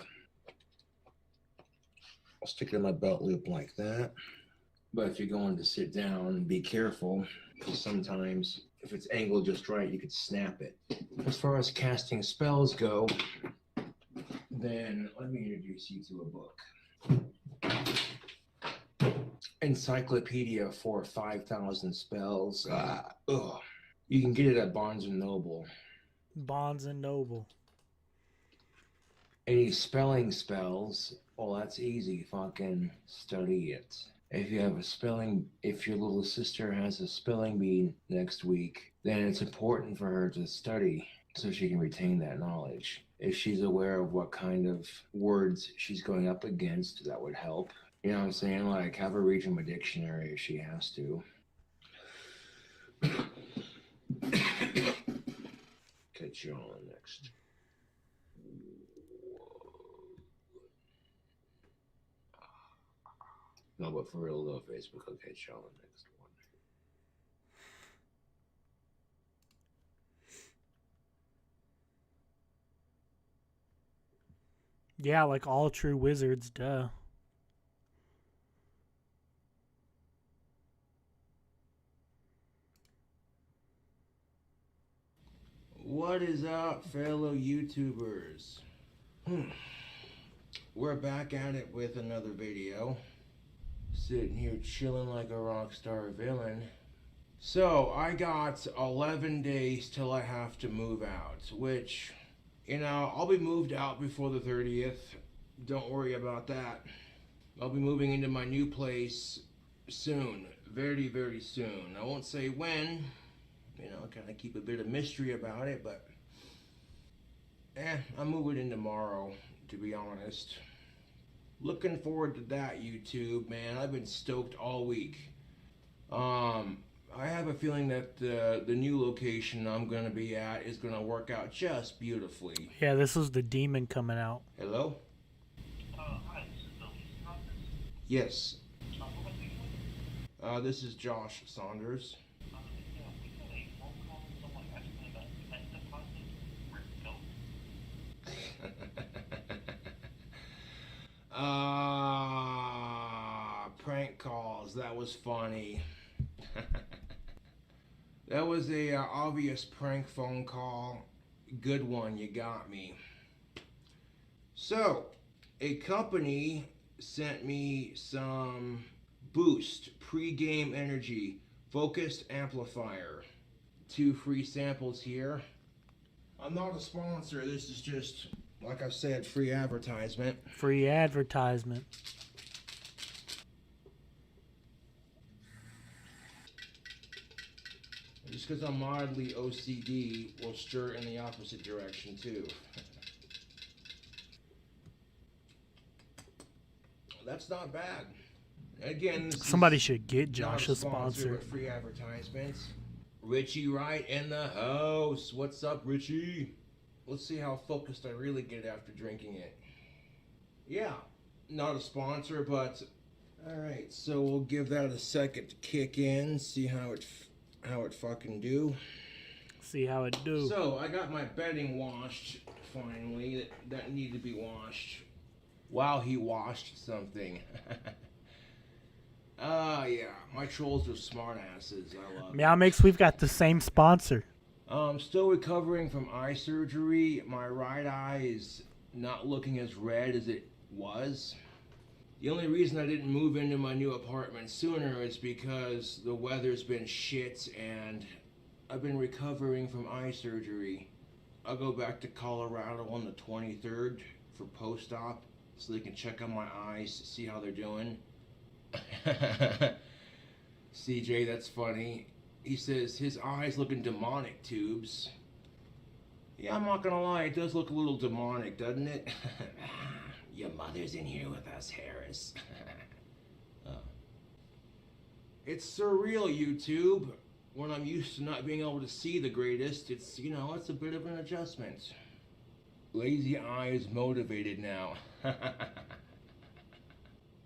I'll stick it in my belt loop like that. But if you're going to sit down, be careful, because sometimes if it's angled just right, you could snap it. As far as casting spells go, then let me introduce you to a book. Encyclopedia for 5,000 spells. You can get it at Barnes & Noble. Bonds and Noble. Any spelling spells, well, that's easy. Fucking study it. If you have a spelling, if your little sister has a spelling bee next week, then it's important for her to study so she can retain that knowledge. If she's aware of what kind of words she's going up against, that would help. You know what I'm saying? Like, have her read from a dictionary if she has to. Catch you on next. No, but for real though, Facebook, I'll catch you on the next one. Yeah, like all true wizards, duh. What is up, fellow YouTubers? We're back at it with another video. Sitting here chilling like a rock star villain. So, I got 11 days till I have to move out, which, you know, I'll be moved out before the 30th. Don't worry about that. I'll be moving into my new place soon. Very, very soon. I won't say when. You know, kind of keep a bit of mystery about it, but I'm moving in tomorrow, to be honest. Looking forward to that, YouTube, man. I've been stoked all week. I have a feeling that the new location I'm going to be at is going to work out just beautifully. Yeah, this is the demon coming out. Hello? Hi, this is the leasing office. Yes. Who am I speaking with? This is Josh Saunders. Yeah, we got a phone call from someone asking about cement deposit. Where'd it go? Prank calls. That was funny. That was a obvious prank phone call. Good one, you got me. So, a company sent me some Boost pre-game energy focused amplifier. 2 free samples here. I'm not a sponsor. This is just, like I said, free advertisement. Free advertisement. Just because I'm mildly OCD will stir in the opposite direction too. That's not bad. Again, this somebody is should get Josh not a sponsor. But free advertisements. Richie Wright in the house. What's up, Richie? Let's see how focused I really get after drinking it. Yeah, not a sponsor, but all right. So we'll give that a second to kick in. See how it fucking do. See how it do. So I got my bedding washed finally. That needed to be washed. Wow, he washed something. Yeah, my trolls are smartasses. I love it. Meow Mix, we've got the same sponsor. I'm still recovering from eye surgery. My right eye is not looking as red as it was. The only reason I didn't move into my new apartment sooner is because the weather's been shit and I've been recovering from eye surgery. I'll go back to Colorado on the 23rd for post-op so they can check on my eyes, see how they're doing. CJ, that's funny. He says his eyes looking demonic, Tubes. Yeah, I'm not gonna lie, it does look a little demonic, doesn't it? Your mother's in here with us, Harris. It's surreal, YouTube. When I'm used to not being able to see the greatest, it's, you know, it's a bit of an adjustment. Lazy Eye is motivated now.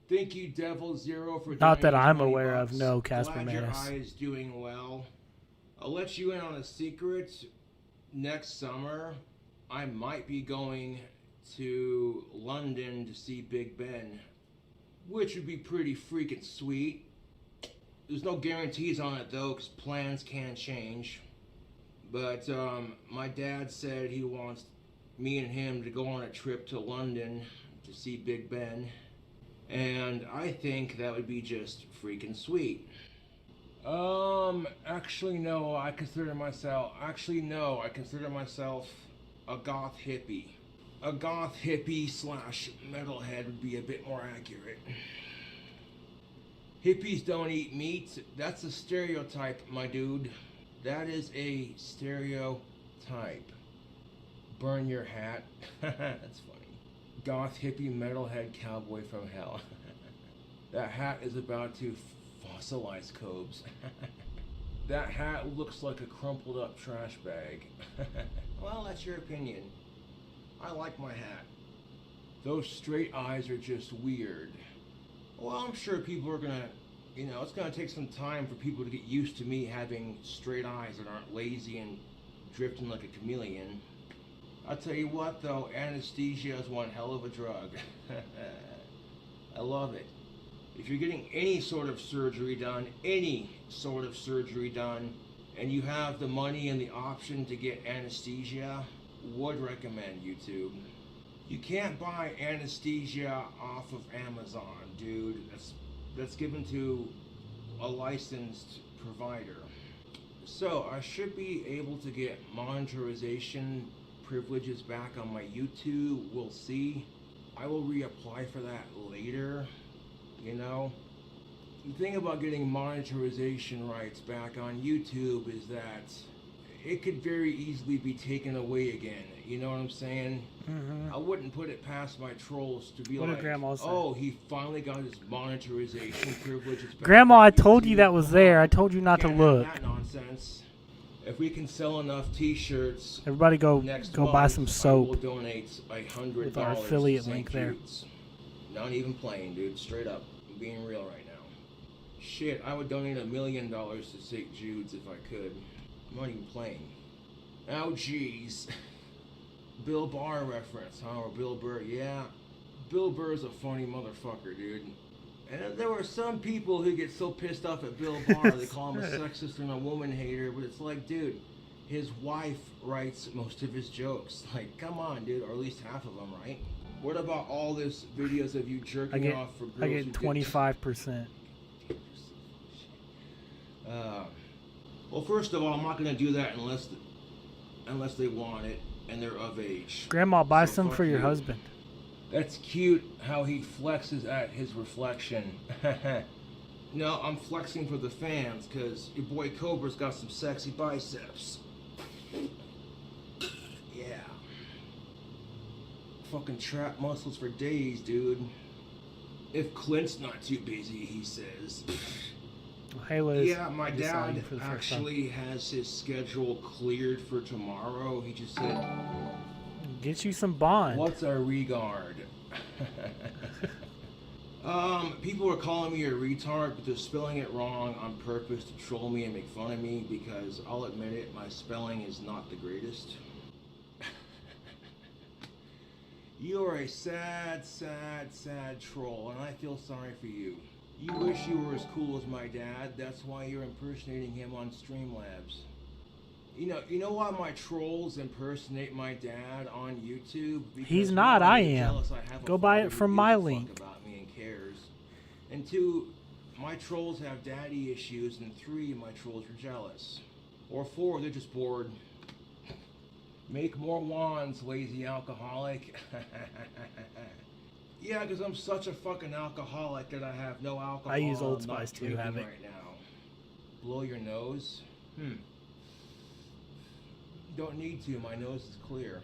Thank you, Devil Zero, for not that I'm $20. aware of. No, Casper Glad your Manus. eye is doing well. I'll let you in on a secret. Next summer, I might be going to London to see Big Ben, which would be pretty freaking sweet. There's no guarantees on it though, because plans can change. But my dad said he wants me and him to go on a trip to London to see Big Ben, and I think that would be just freaking sweet. Actually no, I consider myself a goth hippie. A goth hippie slash metalhead would be a bit more accurate. Hippies don't eat meat. That's a stereotype, my dude. That is a stereotype. Burn your hat. That's funny. Goth hippie metalhead cowboy from hell. That hat is about to fossilize Cobes. That hat looks like a crumpled up trash bag. Well, that's your opinion. I like my hat. Those straight eyes are just weird. Well, I'm sure people are gonna, you know, it's gonna take some time for people to get used to me having straight eyes that aren't lazy and drifting like a chameleon. I'll tell you what though, anesthesia is one hell of a drug. I love it. If you're getting any sort of surgery done, and you have the money and the option to get anesthesia, would recommend YouTube. You can't buy anesthesia off of Amazon, dude. That's given to a licensed provider. So I should be able to get monetization privileges back on my YouTube. We'll see. I will reapply for that later, you know. The thing about getting monetization rights back on YouTube is that it could very easily be taken away again. You know what I'm saying? I wouldn't put it past my trolls to be What did like, Grandma say? oh, he finally got his monetization privileges back. Grandma, on I told you YouTube. that was there. I told you not to Can't have look. that nonsense. If we can sell enough T-shirts, Everybody go buy month, some I will soap donate $100 with our to affiliate St. link there. Jude's. Not even playing, dude. Straight up, I'm being real right now. Shit, I would donate $1 million to St. Jude's if I could. I'm not even playing. Oh, jeez. Bill Barr reference, huh? Or Bill Burr? Yeah, Bill Burr's a funny motherfucker, dude. And there were some people who get so pissed off at Bill Barr, they call him a sexist and a woman hater, but it's like, dude, his wife writes most of his jokes. Like, come on, dude, or at least half of them, right? What about all this videos of you jerking off for girls I who get 25%. Well, first of all, I'm not gonna do that unless they want it and they're of age. Grandma, buy So some fuck for your you. husband. That's cute how he flexes at his reflection. No, I'm flexing for the fans because your boy Cobra's got some sexy biceps. Yeah. Fucking trap muscles for days, dude. If Clint's not too busy, he says. Hey, Liz. Yeah, my I just saw you dad for the first time. actually has his schedule cleared for tomorrow. He just said, Get you some Bond. what's a regard? People are calling me a retard, but they're spelling it wrong on purpose to troll me and make fun of me because I'll admit it, my spelling is not the greatest. You are a sad, sad, sad troll, and I feel sorry for you. You wish you were as cool as my dad. That's why you're impersonating him on Streamlabs. You know why my trolls impersonate my dad on YouTube? Because He's not, one, I they're am. jealous I have a Go buy father it who from gives my a fuck link. about me and cares. And two, my trolls have daddy issues. And three, my trolls are jealous. Or four, they're just bored. Make more wands, lazy alcoholic. Yeah, because I'm such a fucking alcoholic that I have no alcohol. I use Old I'm not Spice too, drinking have it. right now. Blow your nose? Don't need to, my nose is clear.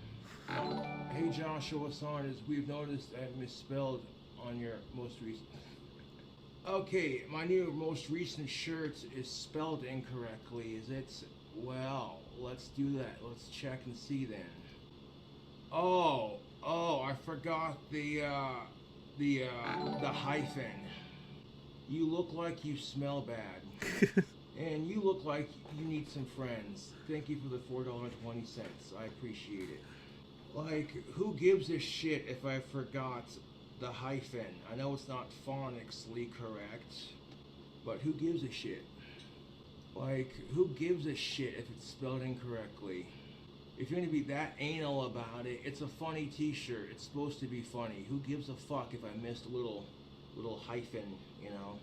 Hey Joshua Saunders, we've noticed I misspelled on your most recent... Okay, my new most recent shirt is spelled incorrectly. Is it? Well, let's do that. Let's check and see then. Oh, I forgot the hyphen. You look like you smell bad. And you look like you need some friends. Thank you for the $4.20. I appreciate it. Like, who gives a shit if I forgot the hyphen? I know it's not phonically correct, but who gives a shit? Like, who gives a shit if it's spelled incorrectly? If you're gonna be that anal about it, it's a funny t-shirt. It's supposed to be funny. Who gives a fuck if I missed a little hyphen, you know?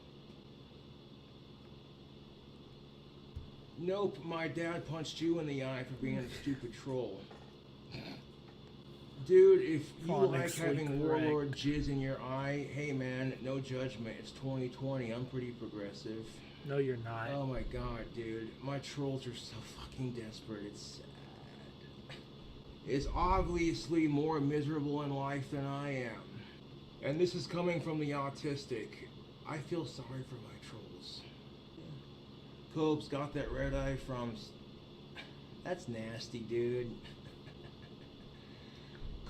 Nope, my dad punched you in the eye for being a stupid troll. Dude, if you like having Warlord jizz in your eye, hey man, no judgment. It's 2020. I'm pretty progressive. No, you're not. Oh my god, dude. My trolls are so fucking desperate. It's sad. Is obviously more miserable in life than I am. And this is coming from the autistic. I feel sorry for my trolls. Cope's got that red eye from... That's nasty, dude.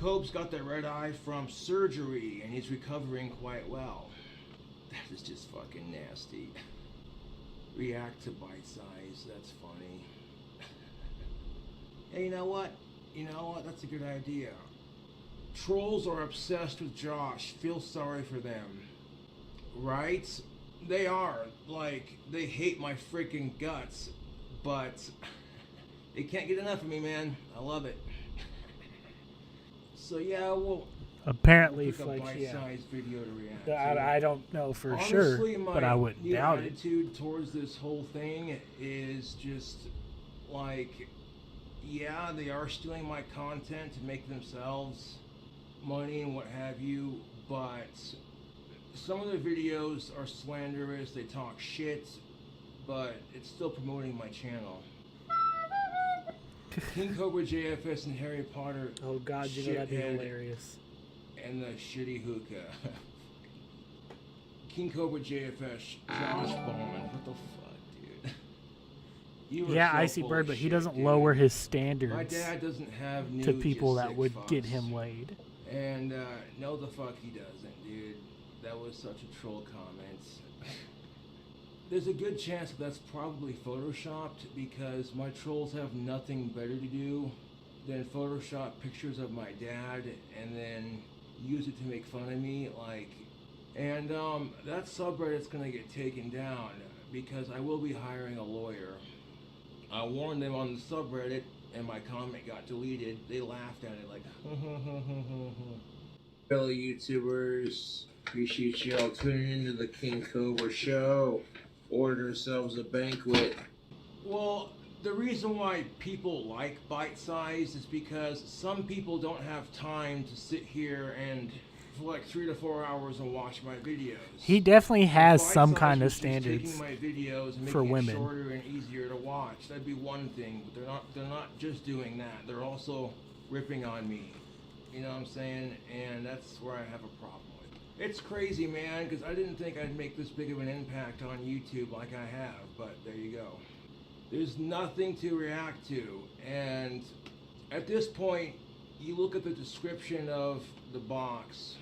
Cope's got that red eye from surgery, and he's recovering quite well. That is just fucking nasty. React to bite size, that's funny. Hey, you know what? That's a good idea. Trolls are obsessed with Josh. Feel sorry for them. Right? They are. Like, they hate my freaking guts. but it can't get enough of me, man. I love it. So yeah, well, apparently, took a like, bite-sized video to react to. I don't know for Honestly, sure, my but I wouldn't new doubt it. attitude towards this whole thing is just like, yeah, they are stealing my content to make themselves money and what have you, but some of the videos are slanderous, they talk shit, but it's still promoting my channel. King Cobra JFS and Harry Potter. Oh god, you know that'd be shithead, hilarious. And the shitty hookah. King Cobra JFS, Josh Bowman. What the fuck, dude? You Yeah, so Icy full Bird, of but he shit, doesn't dude. lower his My standards dad doesn't have to nude, people just that sick would fucks. get him laid. And no, the fuck he doesn't, dude. That was such a troll comment. There's a good chance that's probably photoshopped because my trolls have nothing better to do than Photoshop pictures of my dad and then use it to make fun of me, like. And that subreddit's gonna get taken down because I will be hiring a lawyer. I warned them on the subreddit and my comment got deleted. They laughed at it like, fellow YouTubers, appreciate you all tuning into the King Cobra show. Ordered ourselves a banquet. Well, the reason why people like bite size is because some people don't have time to sit here and for like 3 to 4 hours and watch my videos. He definitely has Bite some Size kind of was just standards taking my videos and for making it women. shorter and easier to watch. That'd be one thing, but they're not just doing that. They're also ripping on me. You know what I'm saying? And that's where I have a problem with. It's crazy, man, because I didn't think I'd make this big of an impact on YouTube like I have, but there you go. There's nothing to react to, and at this point, you look at the description of the box,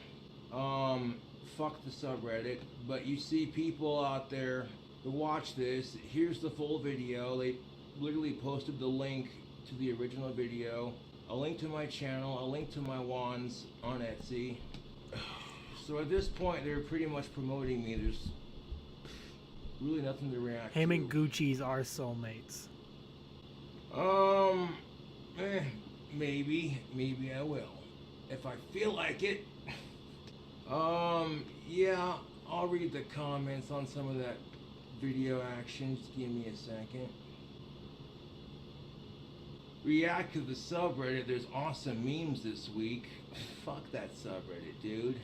fuck the subreddit, but you see people out there who watch this. Here's the full video. They literally posted the link to the original video, a link to my channel, a link to my wands on Etsy. So at this point, they're pretty much promoting me. There's really nothing to react Him to. and Gucci's are soulmates. Maybe I will. If I feel like it. Yeah, I'll read the comments on some of that video action. Just give me a second. React to the subreddit. There's awesome memes this week. Fuck that subreddit, dude.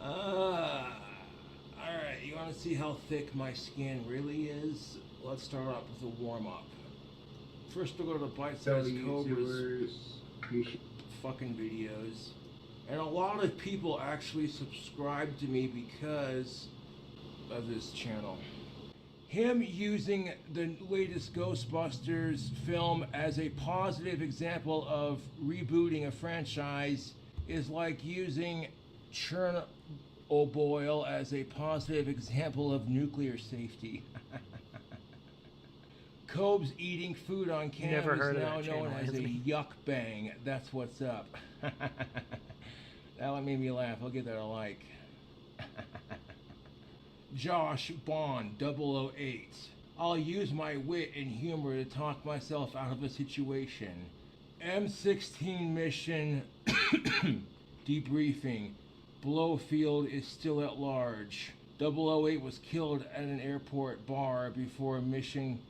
Alright, you want to see how thick my skin really is? Let's start off with a warm-up. First we'll go to the bite-sized Cobra's fucking videos. And a lot of people actually subscribe to me because of this channel. Him using the latest Ghostbusters film as a positive example of rebooting a franchise is like using Chernobyl as a positive example of nuclear safety. Cobes eating food on cam Never is heard of now that channel, known as a Anthony. yuck bang. That's what's up. That one made me laugh. I'll give that a like. Josh Bond 008. I'll use my wit and humor to talk myself out of a situation. M16 mission debriefing. Blowfield is still at large. 008 was killed at an airport bar before mission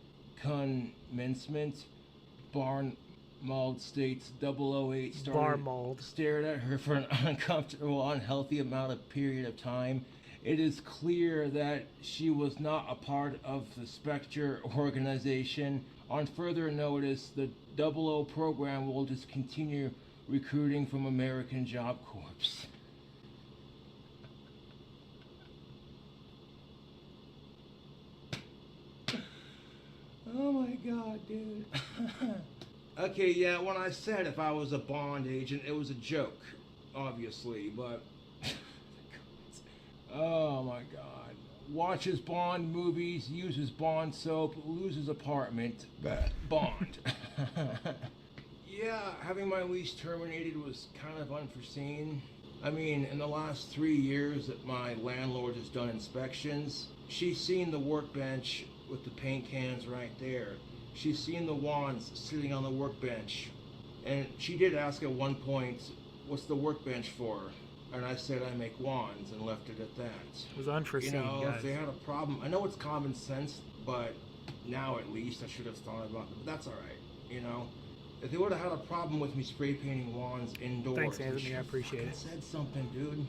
commencement. Barmauld states 008 stared at her for an uncomfortable, unhealthy period of time. It is clear that she was not a part of the Spectre organization. On further notice, the 00 program will discontinue recruiting from American Job Corps. Oh my god, dude. Okay, yeah, when I said if I was a Bond agent, it was a joke, obviously, but... Oh my god. Watches Bond movies, uses Bond soap, loses apartment. Bond. Yeah, having my lease terminated was kind of unforeseen. I mean, in the last 3 years that my landlord has done inspections, she's seen the workbench with the paint cans right there. She's seen the wands sitting on the workbench. And she did ask at one point, what's the workbench for? And I said I make wands and left it at that. It was unforeseen, You know, guys. if they had a problem, I know it's common sense, but now at least I should have thought about it. But that's all right, you know. If they would have had a problem with me spray painting wands indoors, Thanks, they Anthony. should I have appreciate fucking it. said something, dude.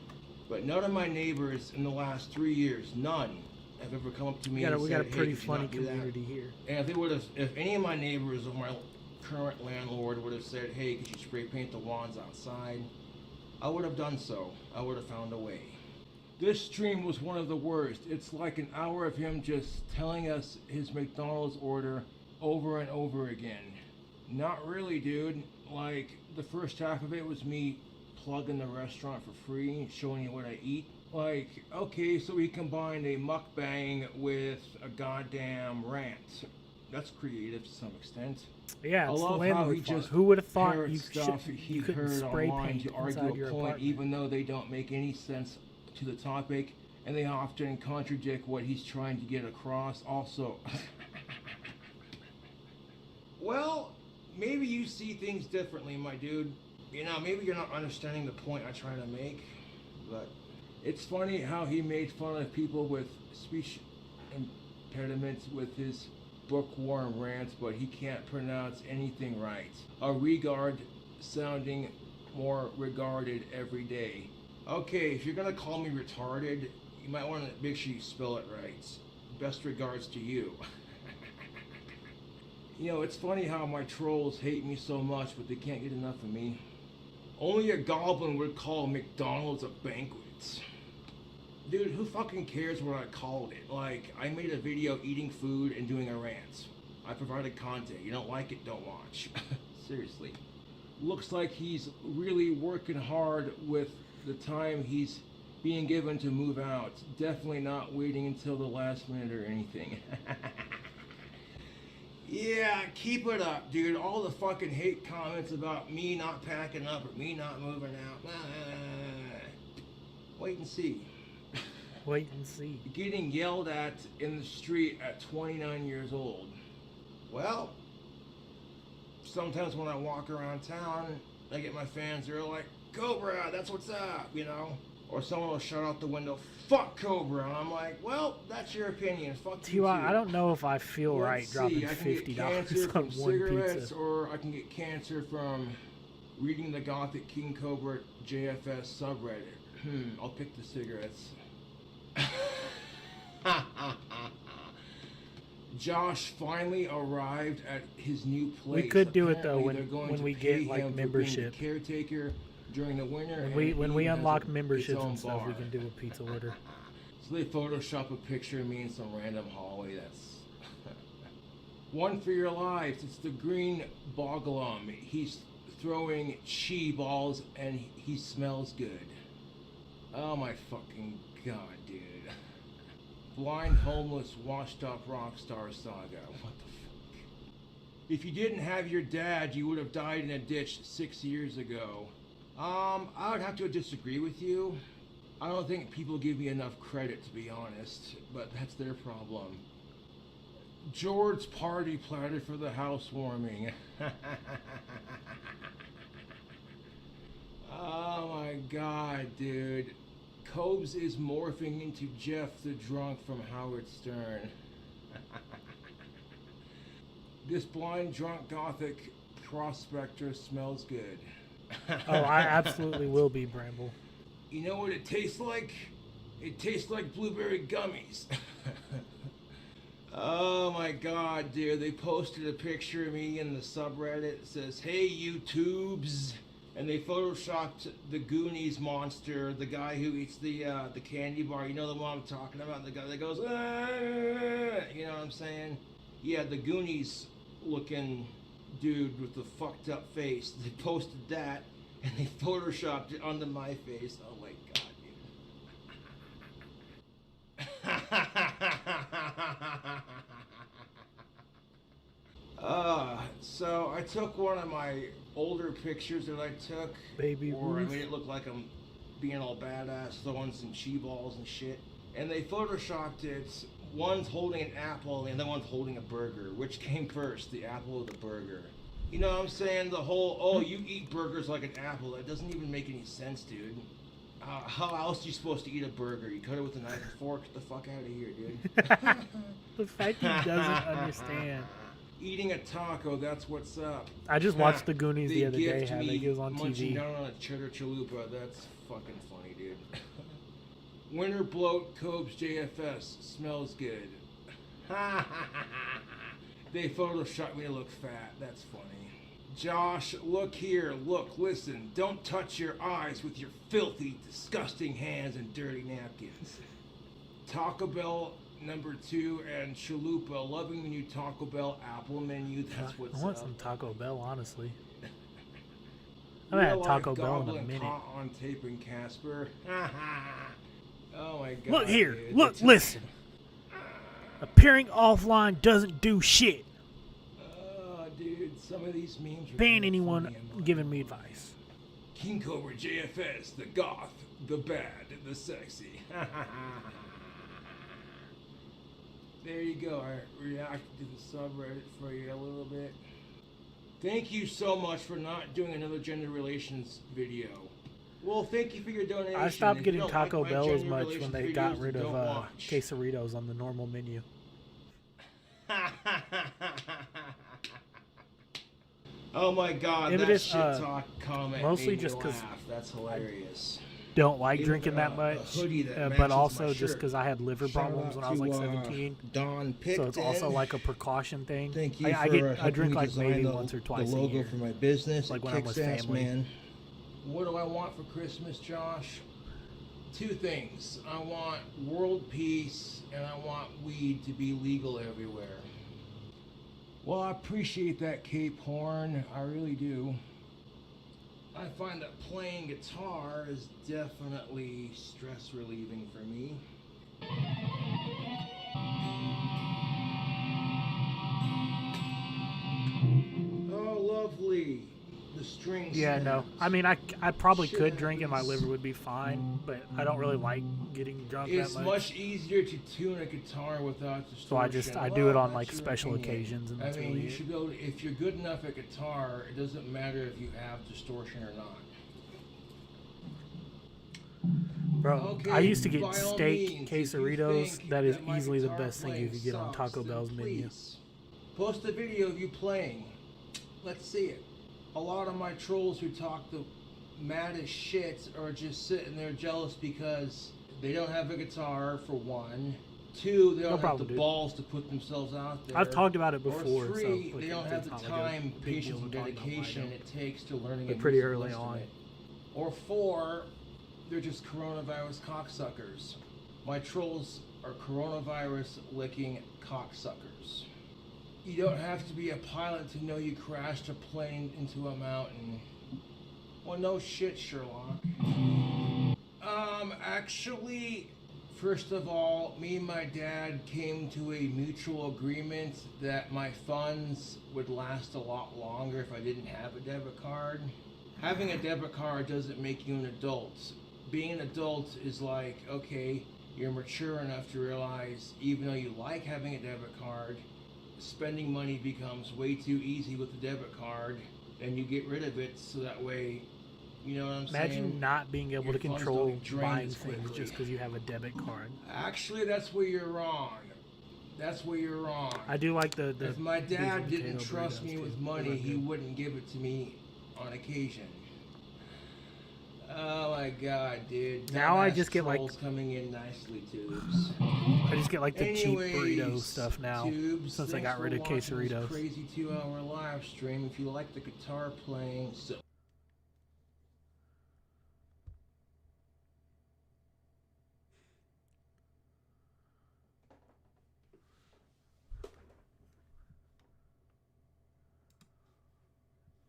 But none of my neighbors in the last 3 years, none, have ever come up to me and We said, got a pretty hey, could you funny not do that? community here. And if they would have, if any of my neighbors or my current landlord would have said, hey, could you spray paint the wands outside? I would have done so. I would have found a way. This stream was one of the worst. It's like an hour of him just telling us his McDonald's order over and over again. Not really, dude. Like, the first half of it was me plugging the restaurant for free, showing you what I eat. Like, okay, so we combined a mukbang with a goddamn rant. That's creative to some extent. Yeah, I it's the love how landlord he fault. just Who would have thought parrots you stuff should, he you couldn't heard spray online paint to argue inside your a point, apartment? even though they don't make any sense to the topic, and they often contradict what he's trying to get across. Also, well, maybe you see things differently, my dude. You know, maybe you're not understanding the point I try to make, but it's funny how he made fun of people with speech impediments with his bookworm rants, but he can't pronounce anything right. A regard sounding more regarded every day. Okay, if you're gonna call me retarded, you might want to make sure you spell it right. Best regards to you. You know, it's funny how my trolls hate me so much, but they can't get enough of me. Only a goblin would call McDonald's a banquet. Dude, who fucking cares what I called it? Like, I made a video eating food and doing a rant. I provided content. You don't like it, don't watch. Seriously. Looks like he's really working hard with the time he's being given to move out. Definitely not waiting until the last minute or anything. Yeah, keep it up, dude. All the fucking hate comments about me not packing up or me not moving out. Wait and see. Wait and see. Getting yelled at in the street at 29 years old. Well, sometimes when I walk around town, I get my fans who are like, Cobra, that's what's up, you know? Or someone will shout out the window, fuck Cobra. And I'm like, well, that's your opinion. Fuck you too. I don't know if I feel Let's right see, dropping I can get $50 cancer on from one cigarettes, pizza. or I can get cancer from reading the Gothic King Cobra JFS subreddit. I'll pick the cigarettes. Josh finally arrived at his new place. We could do it though Apparently, when they're going when to we pay get like him for being the membership. caretaker during the winter. When we unlock memberships own and stuff, we bar. can do a pizza order. So they Photoshop a picture of me in some random hallway. That's one for your lives. It's the green Boglum. He's throwing chi balls and he smells good. Oh my fucking god, dude. Blind, homeless, washed up rock star saga. What the fuck? If you didn't have your dad, you would have died in a ditch 6 years ago. I would have to disagree with you. I don't think people give me enough credit, to be honest, but that's their problem. George's party platter for the housewarming. Oh my god, dude. Cobes is morphing into Jeff the drunk from Howard Stern. This blind drunk gothic prospector smells good. Oh, I absolutely will be, Bramble. You know what it tastes like? It tastes like blueberry gummies. Oh my god, dude. They posted a picture of me in the subreddit. It says, hey, YouTubes. And they photoshopped the Goonies monster, the guy who eats the candy bar. You know the one I'm talking about? The guy that goes, "Ah," you know what I'm saying? Yeah, the Goonies looking dude with the fucked up face. They posted that and they photoshopped it onto my face. Oh my god, dude. So I took one of my older pictures that I took, Baby or I Ruth. made it look like I'm being all badass, throwing some chi balls and shit. And they photoshopped it one's holding an apple and the other one's holding a burger. Which came first, the apple or the burger? You know what I'm saying? The whole, oh, you eat burgers like an apple. That doesn't even make any sense, dude. How else are you supposed to eat a burger? You cut it with a knife and fork? Get the fuck out of here, dude. The fact he doesn't understand. Eating a taco, that's what's up. I just watched The Goonies the other day. gift How me it was on munching TV. down on a cheddar chalupa. That's fucking funny, dude. Winter bloat, Cobes JFS. Smells good. They photoshopped me to look fat. That's funny. Josh, look here. Look, listen. Don't touch your eyes with your filthy, disgusting hands and dirty napkins. Taco Bell #2 and chalupa. Loving the new Taco Bell Apple menu. That's what's I want up. some Taco Bell, honestly. I haven't had Taco Bell in a Goblin minute. caught on tape in Casper. Oh my god. Look here. dude. Look, That's- listen. Appearing offline doesn't do shit. Oh, dude, some of these memes are Ban kinda anyone funny and giving me advice. King Cobra JFS, the goth, the bad, the sexy. There you go. I reacted to the subreddit for you a little bit. Thank you so much for not doing another gender relations video. Well, thank you for your donation. I stopped If you getting don't Taco like my Bell as gender much when relations they got videos, rid then of don't watch. quesadillas on the normal menu. Oh my god, Maybe that this, shit talk comment mostly made me just 'cause laugh. That's hilarious. Don't like Even, drinking that a much, hoodie that but matches also my just shirt. because I had liver Shout problems out when I was like to, 17. Don So it's also Picton. like a precaution thing. Thank you I for get I helping drink me like design maybe the, once or twice the a logo year. for my business. Like It when I'm kicks with ass, family. man. What do I want for Christmas, Josh? Two things. I want world peace and I want weed to be legal everywhere. Well, I appreciate that, Cape Horn. I really do. I find that playing guitar is definitely stress relieving for me. Oh, lovely. The string Yeah, no. sounds. I mean, I probably Shit could drink and my happens. liver would be fine, but I don't really like getting drunk It's that much easier to tune a guitar without distortion. So I do it on Well, like that's your special opinion. occasions, and I that's mean, really you it. should be able to, if you're good enough at guitar, it doesn't matter if you have distortion or not. Bro, Okay, I used to get by all steak means, if you quesadillas. think That is that my easily the guitar best thing you playing could get on sucks, Taco then Bell's menu. please post a video of you playing. Let's see it. A lot of my trolls who talk the maddest shit are just sitting there jealous because they don't have a guitar, for one. Two, they No don't have problem, the dude. balls to put themselves out there. I've talked about it Or before, so, three, like, they don't have it's the not like a time, big patience, deal and to talk about why I dedication don't. it takes to learning But a pretty musical early on. instrument. Or four, they're just coronavirus cocksuckers. My trolls are coronavirus licking cocksuckers. You don't have to be a pilot to know you crashed a plane into a mountain. Well, no shit, Sherlock. Actually, first of all, me and my dad came to a mutual agreement that my funds would last a lot longer if I didn't have a debit card. Having a debit card doesn't make you an adult. Being an adult is like, okay, you're mature enough to realize even though you like having a debit card, spending money becomes way too easy with the debit card, and you get rid of it so that way, you know what I'm saying? Imagine not being able Your to funds control don't get drained buying as things quickly. just because you have a debit card. Actually, that's where you're wrong. That's where you're wrong. I do like the If my beef dad and didn't potato trust burritos, me too. with Those money, are he good. wouldn't give it to me on occasion. Oh my god, dude. Now I Dumbass just get, like- trolls coming in nicely, Tubes. I just get like the cheap burrito Anyways, stuff now Tubes, since I thanks got for rid of watching this quesadillas. crazy 2-hour live stream. If you like the guitar playing, so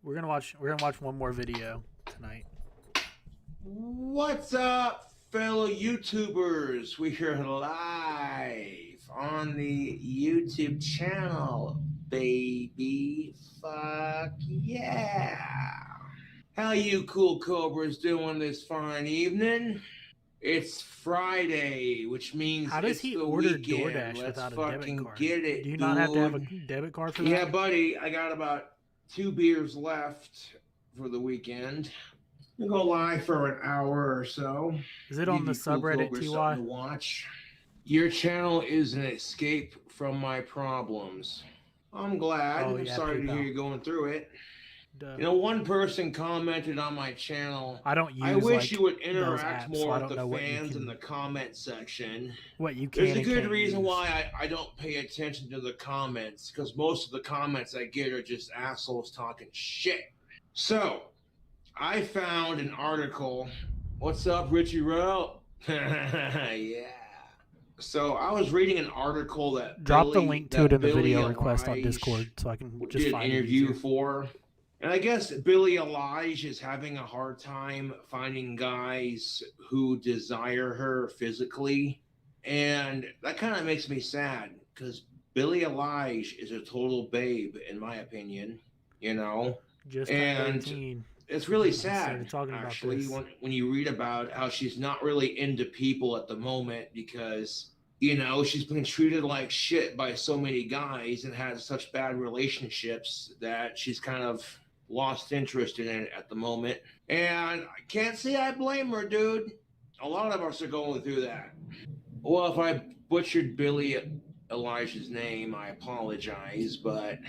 We're gonna watch one more video tonight. what's up, fellow YouTubers? We are live on the YouTube channel, baby. Fuck yeah. How you cool cobras doing this fine evening? It's Friday, which means how does it's he the order weekend. DoorDash Let's without a fucking debit card? get it, Do you not have to have a dude. debit card for that? Yeah, buddy, I got about 2 beers left for the weekend. I'll go live for an hour or so. Is it on the Give you cool subreddit something TY? to watch. Your channel is an escape from my problems. I'm glad. Oh, I'm yeah, sorry to PayPal. hear you're going through it. Duh. You know, one person commented on my channel. I don't use I wish like, you would those interact apps, so more I with don't the know what you fans in can, the comment section. what you can There's a and good can't reason use. why I don't pay attention to the comments, because most of the comments I get are just assholes talking shit. So, I found an article. What's up, Richie Rowe? Yeah. So I was reading an article that Drop the link to it in the Billy video request on Eilish Discord so I can just did an find it interview easier. for. And I guess Billie Eilish is having a hard time finding guys who desire her physically. And that kind of makes me sad because Billie Eilish is a total babe, in my opinion, you know? Just and 13. it's really We started sad, talking about actually, this. when you read about how she's not really into people at the moment because, you know, she's been treated like shit by so many guys and has such bad relationships that she's kind of lost interest in it at the moment. And I can't say I blame her, dude. A lot of us are going through that. Well, if I butchered Billie Eilish's name, I apologize, but...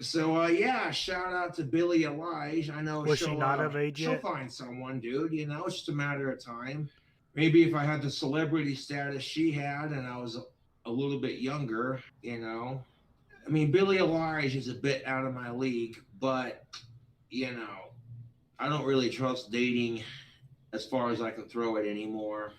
So, yeah, shout out to Billie Eilish. I know Was she not of age she'll yet? find someone, dude. You know, it's just a matter of time. Maybe if I had the celebrity status she had and I was a little bit younger, you know. I mean, Billie Eilish is a bit out of my league, but, you know, I don't really trust dating as far as I can throw it anymore.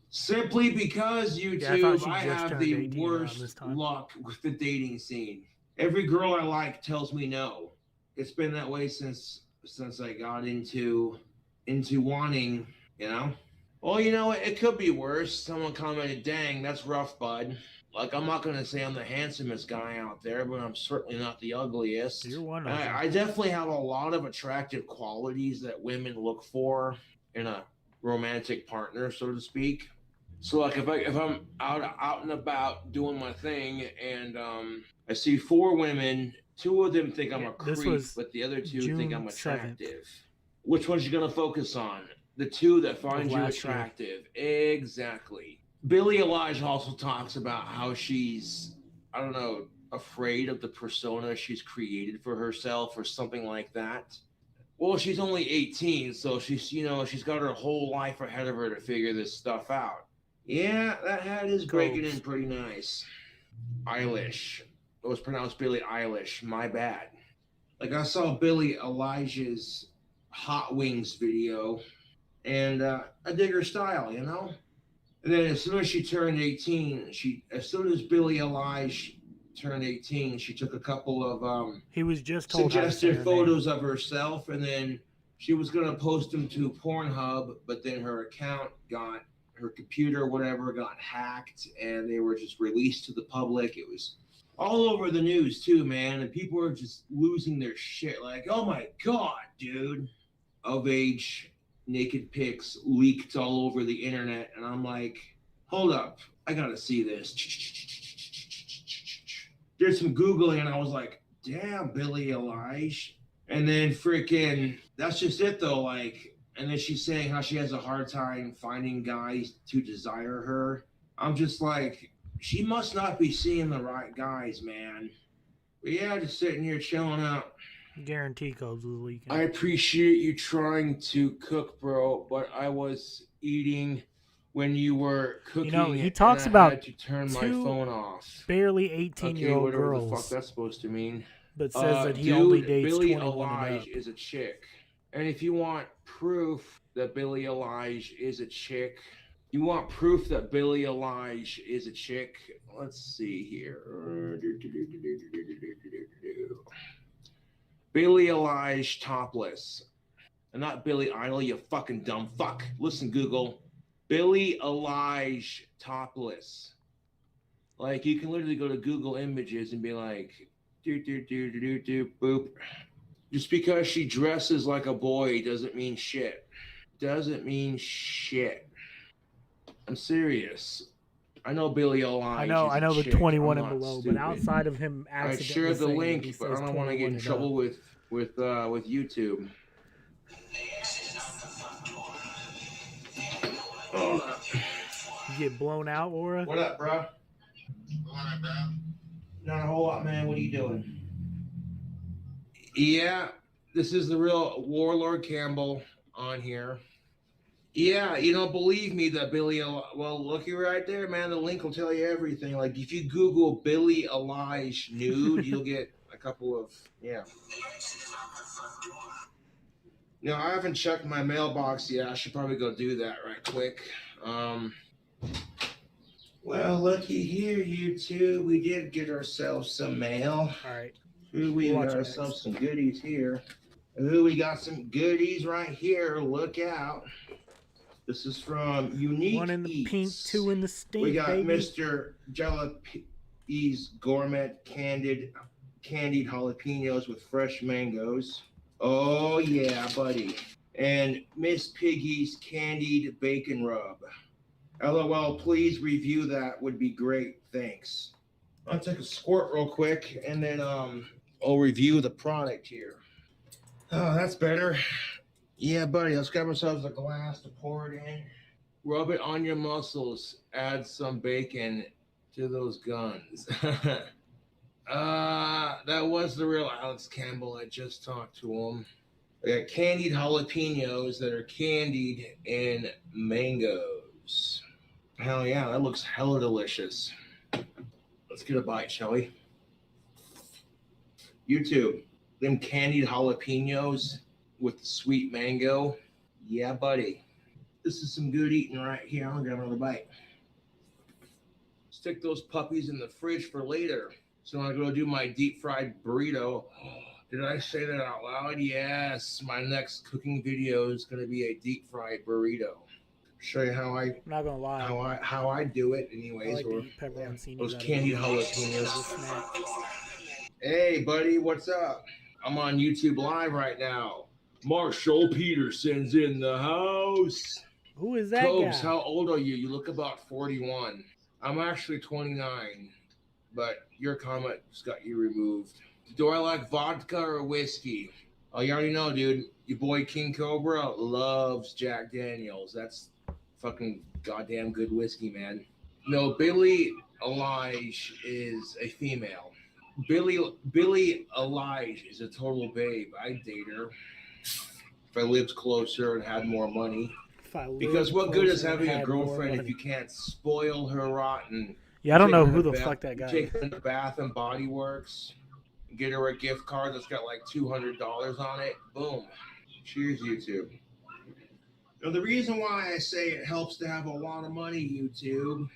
Simply because Yeah, I thought YouTube, she I just have turned the 18 around this worst time. luck with the dating scene. Every girl I like tells me no. It's been that way since I got into wanting, you know. Well, you know, it could be worse. Someone commented, "Dang, that's rough, bud." Like, I'm not gonna say I'm the handsomest guy out there, but I'm certainly not the ugliest. You're one of them. I definitely have a lot of attractive qualities that women look for in a romantic partner, so to speak. So, like, if I'm out and about doing my thing, and I see 4 women, 2 of them think I'm a This creep, was but the other 2 June think I'm 7th. attractive. Which one's you gonna focus on? The 2 that find you last year. attractive. Exactly. Billie Eilish also talks about how she's, I don't know, afraid of the persona she's created for herself or something like that. Well, she's only 18, so she's got her whole life ahead of her to figure this stuff out. Yeah, that hat is breaking in pretty nice. Eilish. It was pronounced Billie Eilish. My bad. Like, I saw Billie Eilish's Hot Wings video, and I dig her style, you know? And then as soon as she turned 18, as soon as Billie Eilish turned 18, she took a couple of He was just told how to say suggestive her photos of herself, and then she was going to post them to Pornhub, but then her account her computer, whatever, got hacked, and they were just released to the public. It was all over the news, too, man, and people were just losing their shit. Like, oh my God, dude. Of age naked pics leaked all over the internet, and I'm like, hold up, I got to see this. Did some Googling, and I was like, damn, Billie Eilish. And then freaking, that's just it, though, like... And then she's saying how she has a hard time finding guys to desire her. I'm just like, she must not be seeing the right guys, man. But yeah, just sitting here chilling out. Guarantee codes was leaking. I appreciate you trying to cook, bro, but I was eating when you were cooking. You know, he and talks I about had to turn my 2 phone off. barely 18-year-old whatever the fuck girls, that's supposed to mean. but says that he Dude, only dates Billie 21 and Eilish up. is a chick. And if you want proof that Billie Eilish is a chick, let's see here. Billie Eilish topless. And not Billie Idol, you fucking dumb fuck. Listen, Google. Billie Eilish topless. Like, you can literally go to Google Images and be like, boop. Just because she dresses like a boy doesn't mean shit. doesn't mean shit. I'm serious. I know Billy Elijah. I know the chick. 21 I'm and not below, stupid. but outside of him I accidentally shared the saying link, he but I says don't want to get 21 in and trouble up. with YouTube. You get blown out, Aura? What up, bro? Not a whole lot, man. What are you doing? Yeah, this is the real Warlord Campbell on here. Yeah, you don't believe me that Billy, well, looky right there, man. The link will tell you everything. Like, if you Google Billy Eilish nude, you'll get a couple of, yeah. No, I haven't checked my mailbox yet. I should probably go do that right quick. Well, looky here, you two. We did get ourselves some mail. All right. We got ourselves some goodies here. Ooh, we got some goodies right here. Look out. This is from Unique One in the Eats. pink, two in the stink, We got baby. Mr. Jalapee's Gourmet candied jalapenos with fresh mangoes. Oh, yeah, buddy. And Miss Piggy's candied bacon rub. LOL, please review that. Would be great. Thanks. I'll take a squirt real quick, and then I'll review the product here. Oh, that's better. Yeah, buddy, let's grab ourselves a glass to pour it in. Rub it on your muscles. Add some bacon to those guns. That was the real Alex Campbell. I just talked to him. I got candied jalapenos that are candied in mangoes. Hell yeah, that looks hella delicious. Let's get a bite, shall we? YouTube, them candied jalapenos with the sweet mango. Yeah, buddy. This is some good eating right here. I'll grab another bite. Stick those puppies in the fridge for later. So when I go do my deep fried burrito, did I say that out loud? Yes. My next cooking video is going to be a deep fried burrito. Show you how I'm not gonna lie. how I do it, I anyways. like to Or eat pepperoncinis those out of candied it. jalapenos. Hey, buddy, what's up? I'm on YouTube Live right now. Marshall Peterson's in the house. Who is that Cobes, guy? how old are you? You look about 41. I'm actually 29, but your comment just got you removed. Do I like vodka or whiskey? Oh, you already know, dude. Your boy King Cobra loves Jack Daniels. That's fucking goddamn good whiskey, man. No, Billy Eilish is a female. Billy Eilish is a total babe. I'd date her if I lived closer and had more money. Because what good is having a girlfriend if you can't spoil her rotten? Yeah, I don't know Take her who to the Bath- fuck that guy Take is. her to Bath and Body Works, get her a gift card that's got like $200 on it. Boom. Cheers, YouTube. Now, the reason why I say it helps to have a lot of money, YouTube,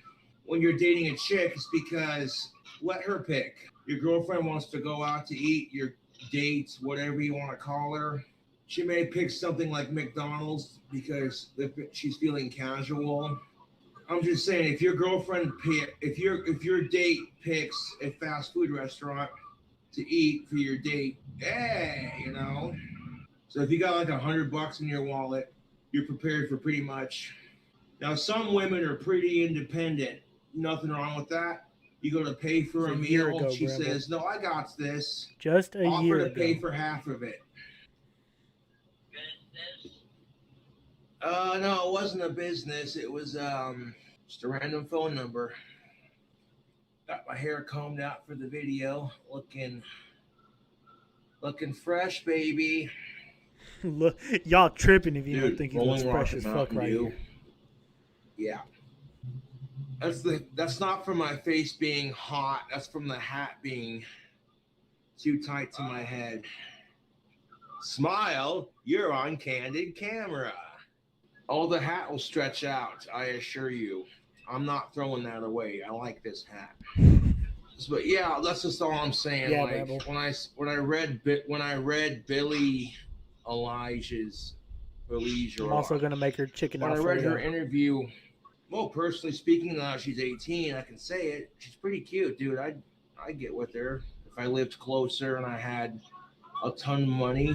when you're dating a chick is because let her pick. Your girlfriend wants to go out to eat, your date, whatever you want to call her. She may pick something like McDonald's because she's feeling casual. I'm just saying, if your girlfriend if your date picks a fast food restaurant to eat for your date, hey, you know. So if you got like $100 in your wallet, you're prepared for pretty much. Now, some women are pretty independent. Nothing wrong with that. You go to pay for a It's a year meal. ago, She Bramble. says, "No, I got this." Just a Offer year to ago. pay for half of it. No, it wasn't a business. It was just a random phone number. Got my hair combed out for the video, looking fresh, baby. Look, y'all tripping if you don't Dude, think he looks Rolling fresh Rock as and fuck Mountain right Dew. here. Yeah. That's not from my face being hot. That's from the hat being too tight to my head. Smile, you're on candid camera. Oh, the hat will stretch out, I assure you. I'm not throwing that away. I like this hat. But yeah, that's just all I'm saying. Yeah, like Rebel. when I read Billy Elijah's I'm also gonna make her chicken when I read Alfredo. her interview, well, personally speaking, now she's 18, I can say it. She's pretty cute, dude. I'd get with her if I lived closer and I had a ton of money.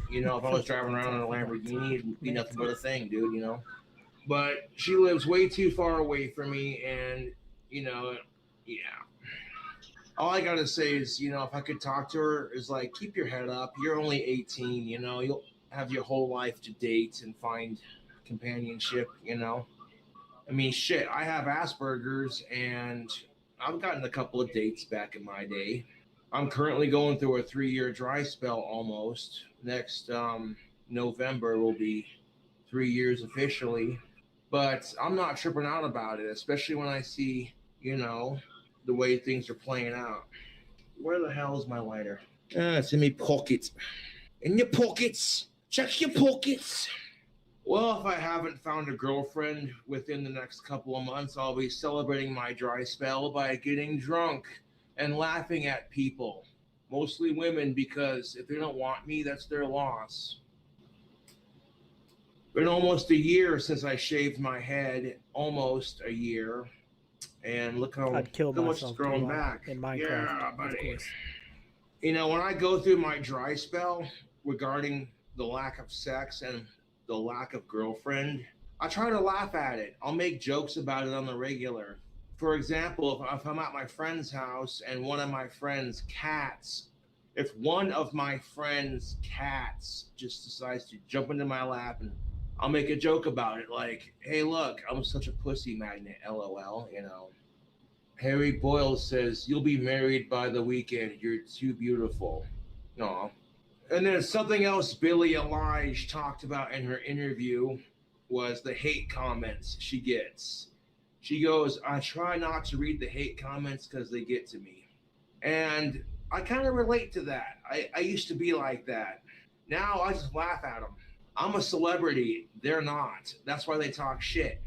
You know, if I was driving around in a Lamborghini, it'd be nothing but a thing, dude, you know? But she lives way too far away from me, and, you know, yeah. All I gotta say is, you know, if I could talk to her, is like, keep your head up. You're only 18, you know? You'll have your whole life to date and find companionship, you know? I mean, shit, I have Asperger's, and I've gotten a couple of dates back in my day. I'm currently going through a 3-year dry spell almost. Next November will be 3 years officially. But I'm not tripping out about it, especially when I see, you know, the way things are playing out. Where the hell is my lighter? It's in my pocket. In your pockets. Check your pockets. Well, if I haven't found a girlfriend within the next couple of months, I'll be celebrating my dry spell by getting drunk and laughing at people. Mostly women, because if they don't want me, that's their loss. Been almost a year since I shaved my head. Almost a year. And look how I'd kill much it's myself grown back. in Minecraft, Yeah, of buddy. course. You know, when I go through my dry spell regarding the lack of sex and the lack of girlfriend, I try to laugh at it. I'll make jokes about it on the regular. For example, if I'm at my friend's house and one of my friend's cats, if one of my friend's cats just decides to jump into my lap, and I'll make a joke about it, like, hey, look, I'm such a pussy magnet, LOL, you know. Harry Boyle says, you'll be married by the weekend. You're too beautiful. No. And then something else Billie Eilish talked about in her interview was the hate comments she gets. She goes, I try not to read the hate comments because they get to me. And I kind of relate to that. I used to be like that. Now I just laugh at them. I'm a celebrity. They're not. That's why they talk shit.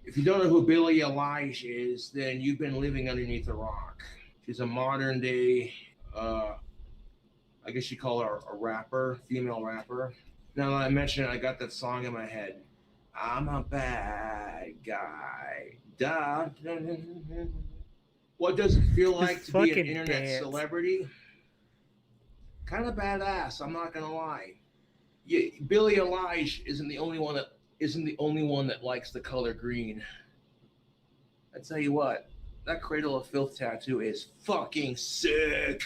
If you don't know who Billie Eilish is, then you've been living underneath a rock. She's a modern day, I guess you call her a rapper, female rapper. Now that I mention it, I got that song in my head. I'm a bad guy. Da, da, da, da. What does it feel like to be an internet celebrity? Kind of badass, I'm not gonna lie. Yeah, Billie Eilish isn't the only one that likes the color green. I tell you what, that Cradle of Filth tattoo is fucking sick.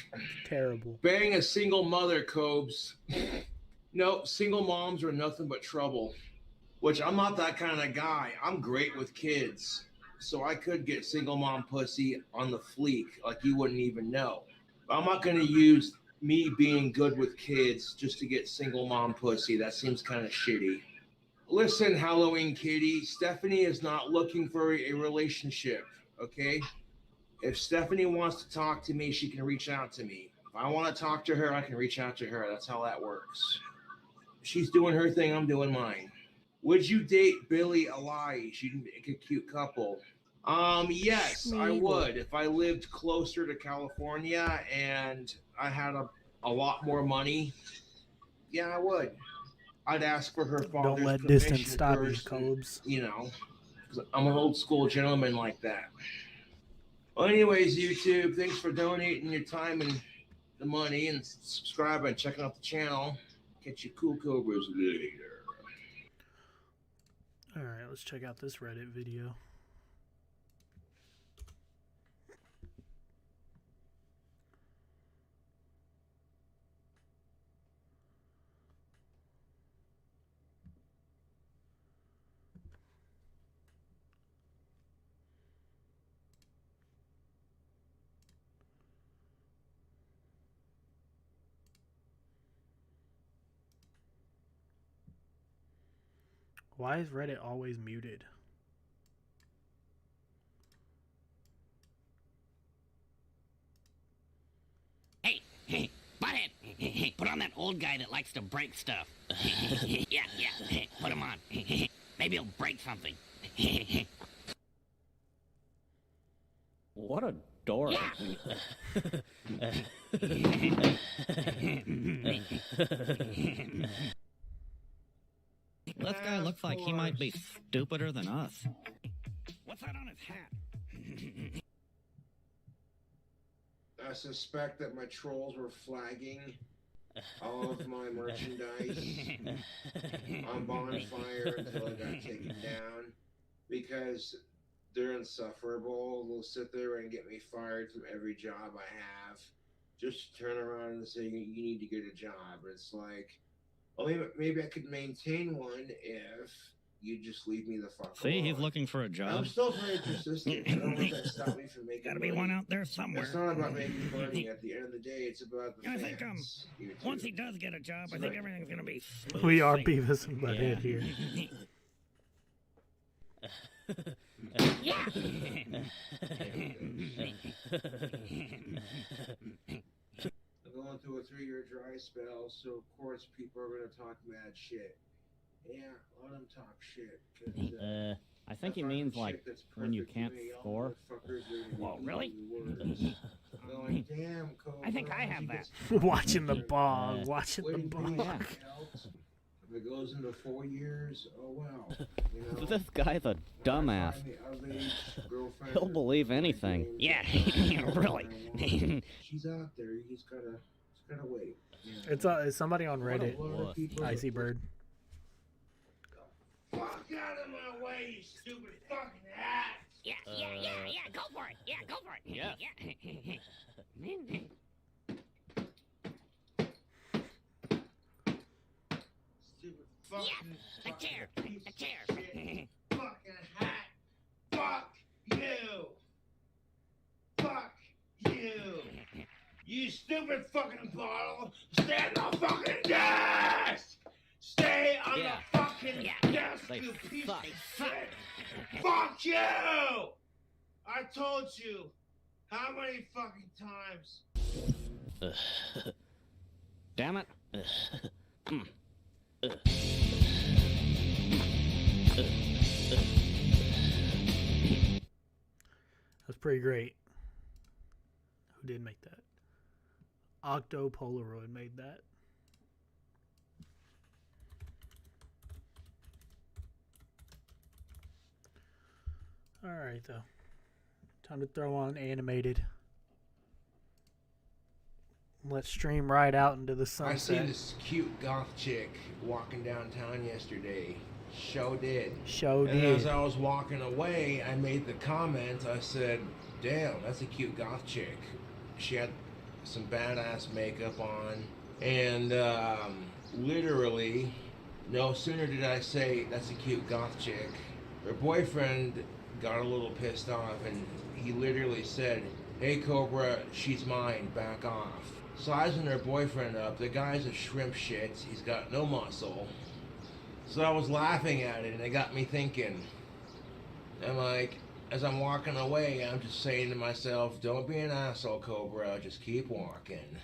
Terrible. Bang a single mother, Cobes. No, single moms are nothing but trouble. Which I'm not that kind of guy. I'm great with kids. So I could get single mom pussy on the fleek like you wouldn't even know. But I'm not going to use me being good with kids just to get single mom pussy. That seems kind of shitty. Listen, Halloween Kitty, Stephanie is not looking for a relationship, okay? If Stephanie wants to talk to me, she can reach out to me. If I want to talk to her, I can reach out to her. That's how that works. She's doing her thing, I'm doing mine. Would you date Billie Eilish? You'd make a cute couple. Yes, I would. If I lived closer to California and I had a lot more money, yeah, I would. I'd ask for her father's Don't let permission distance stop you, first, Cobes. you know, 'cause I'm an old school gentleman like that. Well, anyways, YouTube, thanks for donating your time and the money and subscribing and checking out the channel. Catch you cool cobras later. Alright, let's check out this Reddit video. Why is Reddit always muted? Hey, butthead! Put on that old guy that likes to break stuff. Yeah, put him on. Maybe he'll break something. What a dork. This guy looks like he might be stupider than us. What's that on his hat? I suspect that my trolls were flagging. all of my merchandise on bonfire until it got taken down because they're insufferable. They'll sit there and get me fired from every job I have. Just turn around and say, you need to get a job. It's like, well, maybe I could maintain one if you just leave me the fuck See, alone. he's looking for a job. I'm still very persistent. I don't let that stop me from making Gotta be money. one out there somewhere. It's not about making money. At the end of the day, it's about the I fans. think once he does get a job, I think everything's gonna be smooth We are sailing. Beavis and Butthead here. Yeah. I'm going through a 3-year dry spell, so of course people are going to talk mad shit. Yeah, let them talk shit. 'Cause, I think he means like when you can't score. Whoa, really? Going, damn, Cobra, I think I have that. Watching the bog, watching the bog. If it goes into 4 years, oh well. You know, This guy's a dumbass. He'll believe anything. Yeah, really. She's out there. You just gotta wait. You know? It's somebody on Reddit. Icy Bird. Fuck out of my way, you stupid fucking ass! Yeah, go for it. Yeah, go for it. Yeah. Stupid fucking The chair. The chair. fucking hat! Fuck you! Fuck you! You stupid fucking bottle! Stay on the fucking desk! Stay on the fucking desk, They you piece suck. of shit! Fuck you! I told you! How many fucking times? Damn it. That's pretty great. Who did make that? Octo Polaroid made that. Alright, though. Time to throw on animated. Let's stream right out into the I sunset. seen this cute goth chick walking downtown yesterday. Show did. Show And did. as I was walking away, I made the comment. I said, "Damn, that's a cute goth chick." She had some badass makeup on, and literally, no sooner did I say that's a cute goth chick, her boyfriend got a little pissed off, and he literally said, "Hey Cobra, she's mine. Back off." Sizing her boyfriend up, the guy's a shrimp shit. He's got no muscle. So I was laughing at it, and it got me thinking. And like, as I'm walking away, I'm just saying to myself, "Don't be an asshole, Cobra. Just keep walking."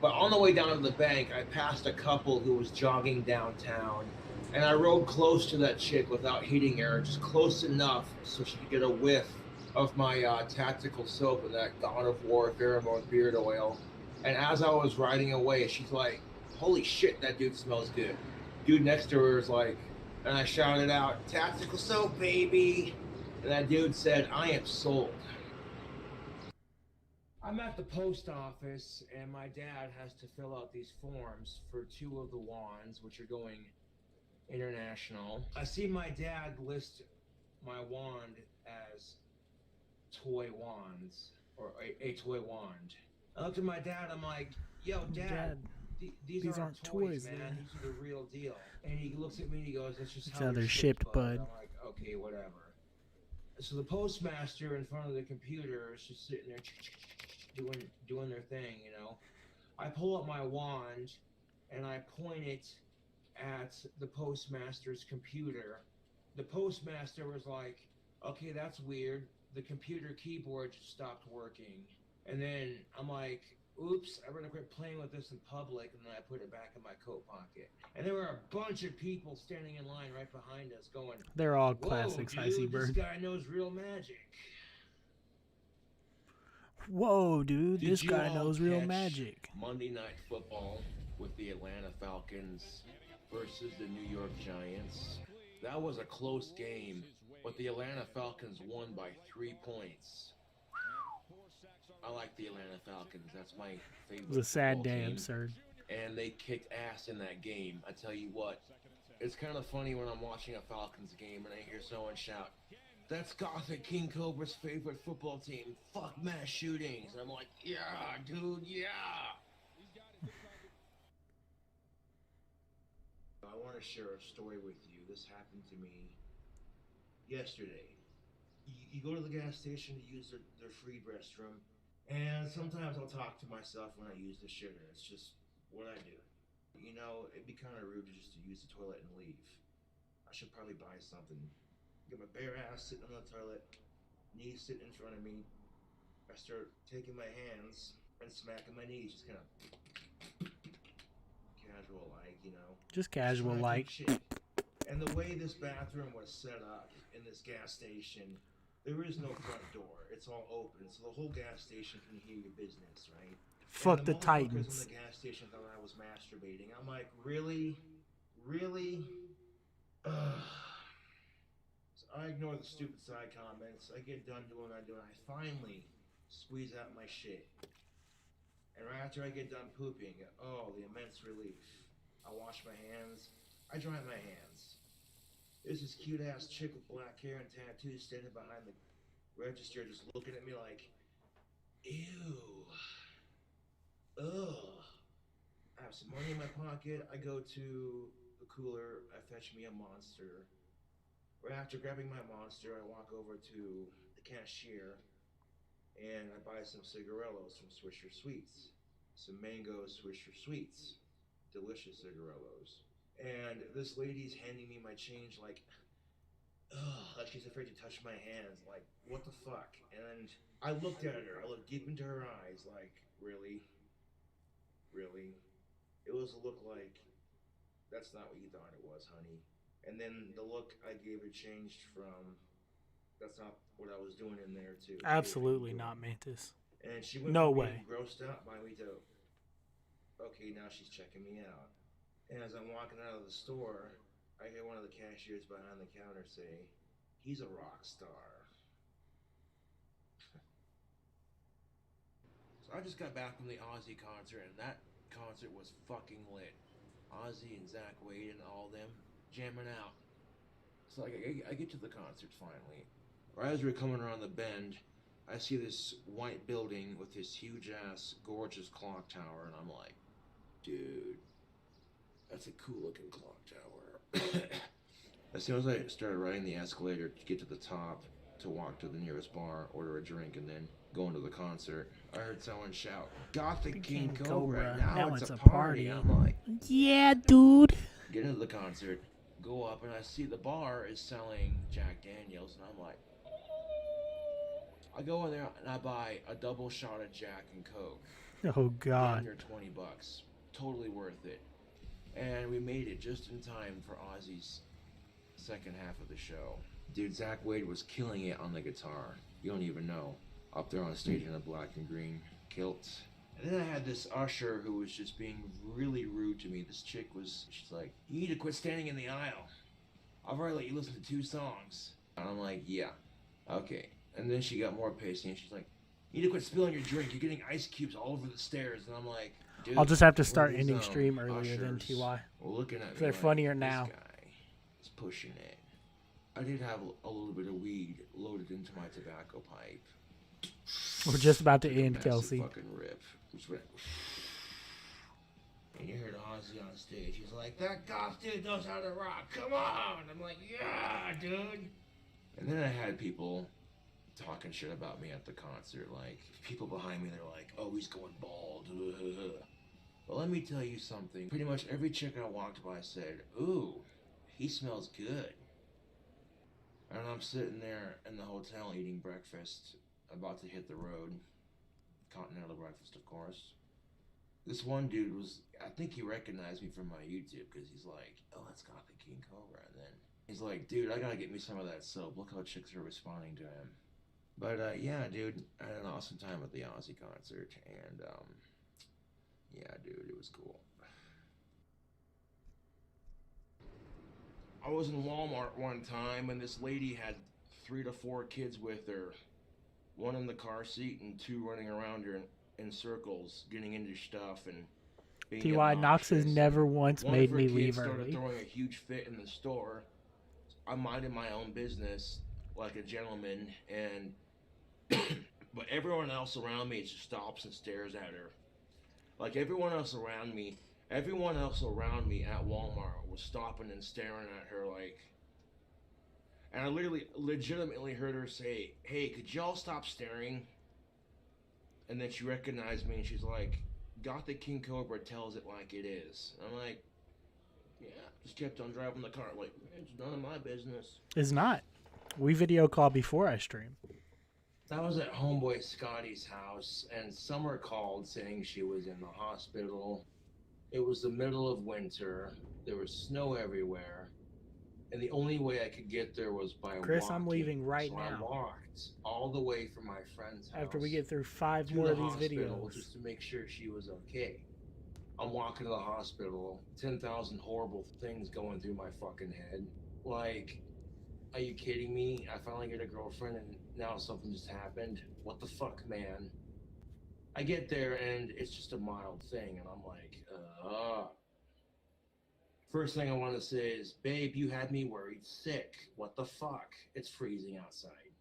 But on the way down to the bank, I passed a couple who was jogging downtown, and I rode close to that chick without hitting her, just close enough so she could get a whiff of my tactical soap and that God of War pheromone beard oil. And as I was riding away, she's like, "Holy shit, that dude smells good." Dude next to her is like, and I shouted out, "Tactical soap, baby." And that dude said, "I am sold." I'm at the post office, and my dad has to fill out these forms for 2 of the wands, which are going international. I see my dad list my wand as toy wands, or a toy wand. I looked at my dad, I'm like, "Yo, Dad, these aren't toys, man. man. These are the real deal." And he looks at me and he goes, "That's just That's how how they're they're shipped, shipped, bud." I'm like, "Okay, whatever." So the postmaster in front of the computer is just sitting there doing their thing, you know. I pull up my wand and I point it at the postmaster's computer. The postmaster was like, "Okay, that's weird. The computer keyboard just stopped working." And then I'm like, "Oops, I'm gonna quit playing with this in public," and then I put it back in my coat pocket. And there were a bunch of people standing in line right behind us going, They're all "Whoa, classics, dude, Icy this Bird. guy knows real magic." Whoa, dude, Did this you guy all knows real catch magic. Monday Night Football with the Atlanta Falcons versus the New York Giants. That was a close game, but the Atlanta Falcons won by 3 points. I like the Atlanta Falcons. That's my favorite. It was a sad football day, team. absurd. And they kicked ass in that game. I tell you what, it's kind of funny when I'm watching a Falcons game and I hear someone shout, "That's Gothic King Cobra's favorite football team. Fuck mass shootings." And I'm like, yeah, dude, yeah. I want to share a story with you. This happened to me yesterday. You go to the gas station to use their free restroom, and sometimes I'll talk to myself when I use the shitter. It's just what I do. You know, it'd be kind of rude just to use the toilet and leave. I should probably buy something. Get my bare ass sitting on the toilet, knees sitting in front of me. I start taking my hands and smacking my knees, just kind of casual like, you know. Just casual like. And the way this bathroom was set up in this gas station, there is no front door. It's all open, so the whole gas station can hear your business, right? Fuck and the motherfuckers Titans. in the gas station thought I was masturbating. I'm like, really? Really? Ugh. So I ignore the stupid side comments. I get done doing what I do, and I finally squeeze out my shit. And right after I get done pooping, oh, the immense relief. I wash my hands. I dry my hands. There's this cute ass chick with black hair and tattoos standing behind the register just looking at me like, ew. Ugh. I have some money in my pocket. I go to the cooler. I fetch me a Monster. Right after grabbing my Monster, I walk over to the cashier and I buy some cigarillos from Swisher Sweets. Some mango Swisher Sweets. Delicious cigarillos. And this lady's handing me my change like, ugh, like she's afraid to touch my hands. Like, what the fuck? And I looked at her. I looked deep into her eyes like, really? Really? It was a look like, that's not what you thought it was, honey. And then the look I gave her changed from, that's not what I was doing in there too. Absolutely not, Mantis. And she went No from way. being grossed out by me to, okay, now she's checking me out. And as I'm walking out of the store, I hear one of the cashiers behind the counter say, "He's a rock star." So I just got back from the Ozzy concert, and that concert was fucking lit. Ozzy and Zach Wade and all them jamming out. So I get to the concert finally. Right as we're coming around the bend, I see this white building with this huge ass, gorgeous clock tower, and I'm like, dude, that's a cool looking clock tower. As soon as I started riding the escalator to get to the top, to walk to the nearest bar, order a drink, and then go into the concert, I heard someone shout, "Gothic King Cobra, now it's a party." I'm like, yeah, dude. Get into the concert, go up, and I see the bar is selling Jack Daniels, and I'm like, I go in there and I buy a double shot of Jack and Coke. Oh God. Under $20, totally worth it. And we made it just in time for Ozzy's second half of the show. Dude, Zach Wade was killing it on the guitar. You don't even know. Up there on stage in a black and green kilt. And then I had this usher who was just being really rude to me. This chick she's like, "You need to quit standing in the aisle. I've already let you listen to 2 songs. And I'm like, yeah, okay. And then she got more pacey and she's like, "You need to quit spilling your drink. You're getting ice cubes all over the stairs." And I'm like, dude, I'll just have to start these, ending stream earlier ushers than TY. were looking at me They're like, funnier now. This guy is pushing it. I did have a little bit of weed loaded into my tobacco pipe. We're just about to Took a end, massive Kelsey. Fucking rip. Just went, and you heard Ozzy on stage. He's like, "That goth dude knows how to rock. Come on!" I'm like, "Yeah, dude." And then I had people talking shit about me at the concert. Like, people behind me, they're like, "Oh, he's going bald." But let me tell you something. Pretty much every chick I walked by said, "Ooh, he smells good." And I'm sitting there in the hotel eating breakfast, about to hit the road. Continental breakfast, of course. This one dude I think he recognized me from my YouTube, because he's like, "Oh, that's Gothic King Cobra." And then he's like, "Dude, I gotta get me some of that soap. Look how chicks are responding to him." But yeah, dude, I had an awesome time at the Ozzy concert, and yeah, dude, it was cool. I was in Walmart one time, and this lady had 3 to 4 kids with her, one in the car seat and 2 running around her in circles, getting into stuff and being T.Y. Knox has obnoxious. never once One made of her me kids leave started early. throwing a huge fit in the store. I'm minding my own business like a gentleman, and but everyone else around me just stops and stares at her. Like everyone else around me at Walmart was stopping and staring at her like. And I legitimately heard her say, "Hey, could y'all stop staring?" And then she recognized me and she's like, "Gothic King Cobra tells it like it is." And I'm like, yeah, just kept on driving the car. Like, it's none of my business. It's not. We video call before I stream. I was at homeboy Scotty's house and Summer called saying she was in the hospital. It was the middle of winter. There was snow everywhere. And the only way I could get there was by Chris, walking. I'm leaving right so now. I walked all the way from my friend's house. After we get through 5 to more the of these hospital videos. just to make sure she was okay. I'm walking to the hospital, 10,000 horrible things going through my fucking head. Like, are you kidding me? I finally get a girlfriend and now something just happened. What the fuck, man? I get there and it's just a mild thing, and I'm like, First thing I want to say is, babe, you had me worried sick. What the fuck? It's freezing outside.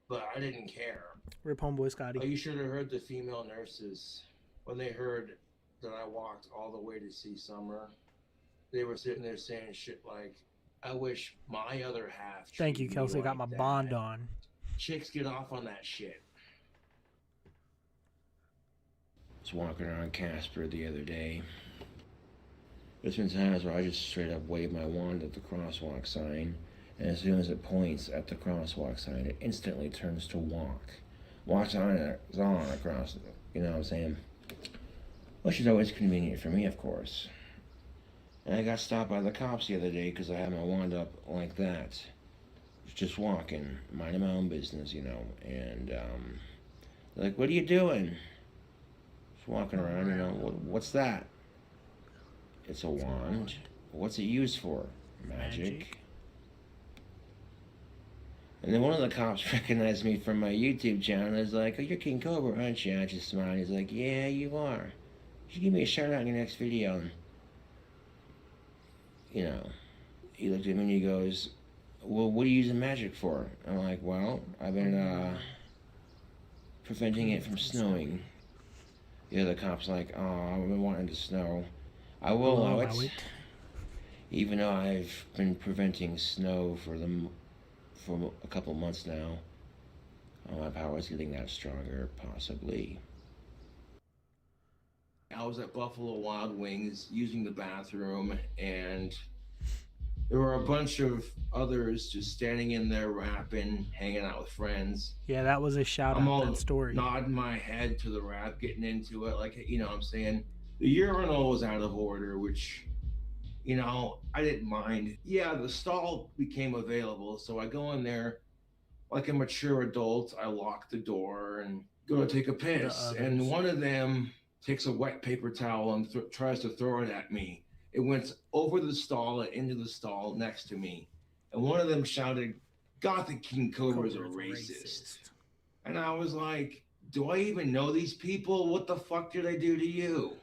But I didn't care. Rip homeboy Scotty. Oh, you should have heard the female nurses when they heard that I walked all the way to see Summer. They were sitting there saying shit like, I wish my other half. Thank you, treated me Kelsey. Got like my that." bond on. Chicks get off on that shit. I was walking around Casper the other day. There's been times where I just straight up wave my wand at the crosswalk sign, and as soon as it points at the crosswalk sign, it instantly turns to walk. Walks on across, you know what I'm saying? Which is always convenient for me, of course. And I got stopped by the cops the other day because I had my wand up like that. Just walking, minding my own business, you know, and they're like, what are you doing? Just walking around, you know, what's that? It's a wand. What's it used for? Magic. And then one of the cops recognized me from my YouTube channel and was like, oh, you're King Cobra, aren't you? I just smiled. He's like, yeah, you are. You should give me a shout out in your next video. And, you know, he looked at me and he goes, well, what are you using magic for? I'm like, well, I've been preventing it from snowing. The other cop's like, oh, I've been wanting to snow. I will allow it. Even though I've been preventing snow for a couple months now. My power's getting that stronger, possibly. I was at Buffalo Wild Wings using the bathroom, and there were a bunch of others just standing in there rapping, hanging out with friends. Yeah, that was a shout I'm out, all that story. nodding my head to the rap, getting into it, like, you know what I'm saying? The urinal was out of order, which, you know, I didn't mind. Yeah, the stall became available, so I go in there like a mature adult. I lock the door and go to take a piss, and one of them takes a wet paper towel and tries to throw it at me. It went over the stall and into the stall next to me, and one of them shouted, Gothic King Cobra is a racist. And I was like, do I even know these people? What the fuck did I do to you?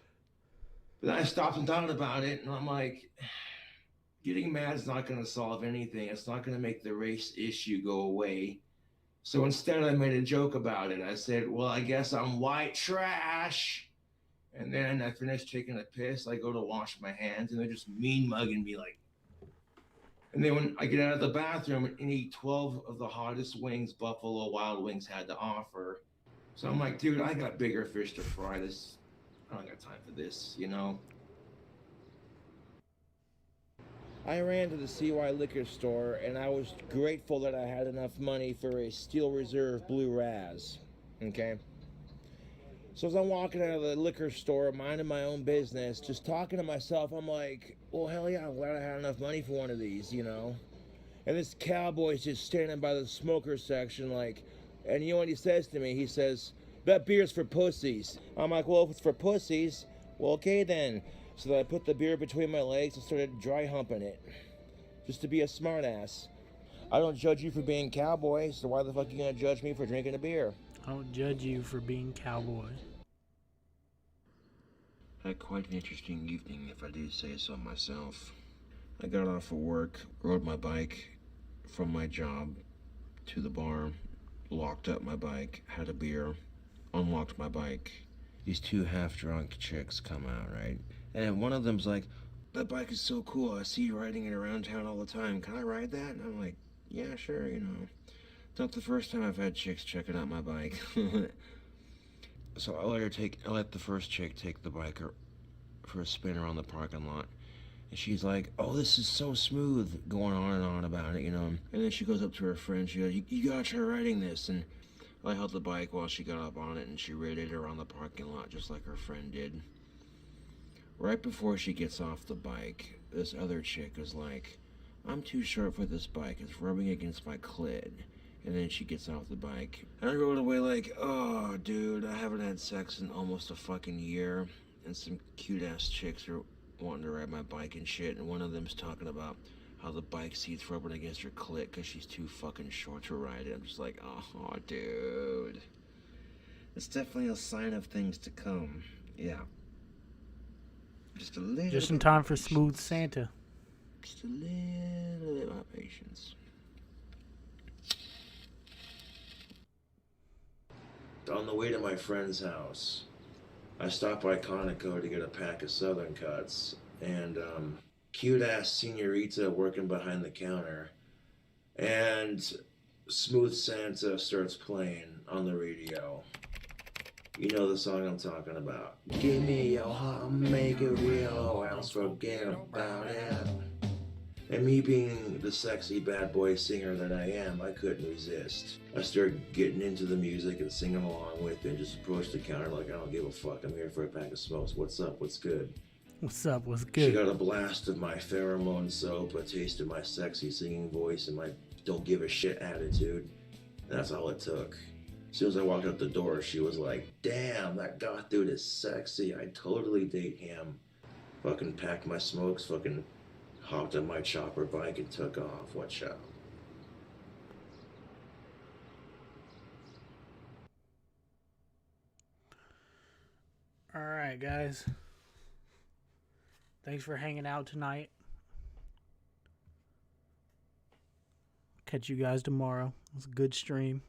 But then I stopped and thought about it, and I'm like, getting mad is not going to solve anything. It's not going to make the race issue go away. So instead, I made a joke about it. I said, well, I guess I'm white trash. And then I finished taking a piss. I go to wash my hands, and they're just mean mugging me like. And then when I get out of the bathroom and eat 12 of the hottest wings Buffalo Wild Wings had to offer. So I'm like, dude, I got bigger fish to fry. I don't got time for this, you know? I ran to the CY liquor store, and I was grateful that I had enough money for a Steel Reserve Blue Raz, okay? So as I'm walking out of the liquor store, minding my own business, just talking to myself, I'm like, well, hell yeah, I'm glad I had enough money for one of these, you know? And this cowboy's just standing by the smoker section, like, and you know what he says to me? He says, that beer's for pussies. I'm like, well, if it's for pussies, well, okay then. So I put the beer between my legs and started dry humping it, just to be a smartass. I don't judge you for being cowboy, so why the fuck are you gonna judge me for drinking a beer? I don't judge you for being cowboy. Had quite an interesting evening, if I do say so myself. I got off of work, rode my bike from my job to the bar, locked up my bike, had a beer, unlocked my bike. These two half-drunk chicks come out, right? And one of them's like, that bike is so cool, I see you riding it around town all the time, can I ride that? And I'm like, yeah, sure, you know. It's not the first time I've had chicks checking out my bike. So I let the first chick take the bike for a spin around the parking lot. And she's like, oh, this is so smooth, going on and on about it, you know. And then she goes up to her friend, she goes, you gotta try riding this. And I held the bike while she got up on it, and she rode it around the parking lot just like her friend did. Right before she gets off the bike, this other chick is like, I'm too short for this bike, it's rubbing against my clit. And then she gets off the bike. And I rode away like, oh, dude, I haven't had sex in almost a fucking year. And some cute-ass chicks are wanting to ride my bike and shit. And one of them's talking about how the bike seat's rubbing against her clit because she's too fucking short to ride it. I'm just like, oh, dude. It's definitely a sign of things to come. Yeah. Just a little Just in bit time of for patience. Smooth Santa. Just a little bit of patience. On the way to my friend's house, I stopped by Conoco to get a pack of Southern Cuts, and cute-ass senorita working behind the counter, and Smooth Santa starts playing on the radio. You know the song I'm talking about. Give me your heart, make it real, or else forget about it. And me being the sexy bad boy singer that I am, I couldn't resist. I started getting into the music and singing along with it, and just approached the counter like, I don't give a fuck, I'm here for a pack of smokes. What's up, what's good? What's up, what's She good? got a blast of my pheromone soap, a taste of my sexy singing voice, and my don't give a shit attitude. And that's all it took. As soon as I walked out the door, she was like, damn, that goth dude is sexy, I'd totally date him. Fucking packed my smokes, fucking hopped on my chopper bike and took off. Watch out. Alright, guys. Thanks for hanging out tonight. Catch you guys tomorrow. It was a good stream.